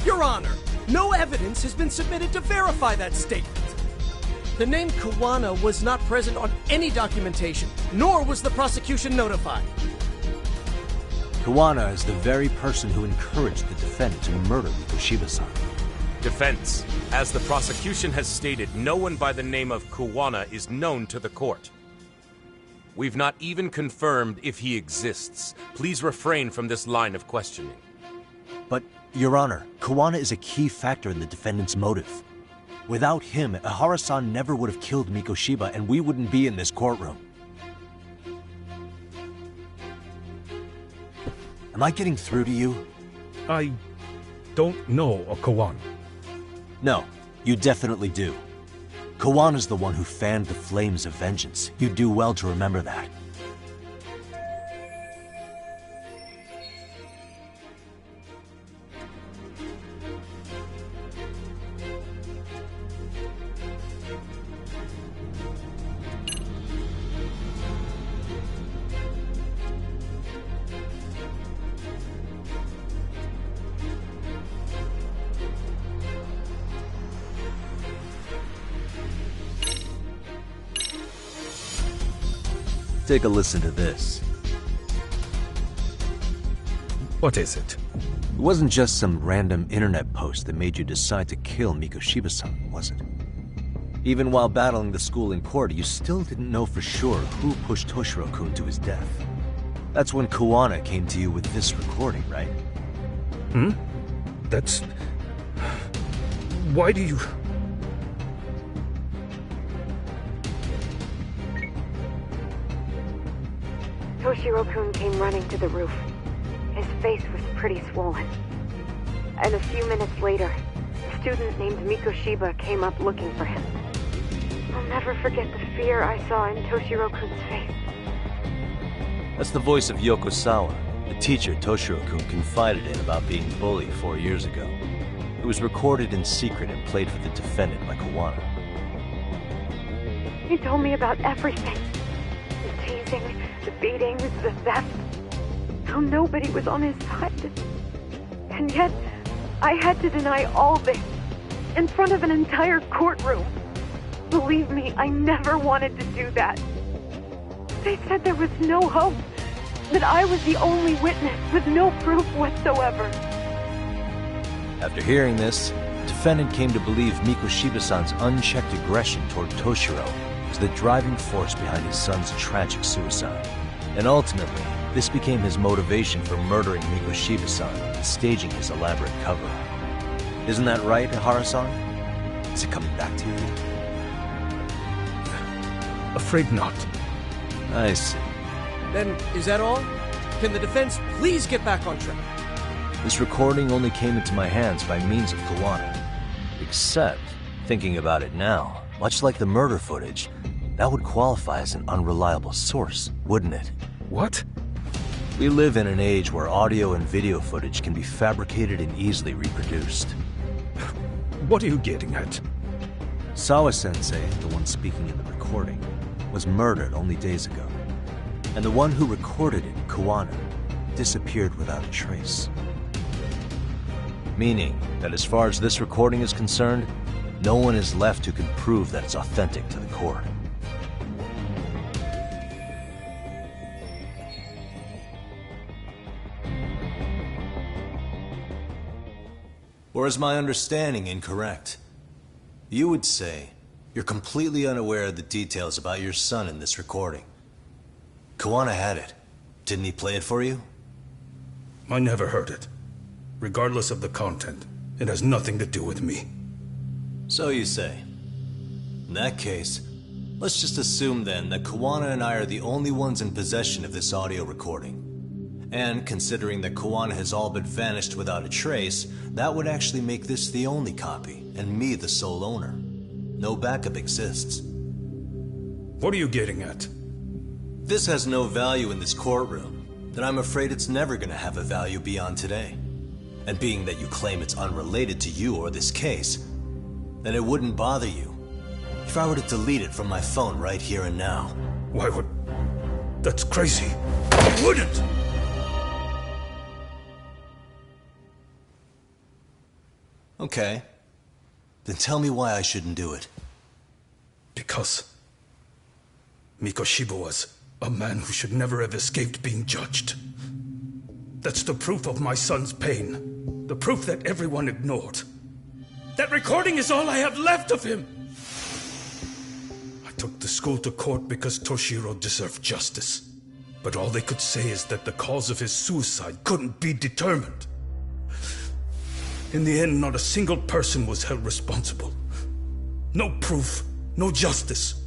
Your Honor, no evidence has been submitted to verify that statement. The name Kuwana was not present on any documentation, nor was the prosecution notified. Kuwana is the very person who encouraged the defendant to murder Mikoshiba-san. Defense. As the prosecution has stated, no one by the name of Kuwana is known to the court. We've not even confirmed if he exists. Please refrain from this line of questioning. But, Your Honor, Kuwana is a key factor in the defendant's motive. Without him, Ihara-san never would have killed Mikoshiba and we wouldn't be in this courtroom. Am I getting through to you? I don't know a Kuwana. No, you definitely do. Kawana's the one who fanned the flames of vengeance. You do well to remember that. Take a listen to this. What is it? It wasn't just some random internet post that made you decide to kill Mikoshiba-san, was it? Even while battling the school in court, you still didn't know for sure who pushed Toshiro-kun to his death. That's when Kuwana came to you with this recording, right? Hmm? That's... Why do you... Toshiro-kun came running to the roof. His face was pretty swollen. And a few minutes later, a student named Mikoshiba came up looking for him. I'll never forget the fear I saw in Toshiro-kun's face. That's the voice of Yokosawa, the teacher Toshiro-kun confided in about being bullied 4 years ago. It was recorded in secret and played for the defendant by Kuwana. He told me about everything. The teasing, the beatings, the theft. How nobody was on his side. And yet, I had to deny all this in front of an entire courtroom. Believe me, I never wanted to do that. They said there was no hope, that I was the only witness with no proof whatsoever. After hearing this, the defendant came to believe Mikoshiba-san's unchecked aggression toward Toshiro was the driving force behind his son's tragic suicide. And ultimately, this became his motivation for murdering Mikoshiba-san and staging his elaborate cover-up. Isn't that right, Ihara-san? Is it coming back to you? Afraid not. I see. Then, is that all? Can the defense please get back on track? This recording only came into my hands by means of Kuwana. Except, thinking about it now, much like the murder footage, that would qualify as an unreliable source, wouldn't it? What? We live in an age where audio and video footage can be fabricated and easily reproduced. What are you getting at? Sawa-sensei, the one speaking in the recording, was murdered only days ago. And the one who recorded it, Kuwana, disappeared without a trace. Meaning that as far as this recording is concerned, no one is left who can prove that it's authentic to the court. Or is my understanding incorrect? You would say you're completely unaware of the details about your son in this recording. Kuwana had it. Didn't he play it for you? I never heard it. Regardless of the content, it has nothing to do with me. So you say. In that case, let's just assume then that Kuwana and I are the only ones in possession of this audio recording. And considering that Kuwana has all but vanished without a trace, that would actually make this the only copy, and me the sole owner. No backup exists. What are you getting at? This has no value in this courtroom, then I'm afraid it's never gonna have a value beyond today. And being that you claim it's unrelated to you or this case, then it wouldn't bother you if I were to delete it from my phone right here and now. Why would... That's crazy. I wouldn't! Okay. Then tell me why I shouldn't do it. Because Mikoshiba was a man who should never have escaped being judged. That's the proof of my son's pain. The proof that everyone ignored. That recording is all I have left of him! I took the school to court because Toshiro deserved justice. But all they could say is that the cause of his suicide couldn't be determined. In the end, not a single person was held responsible. No proof, no justice.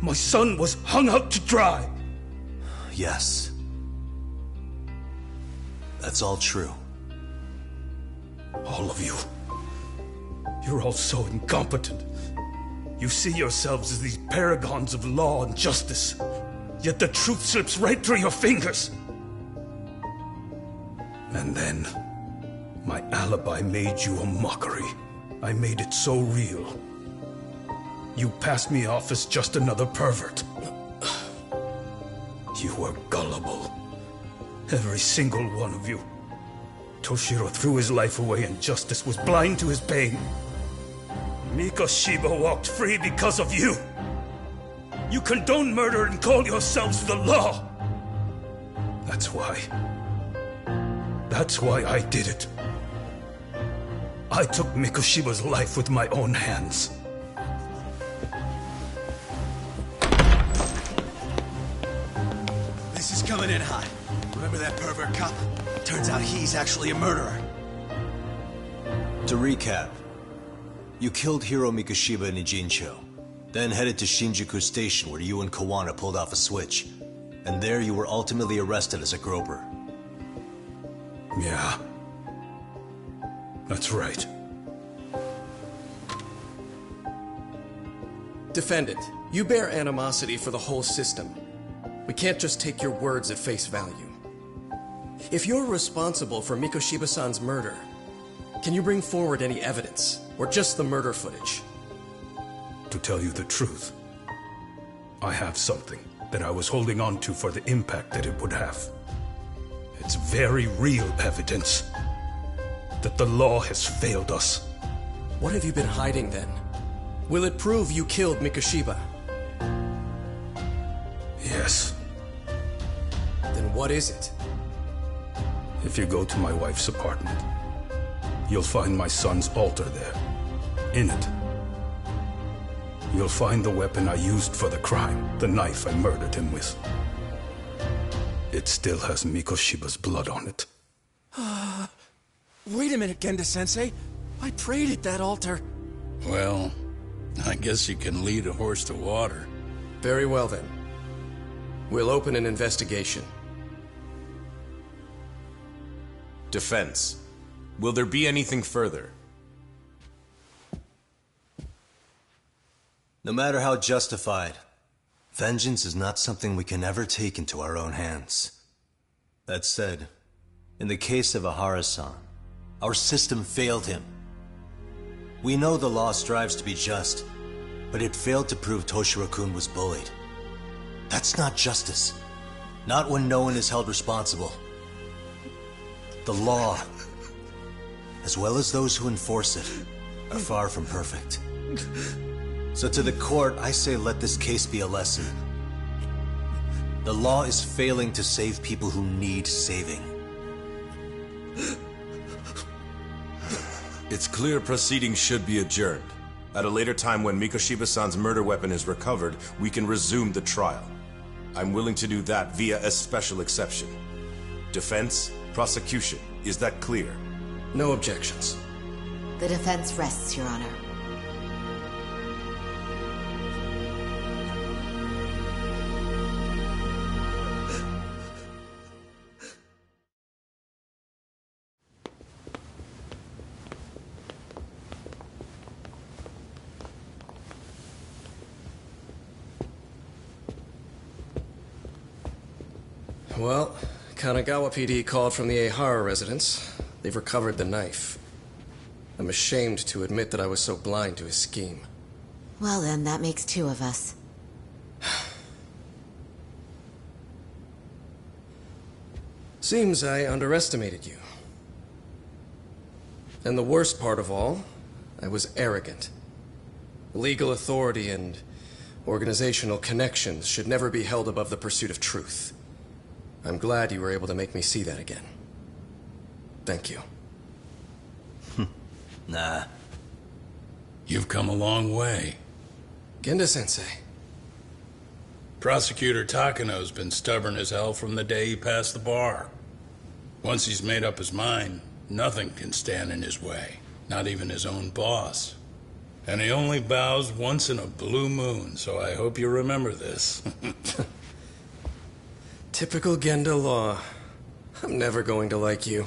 My son was hung out to dry. Yes. That's all true. All of you. You're all so incompetent. You see yourselves as these paragons of law and justice. Yet the truth slips right through your fingers. And then, my alibi made you a mockery. I made it so real. You passed me off as just another pervert. You were gullible. Every single one of you. Toshiro threw his life away and justice was blind to his pain. Mikoshiba walked free because of you. You condone murder and call yourselves the law. That's why. That's why I did it. I took Mikoshiba's life with my own hands. This is coming in hot. Remember that pervert cop? Turns out he's actually a murderer. To recap, you killed Hiro Mikoshiba in Ijincho, then headed to Shinjuku Station where you and Kuwana pulled off a switch, and there you were ultimately arrested as a groper. Yeah. That's right. Defendant, you bear animosity for the whole system. We can't just take your words at face value. If you're responsible for Mikoshiba-san's murder, can you bring forward any evidence, or just the murder footage? To tell you the truth, I have something that I was holding on to for the impact that it would have. It's very real evidence that the law has failed us. What have you been hiding then? Will it prove you killed Mikoshiba? Yes. Then what is it? If you go to my wife's apartment, you'll find my son's altar there. In it, you'll find the weapon I used for the crime, the knife I murdered him with. It still has Mikoshiba's blood on it. Wait a minute, Genda-sensei. I prayed at that altar. Well, I guess you can lead a horse to water. Very well then. We'll open an investigation. Defense. Will there be anything further? No matter how justified, vengeance is not something we can ever take into our own hands. That said, in the case of Ahara-san, our system failed him. We know the law strives to be just, but it failed to prove Toshiro-kun was bullied. That's not justice. Not when no one is held responsible. The law, as well as those who enforce it, are far from perfect. So to the court, I say let this case be a lesson. The law is failing to save people who need saving. It's clear proceedings should be adjourned. At a later time when Mikoshiba-san's murder weapon is recovered, we can resume the trial. I'm willing to do that via a special exception. Defense, prosecution, is that clear? No objections. The defense rests, Your Honor. Well, Kanagawa PD called from the Ehara residence. They've recovered the knife. I'm ashamed to admit that I was so blind to his scheme. Well then, that makes two of us. Seems I underestimated you. And the worst part of all, I was arrogant. Legal authority and organizational connections should never be held above the pursuit of truth. I'm glad you were able to make me see that again. Thank you. Nah. You've come a long way. Genda-sensei. Prosecutor Takano's been stubborn as hell from the day he passed the bar. Once he's made up his mind, nothing can stand in his way. Not even his own boss. And he only bows once in a blue moon, so I hope you remember this. Typical Genda law. I'm never going to like you.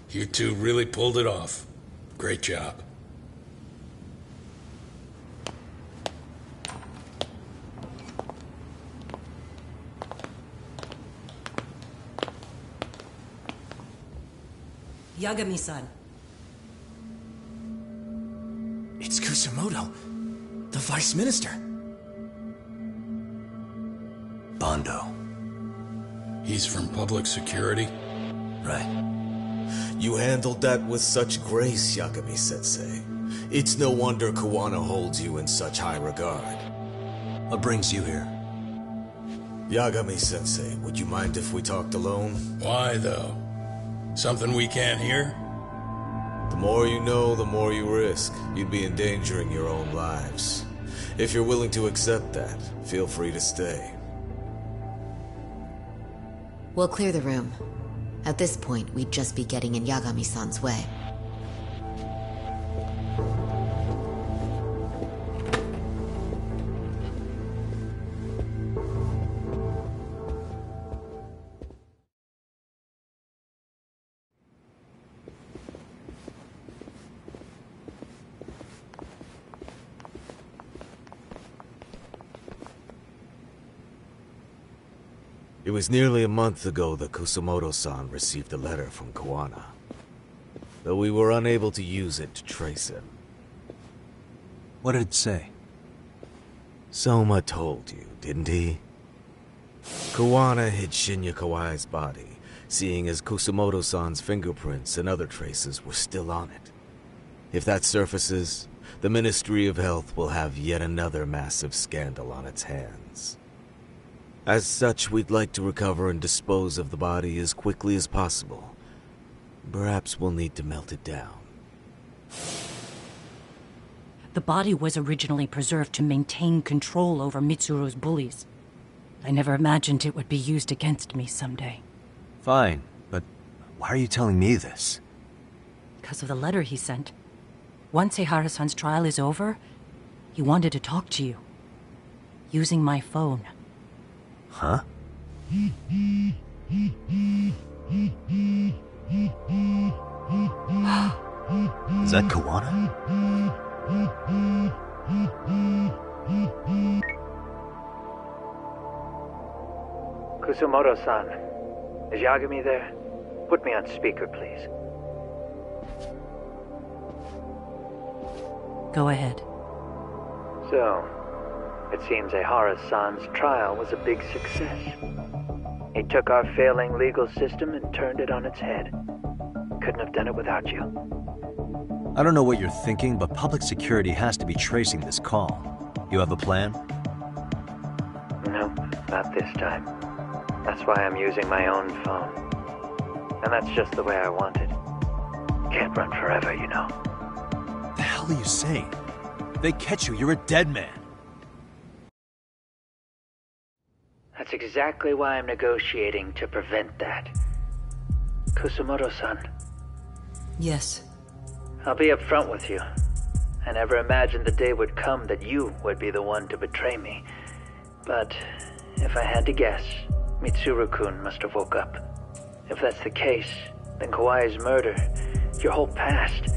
You two really pulled it off. Great job. Yagami-san. It's Kusumoto, the Vice Minister. Bondo. He's from public security? Right. You handled that with such grace, Yagami-sensei. It's no wonder Kuwana holds you in such high regard. What brings you here? Yagami-sensei, would you mind if we talked alone? Why, though? Something we can't hear? The more you know, the more you risk. You'd be endangering your own lives. If you're willing to accept that, feel free to stay. We'll clear the room. At this point, we'd just be getting in Yagami-san's way. It was nearly a month ago that Kusumoto-san received a letter from Kuwana, though we were unable to use it to trace him. What did it say? Soma told you, didn't he? Kuwana hid Shinya Kawai's body, seeing as Kusumoto-san's fingerprints and other traces were still on it. If that surfaces, the Ministry of Health will have yet another massive scandal on its hands. As such, we'd like to recover and dispose of the body as quickly as possible. Perhaps we'll need to melt it down. The body was originally preserved to maintain control over Mitsuru's bullies. I never imagined it would be used against me someday. Fine, but why are you telling me this? Because of the letter he sent. Once Ehara-san's trial is over, he wanted to talk to you. Using my phone. Huh? Is that Kuwana? Kusumoto-san, is Yagami there? Put me on speaker, please. Go ahead. So, it seems Ehara-san's trial was a big success. He took our failing legal system and turned it on its head. Couldn't have done it without you. I don't know what you're thinking, but public security has to be tracing this call. You have a plan? No, not this time. That's why I'm using my own phone. And that's just the way I want it. Can't run forever, you know. The hell are you saying? If they catch you, you're a dead man. That's exactly why I'm negotiating to prevent that. Kusumoto-san. Yes. I'll be upfront with you. I never imagined the day would come that you would be the one to betray me. But if I had to guess, Mitsuru-kun must have woke up. If that's the case, then Kawai's murder, your whole past,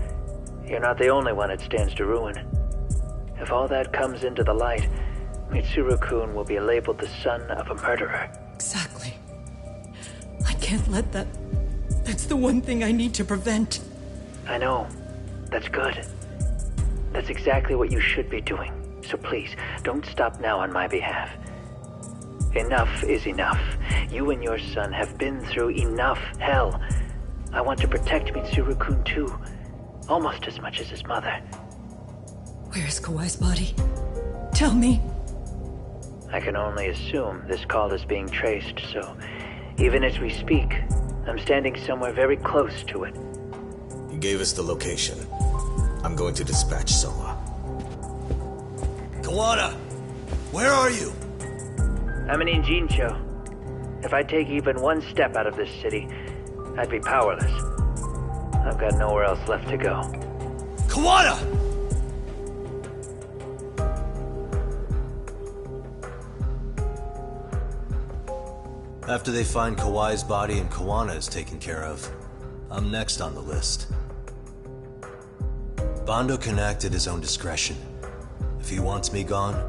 you're not the only one it stands to ruin. If all that comes into the light, Mitsuru-kun will be labeled the son of a murderer. Exactly. I can't let that... That's the one thing I need to prevent. I know. That's good. That's exactly what you should be doing. So please, don't stop now on my behalf. Enough is enough. You and your son have been through enough hell. I want to protect Mitsuru-kun too. Almost as much as his mother. Where is Kawai's body? Tell me. I can only assume this call is being traced, so even as we speak, I'm standing somewhere very close to it. He gave us the location. I'm going to dispatch Soma. Kawana! Where are you? I'm in Injincho. If I take even one step out of this city, I'd be powerless. I've got nowhere else left to go. Kawana! After they find Kawai's body and Kawana is taken care of, I'm next on the list. Bando can act at his own discretion. If he wants me gone,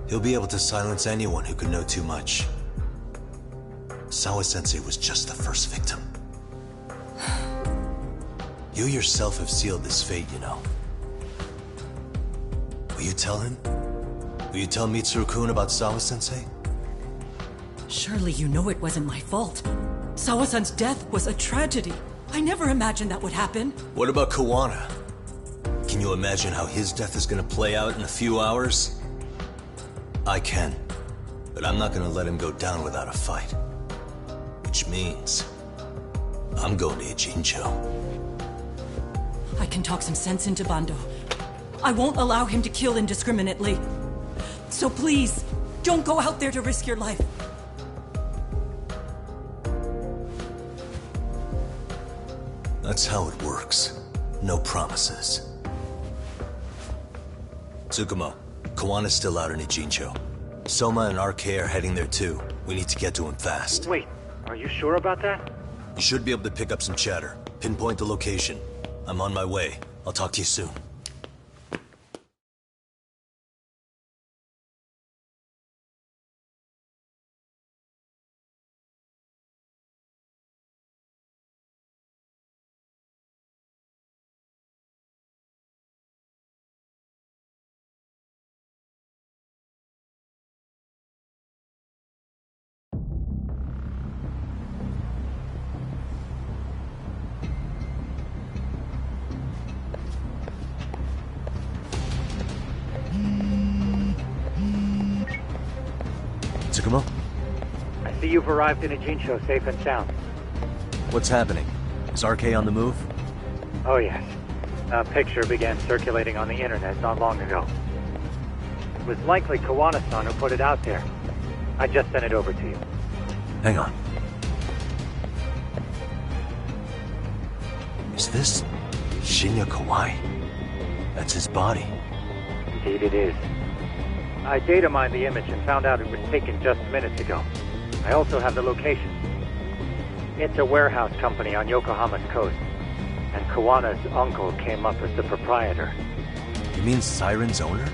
he'll be able to silence anyone who could know too much. Sawa-sensei was just the first victim. You yourself have sealed this fate, you know. Will you tell him? Will you tell Mitsuru-kun about Sawa-sensei? Surely you know it wasn't my fault. Sawa-san's death was a tragedy. I never imagined that would happen. What about Kawana? Can you imagine how his death is gonna play out in a few hours? I can, but I'm not gonna let him go down without a fight. Which means, I'm going to Ijincho. I can talk some sense into Bando. I won't allow him to kill indiscriminately. So please, don't go out there to risk your life. That's how it works. No promises. Tsukumo, Kawana's still out in Ijincho. Soma and RK are heading there too. We need to get to him fast. Wait, are you sure about that? You should be able to pick up some chatter. Pinpoint the location. I'm on my way. I'll talk to you soon. Tsukumo? I see you've arrived in Ijincho safe and sound. What's happening? Is RK on the move? Oh yes. A picture began circulating on the internet not long ago. It was likely Kawana-san who put it out there. I just sent it over to you. Hang on. Is this Shinya Kawai? That's his body. Indeed it is. I data mined the image and found out it was taken just minutes ago. I also have the location. It's a warehouse company on Yokohama's coast, and Kawana's uncle came up as the proprietor. You mean Siren's owner?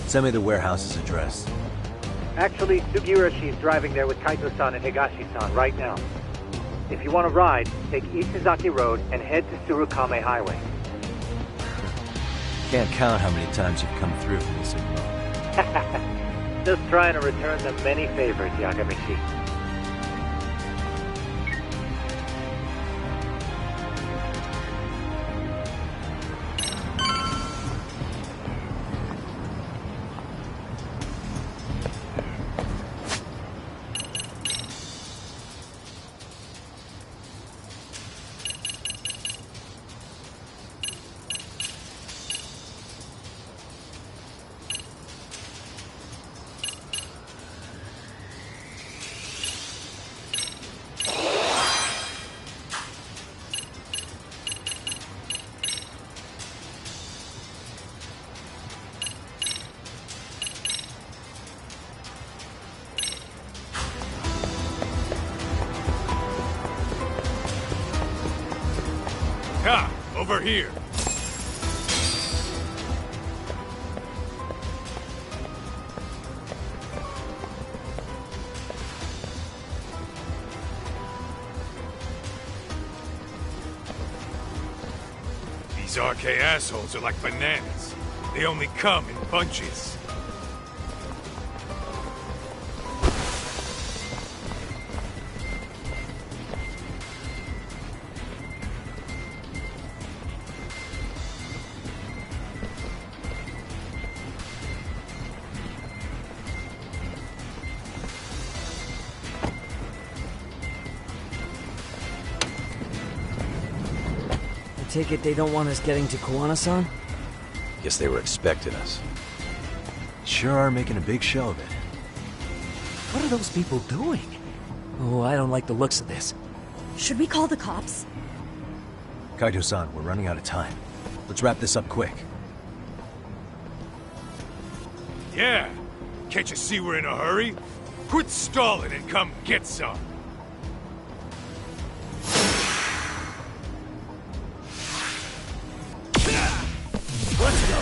Send me the warehouse's address. Actually, Sugiura-shi's driving there with Kaito-san and Higashi-san right now. If you want to ride, take East Suzaki Road and head to Tsurukame Highway. Can't count how many times you've come through for me, Sigma. Just trying to return the many favors, Yagamishi. Ha! Over here! These RK assholes are like bananas. They only come in bunches. Take it they don't want us getting to Kuwana-san? Guess they were expecting us. Sure are making a big show of it. What are those people doing? Oh, I don't like the looks of this. Should we call the cops? Kaito-san, we're running out of time. Let's wrap this up quick. Yeah! Can't you see we're in a hurry? Quit stalling and come get some! Let's go!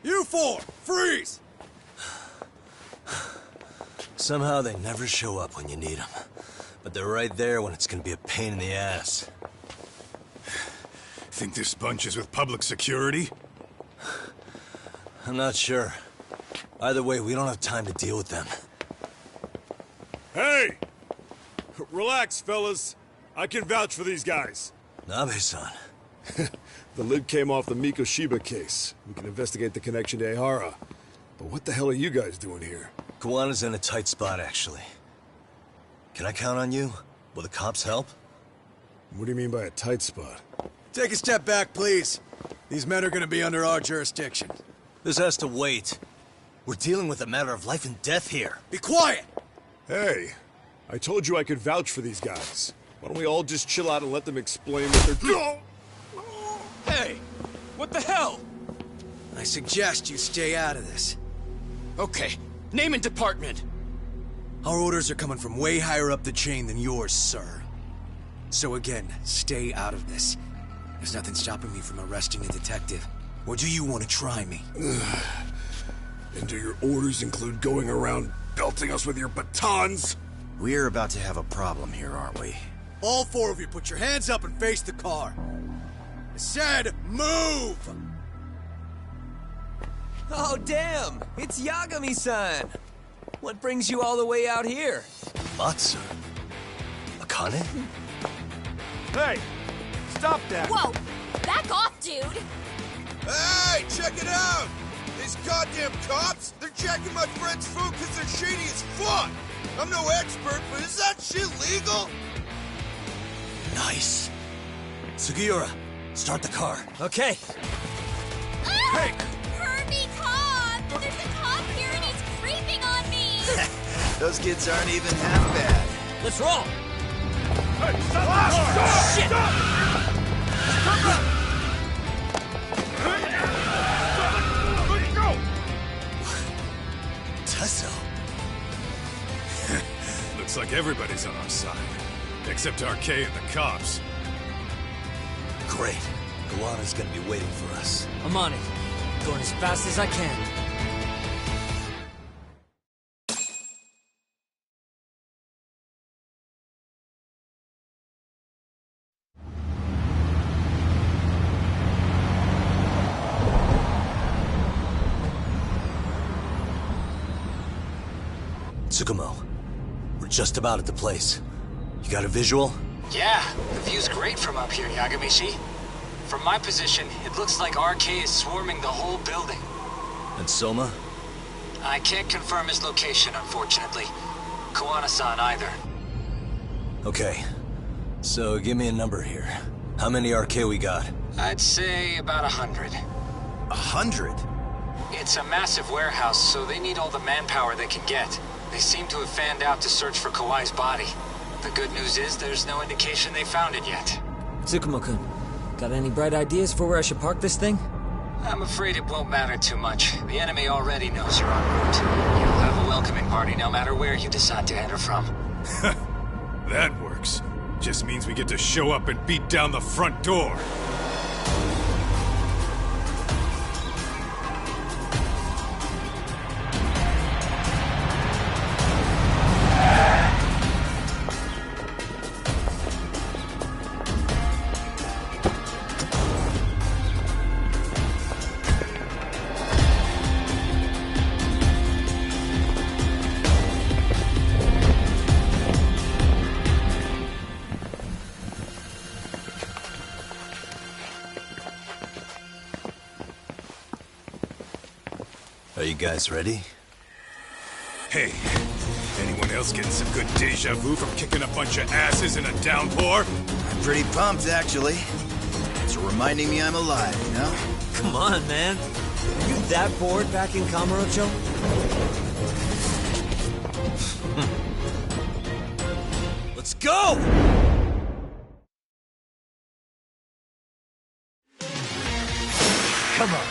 You four, freeze! Somehow they never show up when you need them. But they're right there when it's gonna be a pain in the ass. Think this bunch is with public security? I'm not sure. Either way, we don't have time to deal with them. Hey! Relax, fellas. I can vouch for these guys. Nabe-san. The lid came off the Mikoshiba case. We can investigate the connection to Ehara. But what the hell are you guys doing here? Kawana's in a tight spot, actually. Can I count on you? Will the cops help? What do you mean by a tight spot? Take a step back, please. These men are gonna be under our jurisdiction. This has to wait. We're dealing with a matter of life and death here. Be quiet! Hey, I told you I could vouch for these guys. Why don't we all just chill out and let them explain what they're doing? Hey, what the hell? I suggest you stay out of this. Okay, name and department. Our orders are coming from way higher up the chain than yours, sir. So again, stay out of this. There's nothing stopping me from arresting a detective. Or do you want to try me? And do your orders include going around belting us with your batons? We're about to have a problem here, aren't we? All four of you, put your hands up and face the car. I said, move! Oh, damn! It's Yagami-san! What brings you all the way out here? Matsu? Akane? Hey! Stop that! Whoa! Back off, dude! Hey, check it out! These goddamn cops, they're checking my friend's food because they're shady as fuck! I'm no expert, but is that shit legal? Nice. Sugiura, start the car. Okay. Hey! Hermie cop! There's a cop here and he's creeping on me! Those kids aren't even half bad. Let's roll! Hey, stop the car! Shit! Let's go! Tesso. Looks like everybody's on our side. Except RK and the cops. Great. Kawana's gonna be waiting for us. I'm on it. Going as fast as I can. Tsukumo, we're just about at the place. You got a visual? Yeah, the view's great from up here, Yagamishi. From my position, it looks like RK is swarming the whole building. And Soma? I can't confirm his location, unfortunately. Kawana-san either. Okay. So give me a number here. How many RK we got? I'd say about 100. 100? It's a massive warehouse, so they need all the manpower they can get. They seem to have fanned out to search for Kawai's body. The good news is there's no indication they found it yet. Tsukumo-kun, got any bright ideas for where I should park this thing? I'm afraid it won't matter too much. The enemy already knows you're en route. You'll have a welcoming party no matter where you decide to enter from. That works. Just means we get to show up and beat down the front door. Are you guys ready? Hey, anyone else getting some good deja vu from kicking a bunch of asses in a downpour? I'm pretty pumped, actually. It's reminding me I'm alive, you know? Come on, man. Are you that bored back in Kamurocho? Let's go! Come on.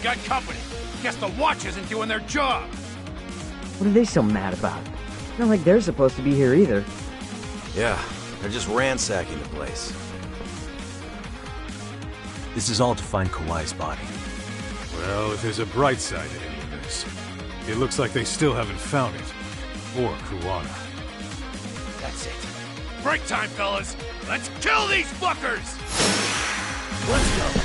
got company. Guess the watch isn't doing their job. What are they so mad about? Not like they're supposed to be here either. Yeah, they're just ransacking the place. This is all to find Kawai's body. Well, if there's a bright side to any of this, it looks like they still haven't found it. Or Kuwana. That's it. Break time, fellas. Let's kill these fuckers! Let's go.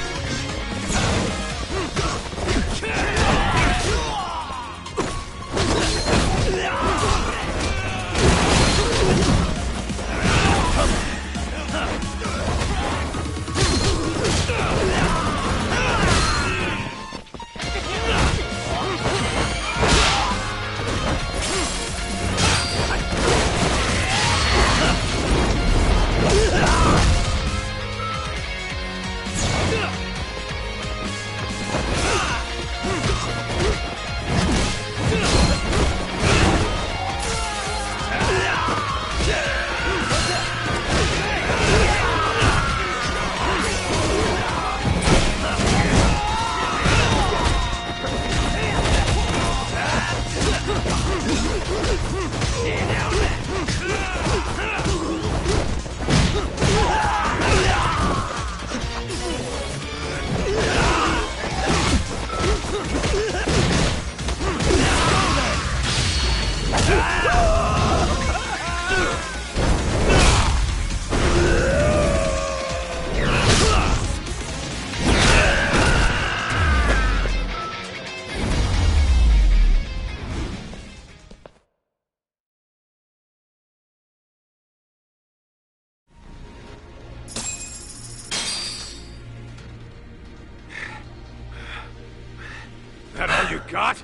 That all you got?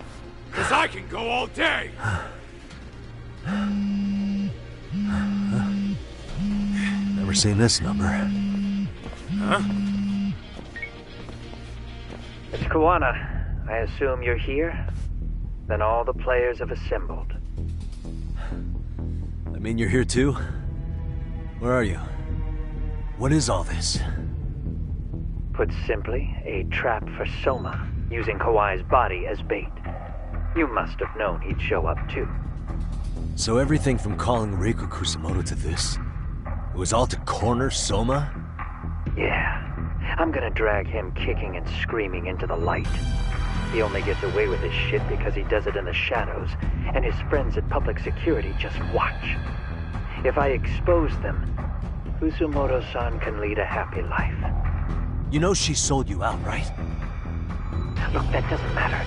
'Cause I can go all day! Never seen this number. Huh? It's Kuwana. I assume you're here? Then all the players have assembled. I mean, you're here too? Where are you? What is all this? Put simply, a trap for Soma, using Kawai's body as bait. You must have known he'd show up too. So everything from calling Reiko Kusumoto to this, it was all to corner Soma? Yeah. I'm gonna drag him kicking and screaming into the light. He only gets away with his shit because he does it in the shadows, and his friends at public security just watch. If I expose them, Kusumoto-san can lead a happy life. You know she sold you out, right? Look, that doesn't matter.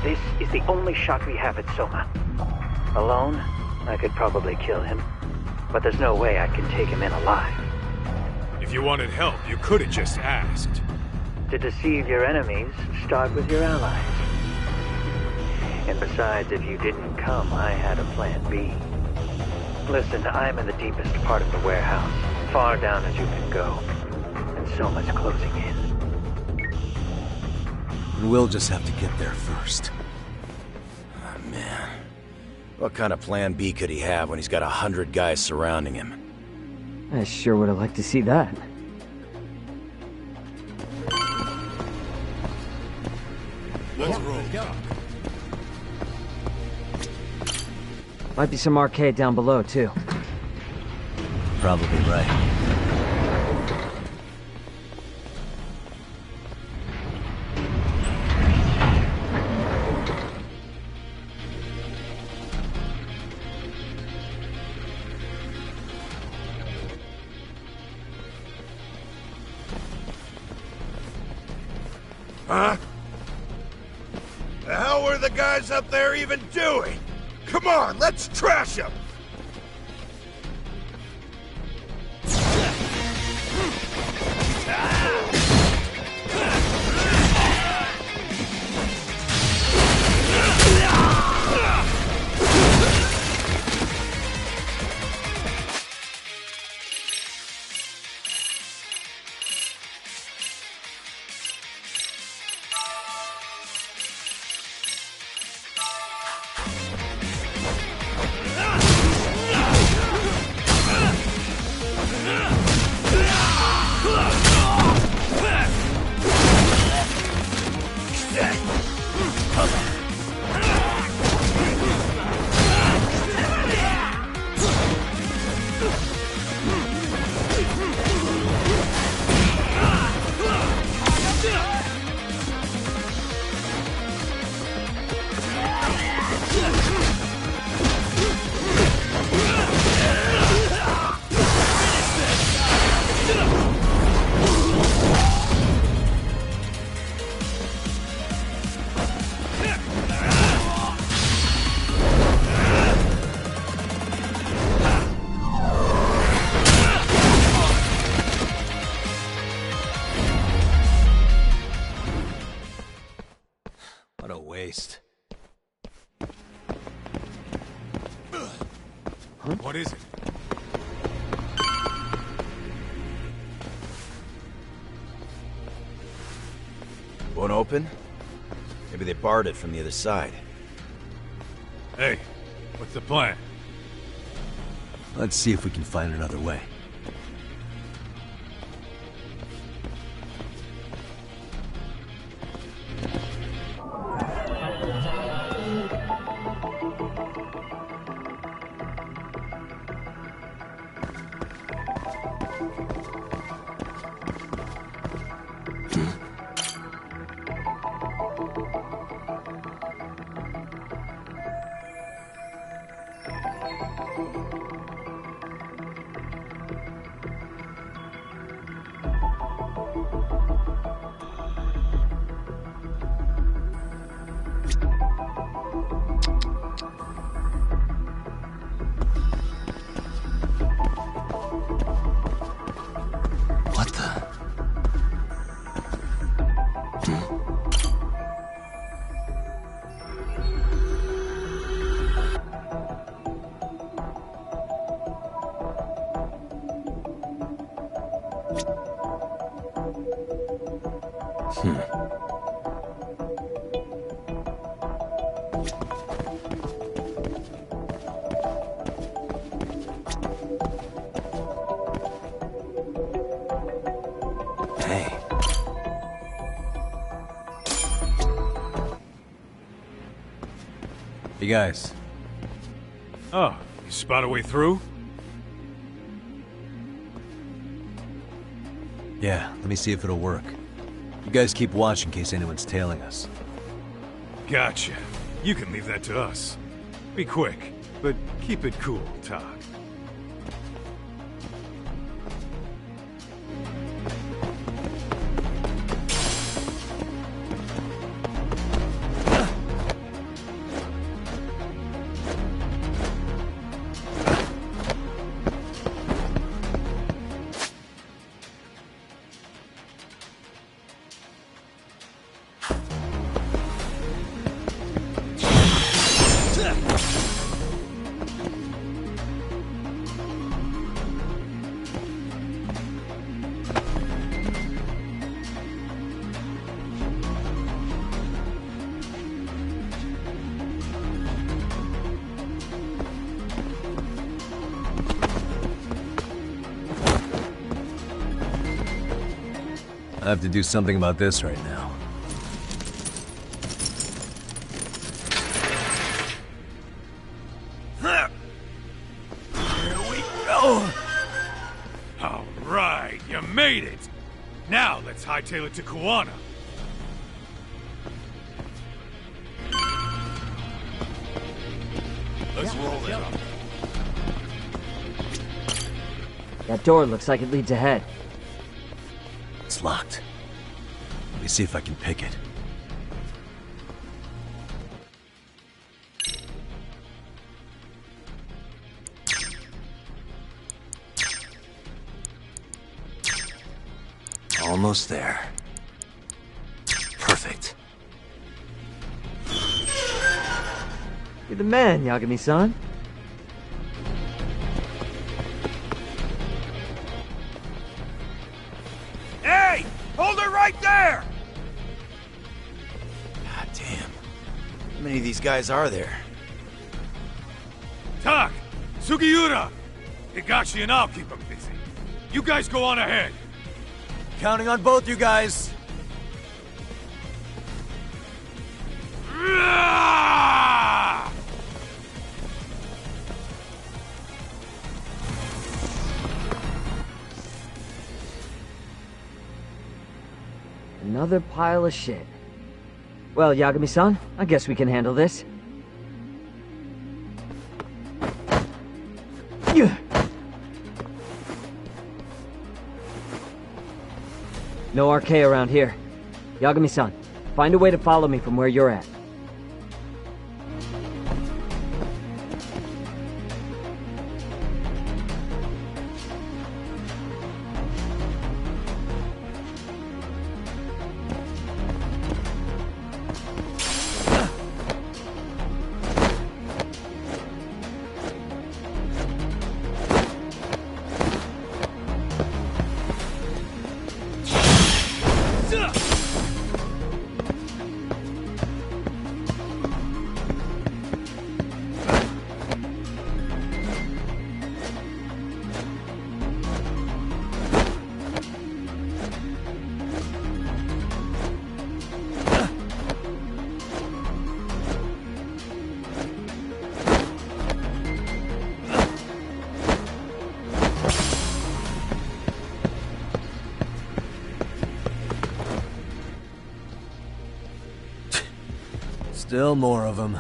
This is the only shot we have at Soma. Alone, I could probably kill him, but there's no way I can take him in alive. If you wanted help, you could have just asked. To deceive your enemies, start with your allies. And besides, if you didn't come, I had a plan B. Listen, I'm in the deepest part of the warehouse, far down as you can go, and Soma's closing in. And we'll just have to get there first. Oh, man. What kind of plan B could he have when he's got 100 guys surrounding him? I sure would have liked to see that. Let's roll. Might be some arcade down below, too. Probably right. Huh? The hell were the guys up there even doing? Come on, let's trash them! What is it? Won't open? Maybe they barred it from the other side. Hey, what's the plan? Let's see if we can find another way. Hey guys. Oh, you spot a way through? Yeah, let me see if it'll work. You guys keep watch in case anyone's tailing us. Gotcha. You can leave that to us. Be quick, but keep it cool, Todd. I have to do something about this right now. Here we go! All right, you made it! Now let's hightail it to Kuwana. Let's roll it up. That door looks like it leads ahead. It's locked. Let me see if I can pick it. Almost there. Perfect. You're the man, Yagami-san. Hey! Hold it right there! God damn. How many of these guys are there? Tak! Sugiura! Higashi and I'll keep them busy. You guys go on ahead. Counting on both you guys. Another pile of shit. Well, Yagami-san, I guess we can handle this. No RK around here. Yagami-san, find a way to follow me from where you're at. Still more of them.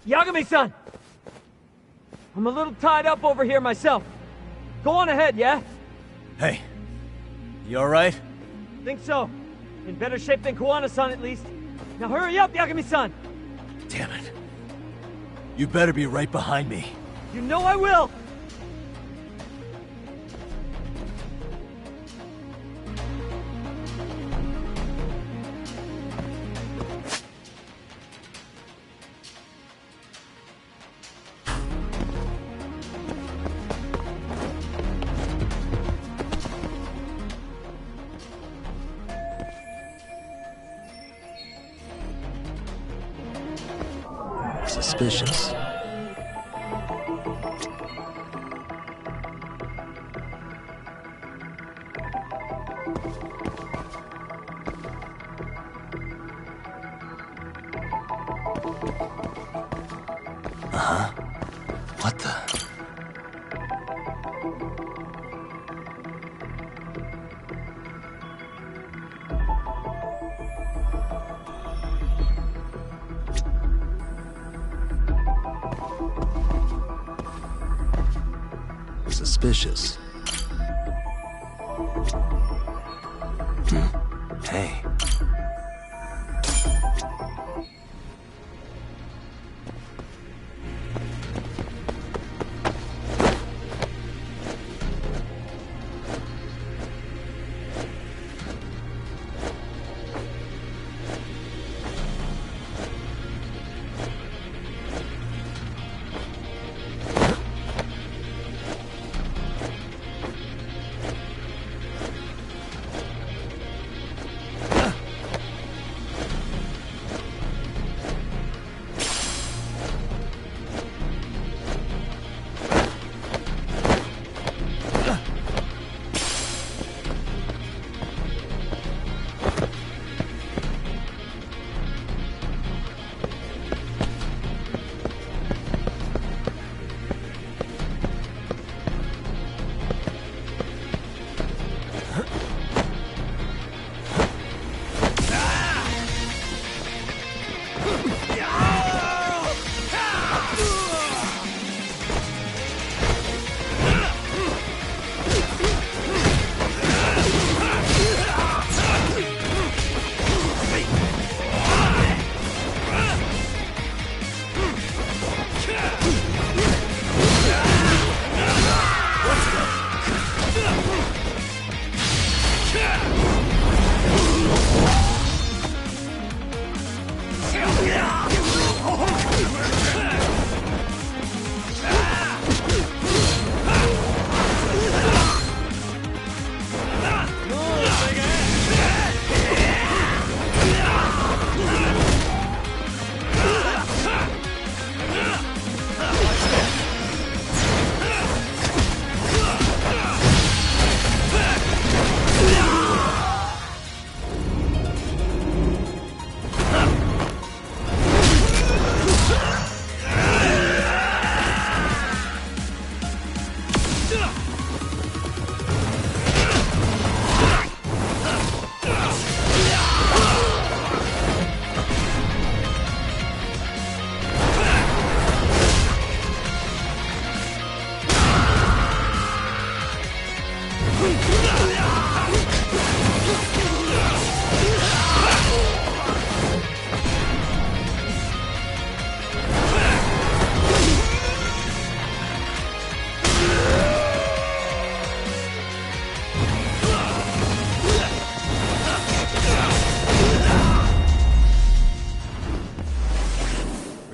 Yagami-san! I'm a little tied up over here myself. Go on ahead, yeah? Hey, you alright? Think so. In better shape than Kuwana-san, at least. Now hurry up, Yagami-san! Damn it. You better be right behind me. You know I will! Suspicious. Uh-huh. What the? Suspicious. Hey.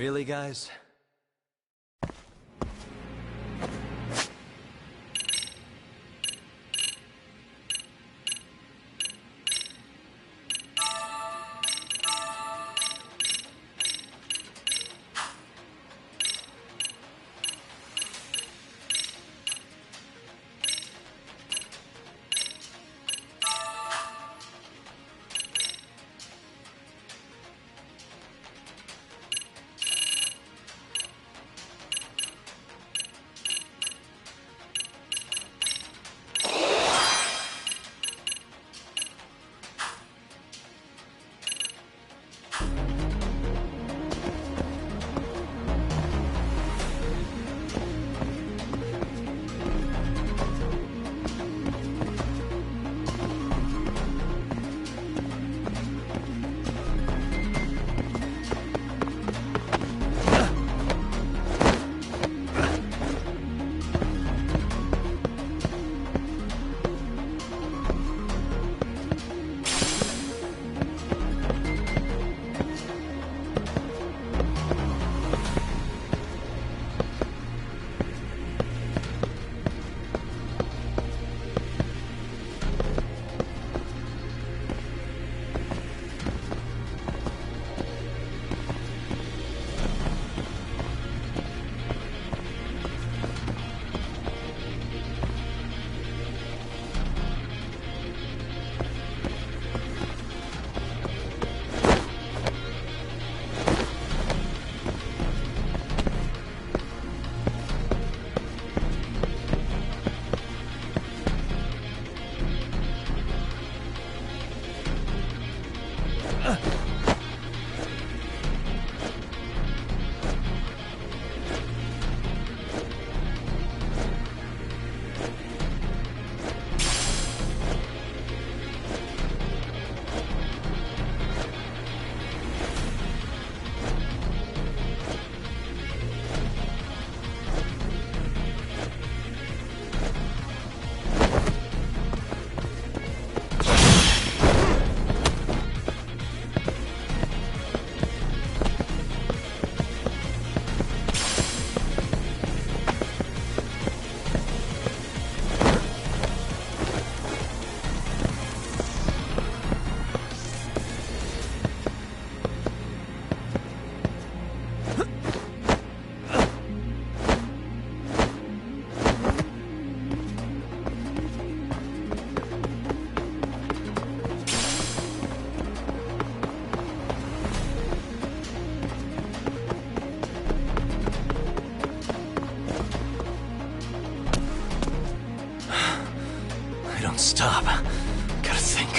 Really, guys? Stop. Gotta think.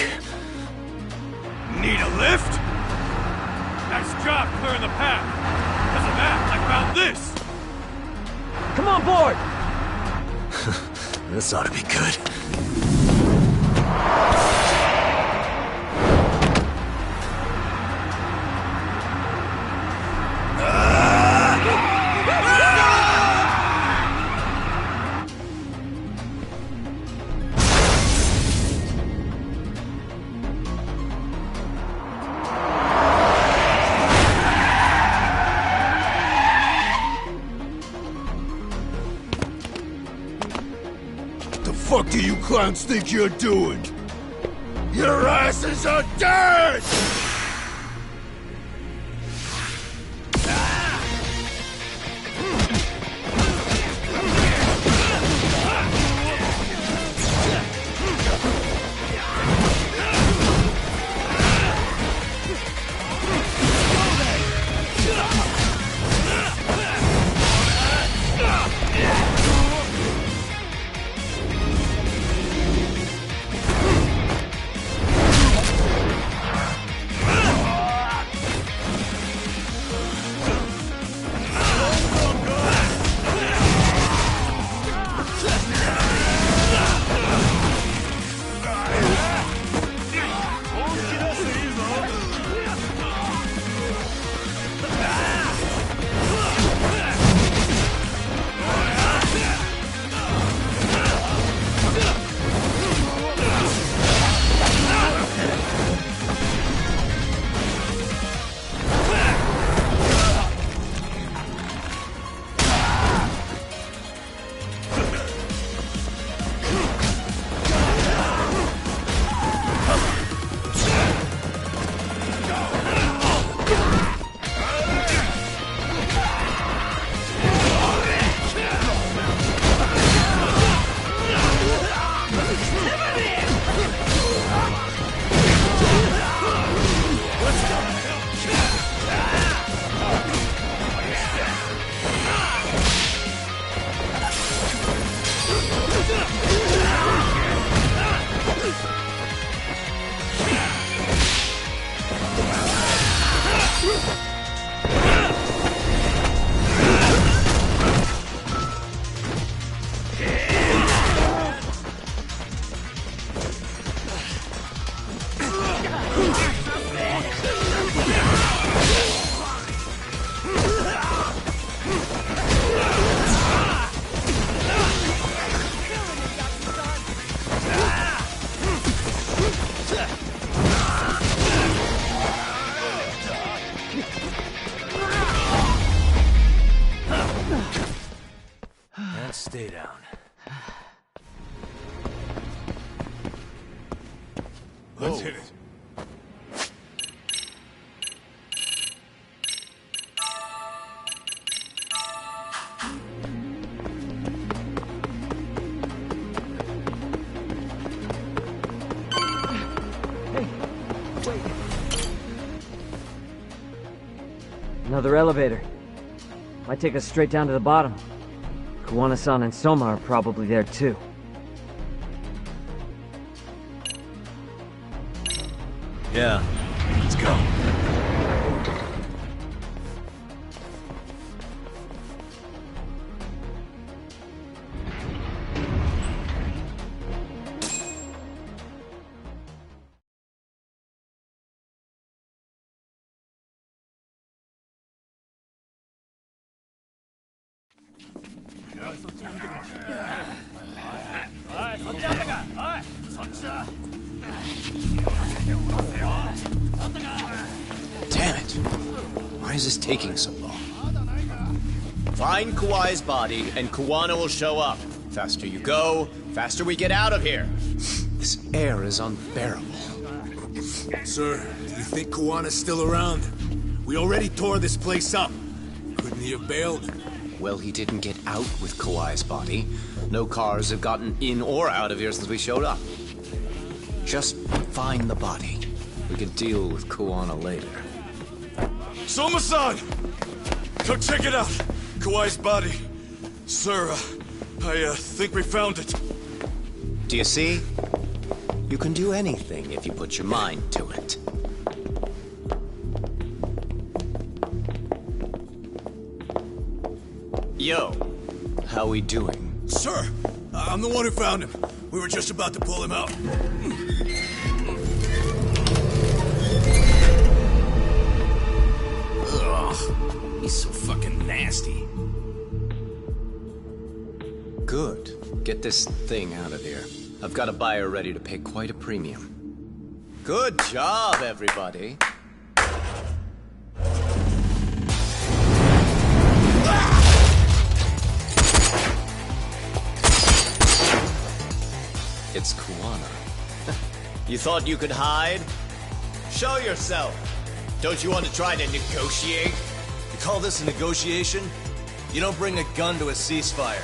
Need a lift? Nice job clearing the path. Because of that, I found this. Come on board! This ought to be good. What do you clowns think you're doing? Your asses are dead! Stay down. Let's hit it. Another elevator. Might take us straight down to the bottom. Kuwana-san and Soma are probably there too. Yeah, let's go. Damn it! Why is this taking so long? Find Kawai's body, and Kuwana will show up. Faster you go, faster we get out of here. This air is unbearable. Sir, do you think Kuwana's still around? We already tore this place up. Couldn't he have bailed? Well, he didn't get out with Kawai's body. No cars have gotten in or out of here since we showed up. Just find the body. We can deal with Kuwana later. Soma-san! Come check it out! Kawai's body. Sir, I think we found it. Do you see? You can do anything if you put your mind to it. Yo, how we doing? Sir, I'm the one who found him. We were just about to pull him out. Ugh, he's so fucking nasty. Good. Get this thing out of here. I've got a buyer ready to pay quite a premium. Good job, everybody. It's Kuwana. You thought you could hide? Show yourself! Don't you want to try to negotiate? You call this a negotiation? You don't bring a gun to a ceasefire.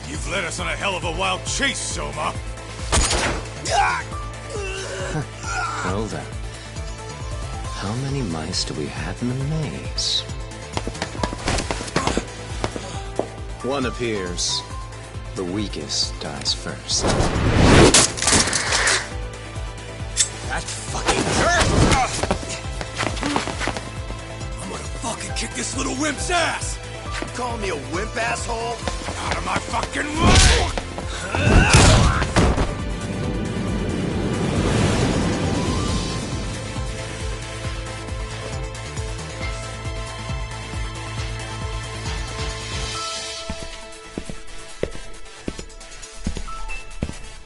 You've led us on a hell of a wild chase, Soma! Well then. How many mice do we have in the maze? One appears. The weakest dies first. That fucking hurt! I'm gonna fucking kick this little wimp's ass! You calling me a wimp, asshole? Out of my fucking way!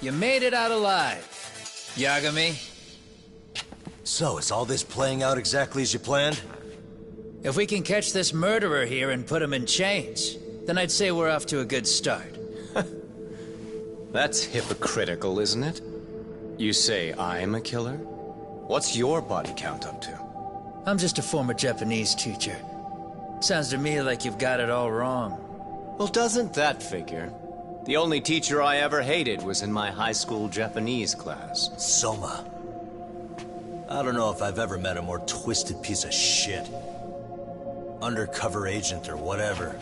You made it out alive, Yagami. So, is all this playing out exactly as you planned? If we can catch this murderer here and put him in chains, then I'd say we're off to a good start. That's hypocritical, isn't it? You say I'm a killer? What's your body count up to? I'm just a former Japanese teacher. Sounds to me like you've got it all wrong. Well, doesn't that figure? The only teacher I ever hated was in my high school Japanese class. Soma. I don't know if I've ever met a more twisted piece of shit. Undercover agent or whatever.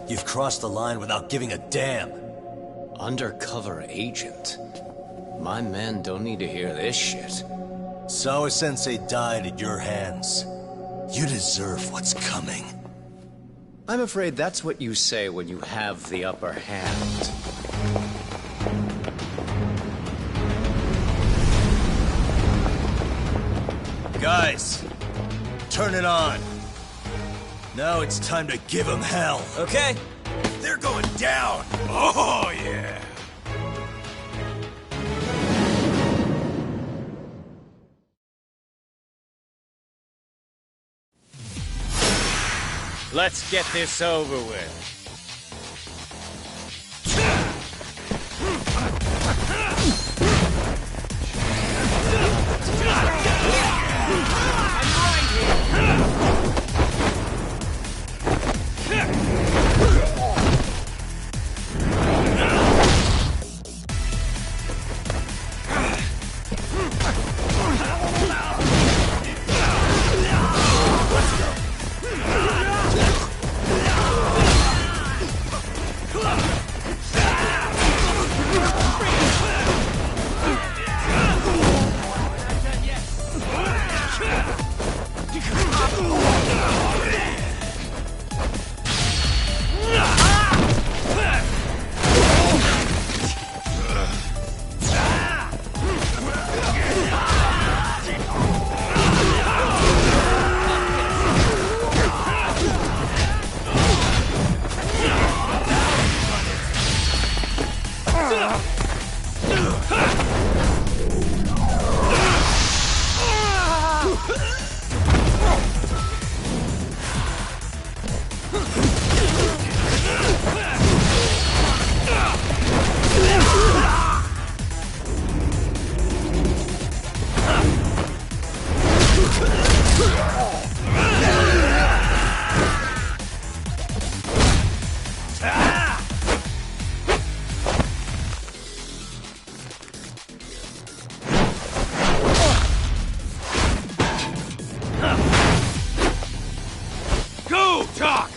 You've crossed the line without giving a damn. Undercover agent? My men don't need to hear this shit. Sawa-sensei died at your hands. You deserve what's coming. I'm afraid that's what you say when you have the upper hand. Guys, turn it on. Now it's time to give them hell. Okay. They're going down! Oh, yeah! Let's get this over with. talk!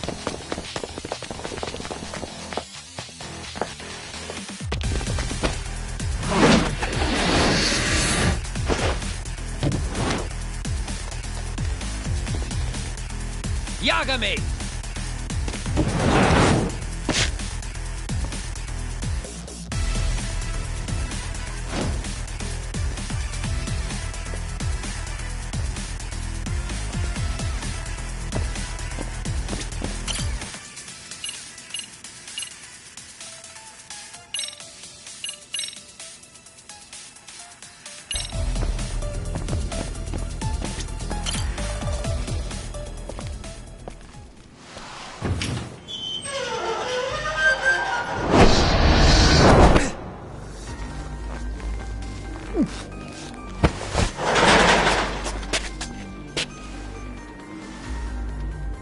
Yagami!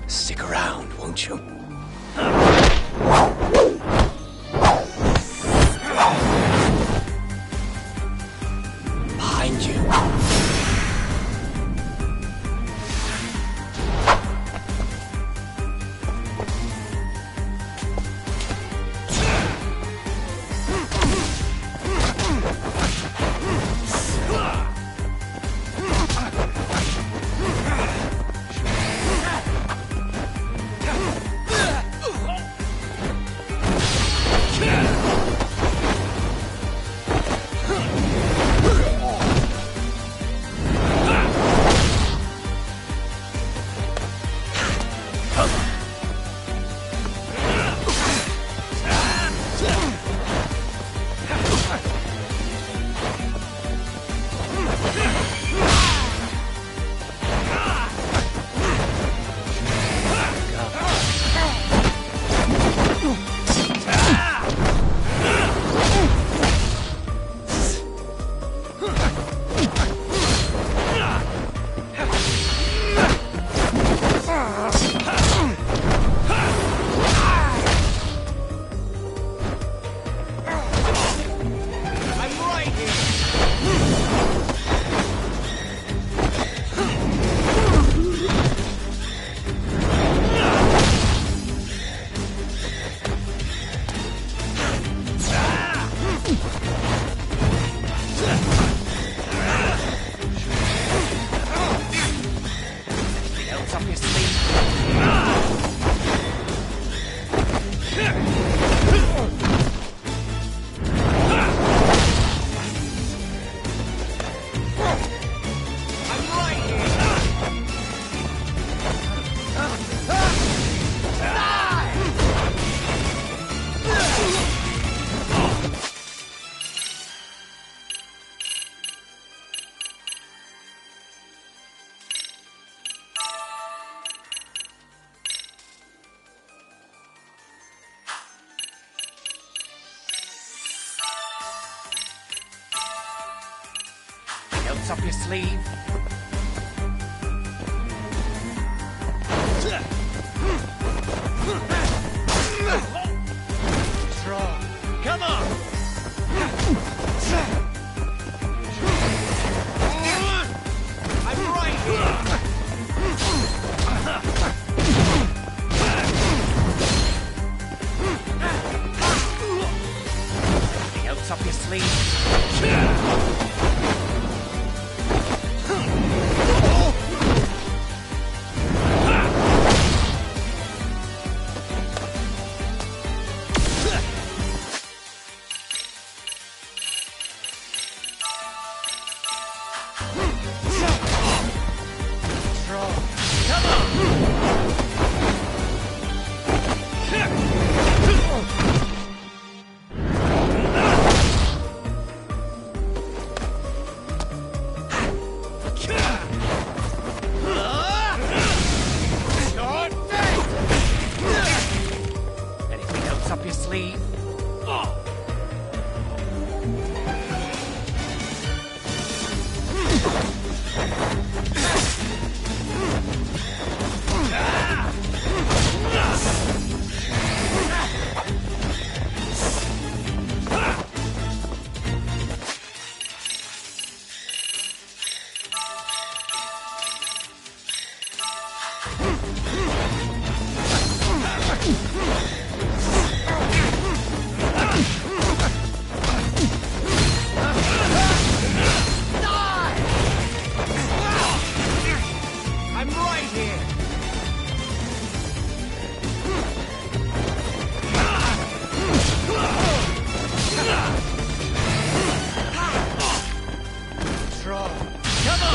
Stick around, won't you? Behind you. Notes up your sleeve. Strong. Come on! I'm right here! Anything else up your sleeve? I'm right here! Strong. Come on!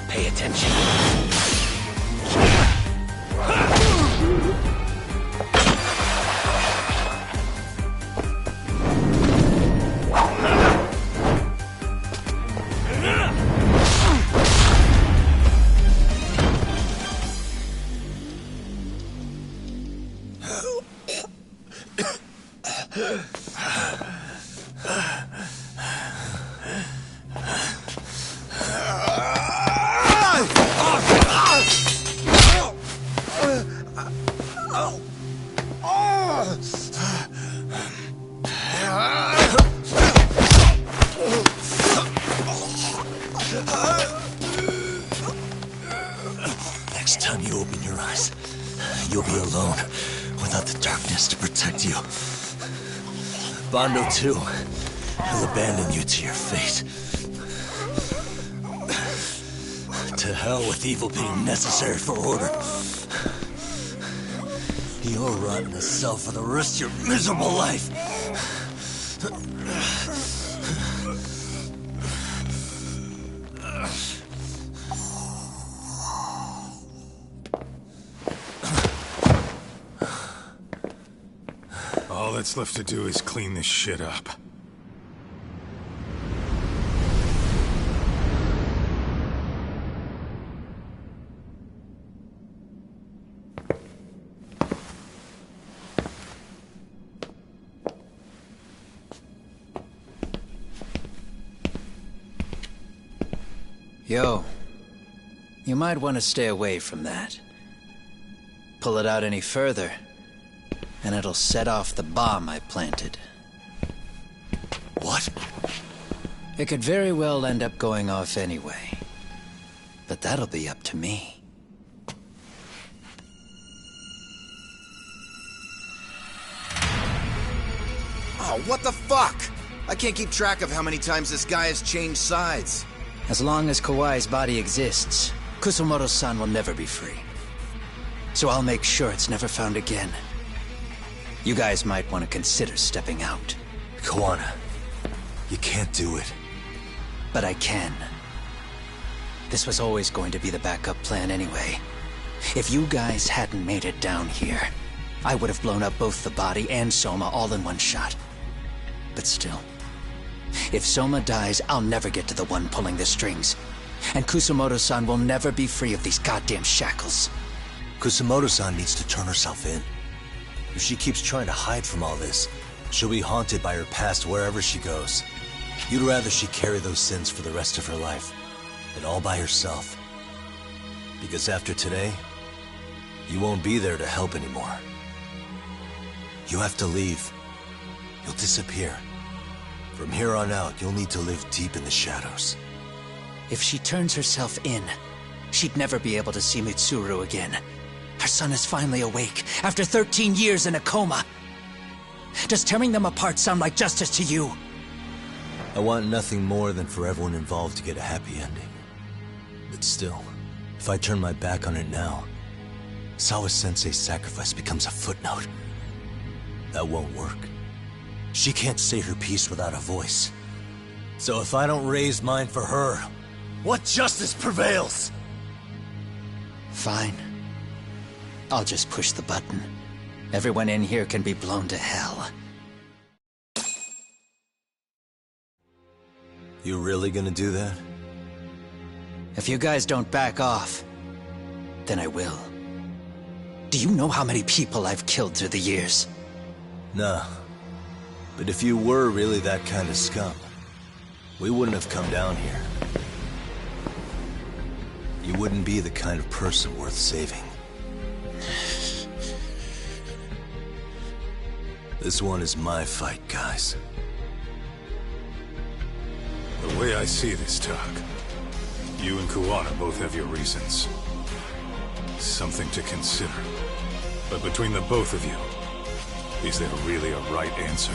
Pay attention. Next time you open your eyes, you'll be alone, without the darkness to protect you. Bondo, too. He'll abandon you to your fate. To hell with evil being necessary for order. You'll rot in a cell for the rest of your miserable life. All that's left to do is clean this shit up. Yo, you might want to stay away from that. Pull it out any further, and it'll set off the bomb I planted. What? It could very well end up going off anyway. But that'll be up to me. Oh, what the fuck? I can't keep track of how many times this guy has changed sides. As long as Kawai's body exists, Kusumoto-san will never be free. So I'll make sure it's never found again. You guys might want to consider stepping out. Kawana, you can't do it. But I can. This was always going to be the backup plan anyway. If you guys hadn't made it down here, I would have blown up both the body and Soma all in one shot. But still, if Soma dies, I'll never get to the one pulling the strings. And Kusumoto-san will never be free of these goddamn shackles. Kusumoto-san needs to turn herself in. If she keeps trying to hide from all this, she'll be haunted by her past wherever she goes. You'd rather she carry those sins for the rest of her life, and all by herself. Because after today, you won't be there to help anymore. You have to leave. You'll disappear. From here on out, you'll need to live deep in the shadows. If she turns herself in, she'd never be able to see Mitsuru again. Her son is finally awake, after 13 years in a coma. Does tearing them apart sound like justice to you? I want nothing more than for everyone involved to get a happy ending. But still, if I turn my back on it now, Sawa-sensei's sacrifice becomes a footnote. That won't work. She can't say her piece without a voice. So if I don't raise mine for her, what justice prevails? Fine. I'll just push the button. Everyone in here can be blown to hell. You really gonna do that? If you guys don't back off, then I will. Do you know how many people I've killed through the years? Nah. But if you were really that kind of scum, we wouldn't have come down here. you wouldn't be the kind of person worth saving. This one is my fight, guys. The way I see this, Tug, you and Kuwana both have your reasons. Something to consider. But between the both of you, is there really a right answer?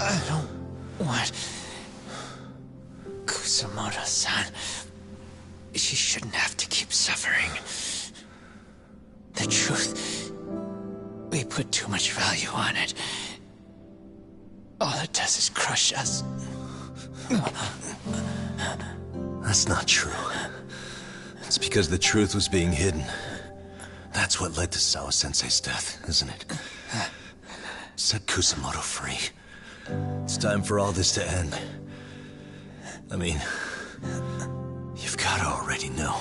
I don't want Kusumoto-san. She shouldn't have to keep suffering. The truth, we put too much value on it. All it does is crush us. That's not true. It's because the truth was being hidden. That's what led to Sawa-sensei's death, isn't it? Set Kusumoto free. It's time for all this to end. I mean, you've gotta already know.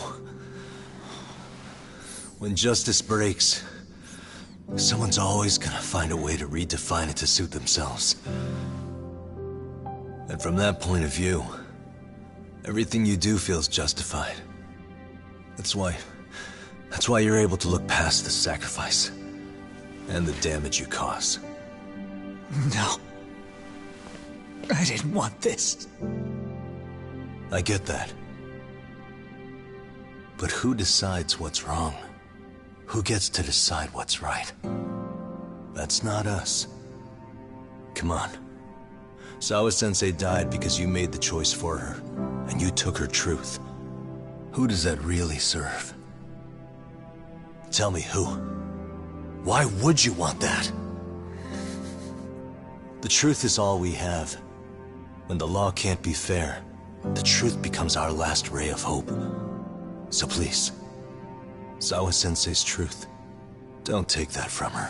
When justice breaks, someone's always gonna find a way to redefine it to suit themselves. And from that point of view, everything you do feels justified. That's why you're able to look past the sacrifice and the damage you cause. No. I didn't want this. I get that. But who decides what's wrong? Who gets to decide what's right? That's not us. Come on. Sawa-sensei died because you made the choice for her, and you took her truth. Who does that really serve? Tell me who. Why would you want that? The truth is all we have. When the law can't be fair, the truth becomes our last ray of hope. So please, Sawa-sensei's truth, don't take that from her.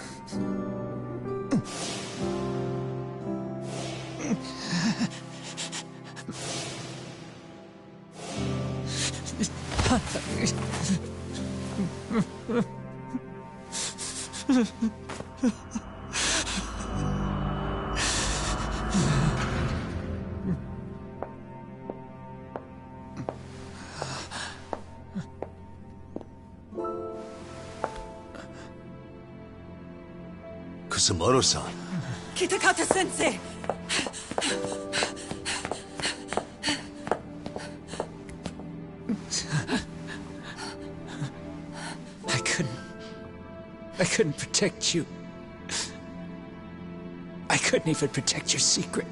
Kusumoto-san. Kitakata-sensei! I couldn't protect you. I couldn't even protect your secret.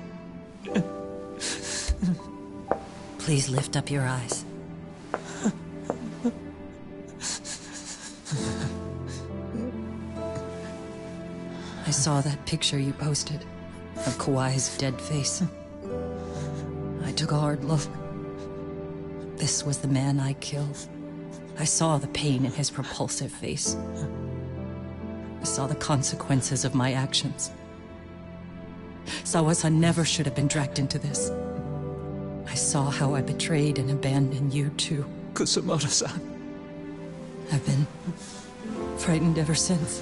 Please lift up your eyes. I saw that picture you posted of Kawai's dead face. I took a hard look. This was the man I killed. I saw the pain in his repulsive face. I saw the consequences of my actions. Sawa-san never should have been dragged into this. I saw how I betrayed and abandoned you too, Kusumoto-san. I've been frightened ever since.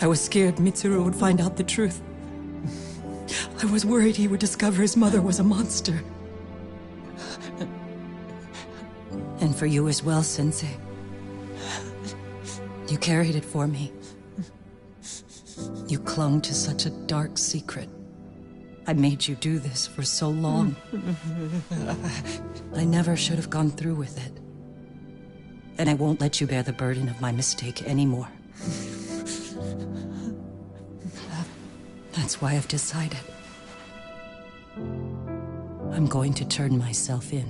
I was scared Mitsuru would find out the truth. I was worried he would discover his mother was a monster. And for you as well, Sensei. You carried it for me. You clung to such a dark secret. I made you do this for so long. I never should have gone through with it. And I won't let you bear the burden of my mistake anymore. That's why I've decided. I'm going to turn myself in.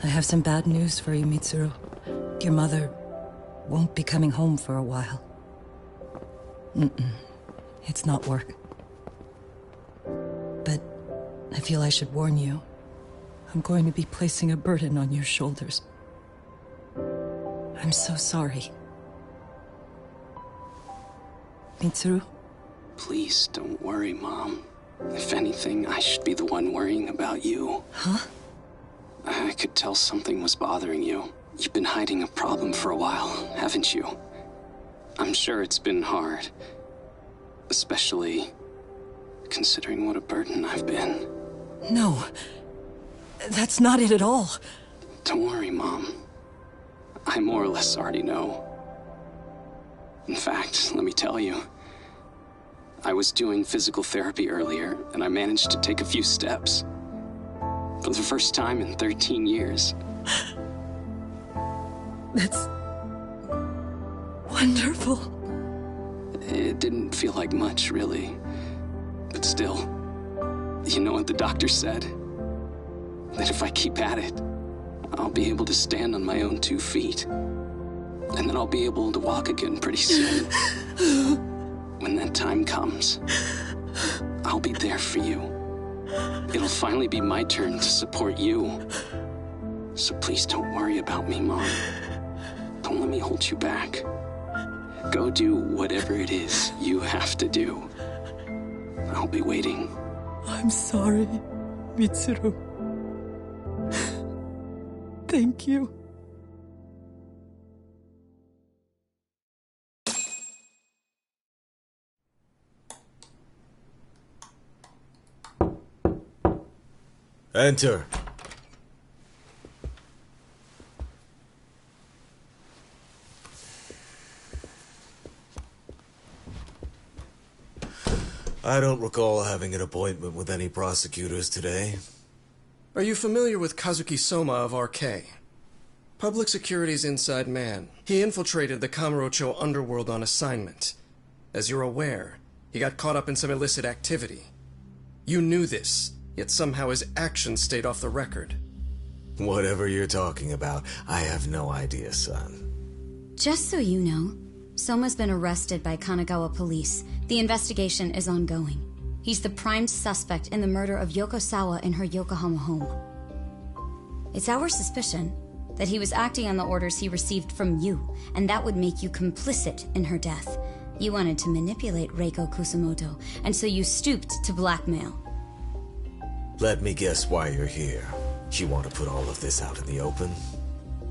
I have some bad news for you, Mitsuru. Your mother won't be coming home for a while. It's not work. But I feel I should warn you. I'm going to be placing a burden on your shoulders. I'm so sorry. Mitsuru? Please don't worry, Mom. If anything, I should be the one worrying about you. Huh? I could tell something was bothering you. You've been hiding a problem for a while, haven't you? I'm sure it's been hard. Especially considering what a burden I've been. No. That's not it at all. Don't worry, Mom. I more or less already know. In fact, let me tell you. I was doing physical therapy earlier, and I managed to take a few steps. For the first time in 13 years. That's wonderful. It didn't feel like much, really. But still, you know what the doctor said? That if I keep at it, I'll be able to stand on my own 2 feet. And then I'll be able to walk again pretty soon. When that time comes, I'll be there for you. It'll finally be my turn to support you. So please don't worry about me, Mom. Don't let me hold you back. Go do whatever it is you have to do. I'll be waiting. I'm sorry, Mitsuru. Thank you. Enter. I don't recall having an appointment with any prosecutors today. Are you familiar with Kazuki Soma of RK? Public Security's inside man. He infiltrated the Kamurocho underworld on assignment. As you're aware, he got caught up in some illicit activity. You knew this, yet somehow his actions stayed off the record. Whatever you're talking about, I have no idea, son. Just so you know, Soma's been arrested by Kanagawa police. The investigation is ongoing. He's the prime suspect in the murder of Yoko Sawa in her Yokohama home. It's our suspicion that he was acting on the orders he received from you, and that would make you complicit in her death. You wanted to manipulate Reiko Kusumoto, and so you stooped to blackmail. Let me guess why you're here. You want to put all of this out in the open?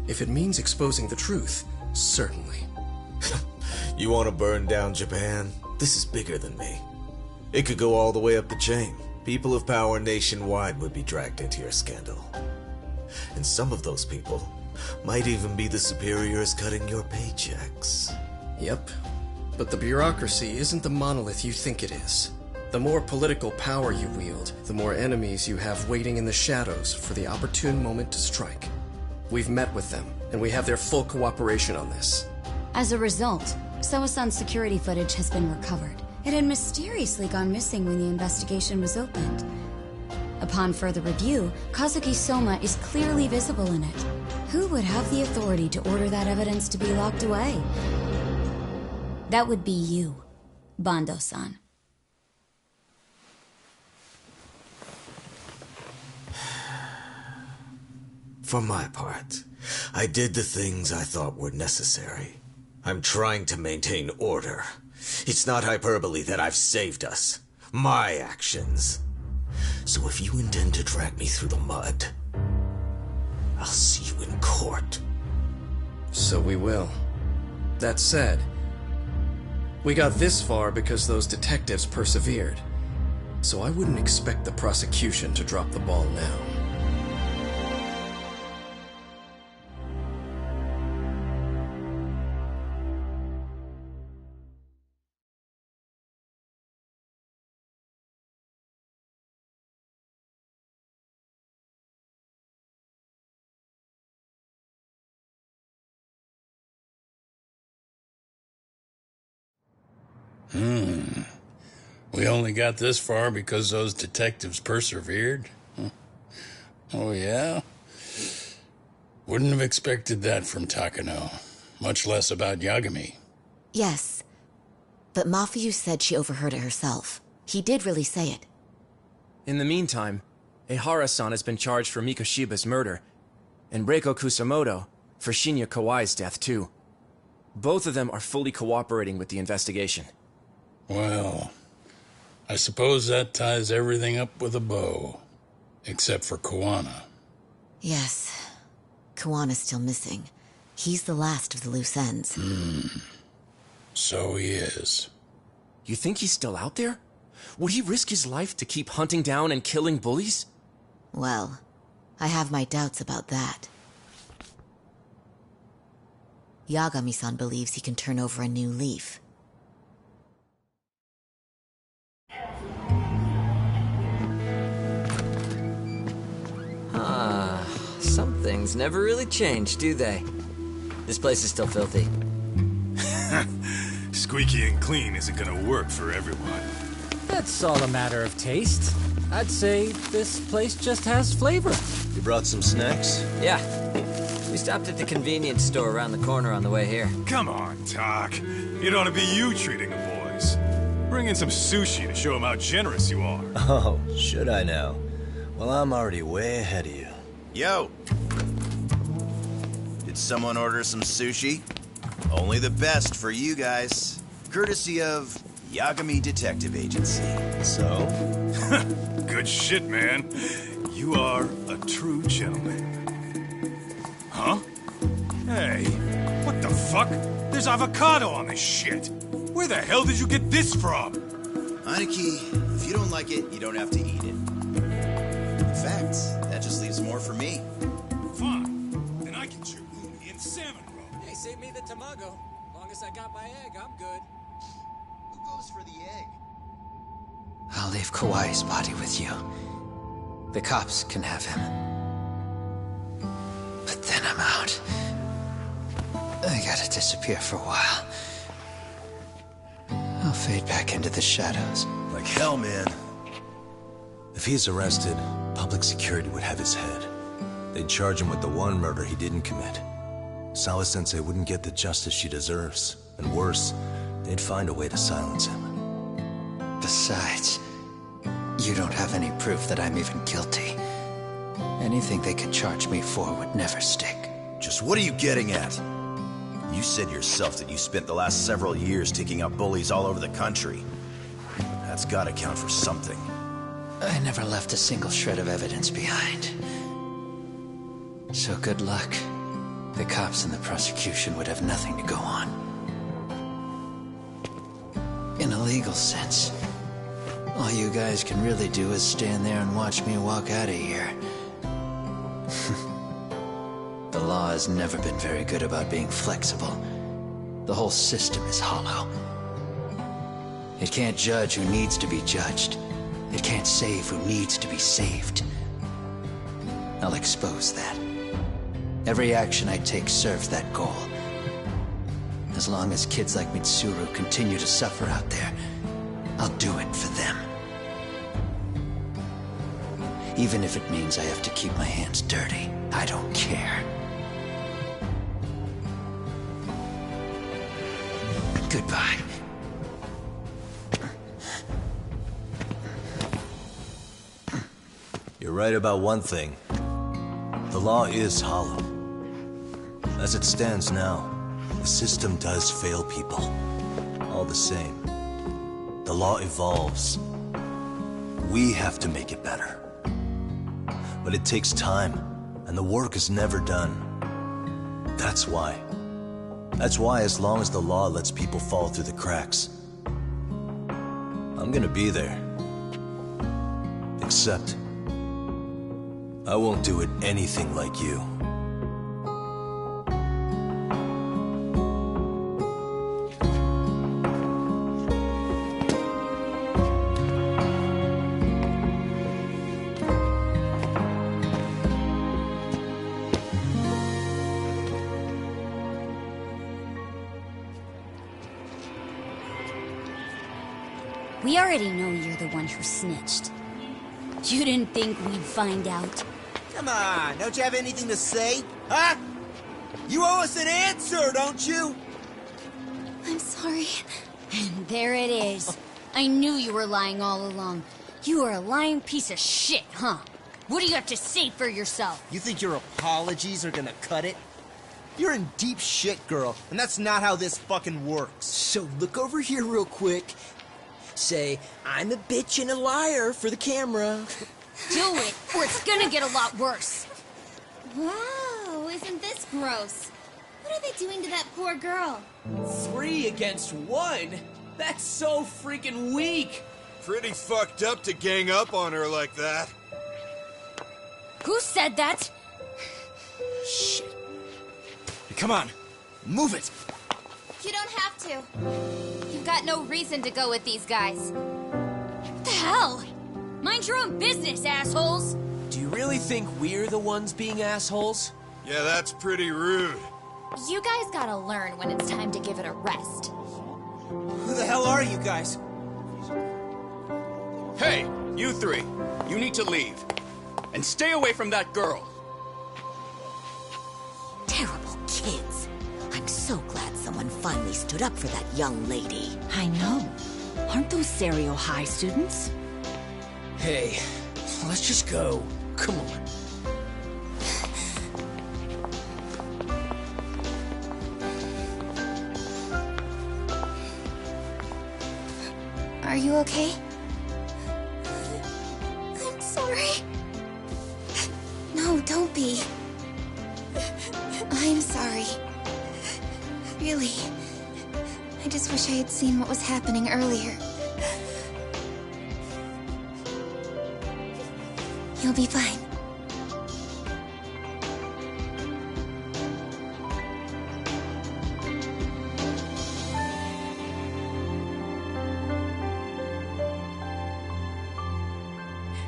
If it means exposing the truth, certainly. You want to burn down Japan? This is bigger than me. It could go all the way up the chain. People of power nationwide would be dragged into your scandal. And some of those people might even be the superiors cutting your paychecks. Yep. But the bureaucracy isn't the monolith you think it is. The more political power you wield, the more enemies you have waiting in the shadows for the opportune moment to strike. We've met with them, and we have their full cooperation on this. As a result, Sawa-san's security footage has been recovered. It had mysteriously gone missing when the investigation was opened. Upon further review, Kazuki Soma is clearly visible in it. Who would have the authority to order that evidence to be locked away? That would be you, Bando-san. For my part, I did the things I thought were necessary. I'm trying to maintain order. It's not hyperbole that I've saved us. My actions. So if you intend to drag me through the mud, I'll see you in court. So we will. That said, we got this far because those detectives persevered. So I wouldn't expect the prosecution to drop the ball now. We only got this far because those detectives persevered? Oh, yeah? Wouldn't have expected that from Takano. Much less about Yagami. Yes. But Mafuyu said she overheard it herself. He did really say it. In the meantime, Ehara-san has been charged for Mikoshiba's murder, and Reiko Kusumoto for Shinya Kawai's death, too. Both of them are fully cooperating with the investigation. Well, I suppose that ties everything up with a bow. Except for Koana. Yes. Kuwana's still missing. He's the last of the loose ends. So he is. You think he's still out there? Would he risk his life to keep hunting down and killing bullies? Well, I have my doubts about that. Yagami-san believes he can turn over a new leaf. Some things never really change, do they? This place is still filthy. Squeaky and clean isn't gonna work for everyone. That's all a matter of taste. I'd say this place just has flavor. You brought some snacks? Yeah. We stopped at the convenience store around the corner on the way here. Come on, Doc. It ought to be you treating the boys. Bring in some sushi to show them how generous you are. Oh, should I now? Well, I'm already way ahead of you. Yo! Did someone order some sushi? Only the best for you guys. Courtesy of Yagami Detective Agency. So? Good shit, man. You are a true gentleman. Huh? Hey, what the fuck? There's avocado on this shit. Where the hell did you get this from? Aniki, if you don't like it, you don't have to eat it. In fact, that just leaves more for me. Fine. Then I can chew uni and salmon roe. Hey, save me the tamago. Long as I got my egg, I'm good. Who goes for the egg? I'll leave Kawai's body with you. The cops can have him. But then I'm out. I gotta disappear for a while. I'll fade back into the shadows. Like hell, man. If he's arrested, public security would have his head. They'd charge him with the one murder he didn't commit. Sawa-sensei wouldn't get the justice she deserves. And worse, they'd find a way to silence him. Besides, you don't have any proof that I'm even guilty. Anything they could charge me for would never stick. Just what are you getting at? You said yourself that you spent the last several years taking out bullies all over the country. That's gotta count for something. I never left a single shred of evidence behind. So good luck. The cops and the prosecution would have nothing to go on. In a legal sense, all you guys can really do is stand there and watch me walk out of here. The law has never been very good about being flexible. The whole system is hollow. It can't judge who needs to be judged. It can't save who needs to be saved. I'll expose that. Every action I take serves that goal. As long as kids like Mitsuru continue to suffer out there, I'll do it for them. Even if it means I have to keep my hands dirty, I don't care. Goodbye. You're right about one thing. The law is hollow. As it stands now, the system does fail people. All the same, the law evolves. We have to make it better. But it takes time, and the work is never done. That's why, as long as the law lets people fall through the cracks, I'm gonna be there. Except, I won't do it anything like you. We already know you're the one who snitched. You didn't think we'd find out? Come on, don't you have anything to say? Huh? You owe us an answer, don't you? I'm sorry. And there it is. I knew you were lying all along. You are a lying piece of shit, huh? What do you have to say for yourself? You think your apologies are gonna cut it? You're in deep shit, girl, and that's not how this fucking works. So look over here real quick. Say, I'm a bitch and a liar for the camera. Do it, or it's gonna get a lot worse. Wow, isn't this gross? What are they doing to that poor girl? 3 against 1? That's so freaking weak! Pretty fucked up to gang up on her like that. Who said that? Shit. Hey, come on, move it! You don't have to. You've got no reason to go with these guys. What the hell? Mind your own business, assholes! Do you really think we're the ones being assholes? Yeah, that's pretty rude. You guys gotta learn when it's time to give it a rest. Who the hell are you guys? Hey, you 3. You need to leave. And stay away from that girl. Terrible kids. I'm so glad someone finally stood up for that young lady. I know. Aren't those Serio High students? Hey, let's just go. Come on. Are you okay? I'm sorry. No, don't be. I'm sorry. Really. I just wish I had seen what was happening earlier. You'll be fine.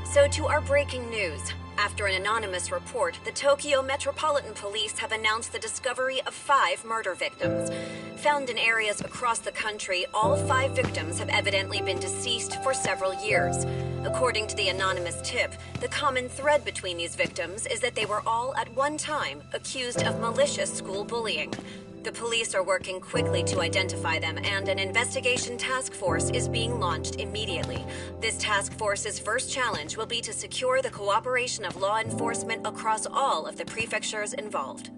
So to our breaking news. After an anonymous report, the Tokyo Metropolitan Police have announced the discovery of 5 murder victims. Found in areas across the country, all 5 victims have evidently been deceased for several years. According to the anonymous tip, the common thread between these victims is that they were all at one time accused of malicious school bullying. The police are working quickly to identify them, and an investigation task force is being launched immediately. This task force's first challenge will be to secure the cooperation of law enforcement across all of the prefectures involved.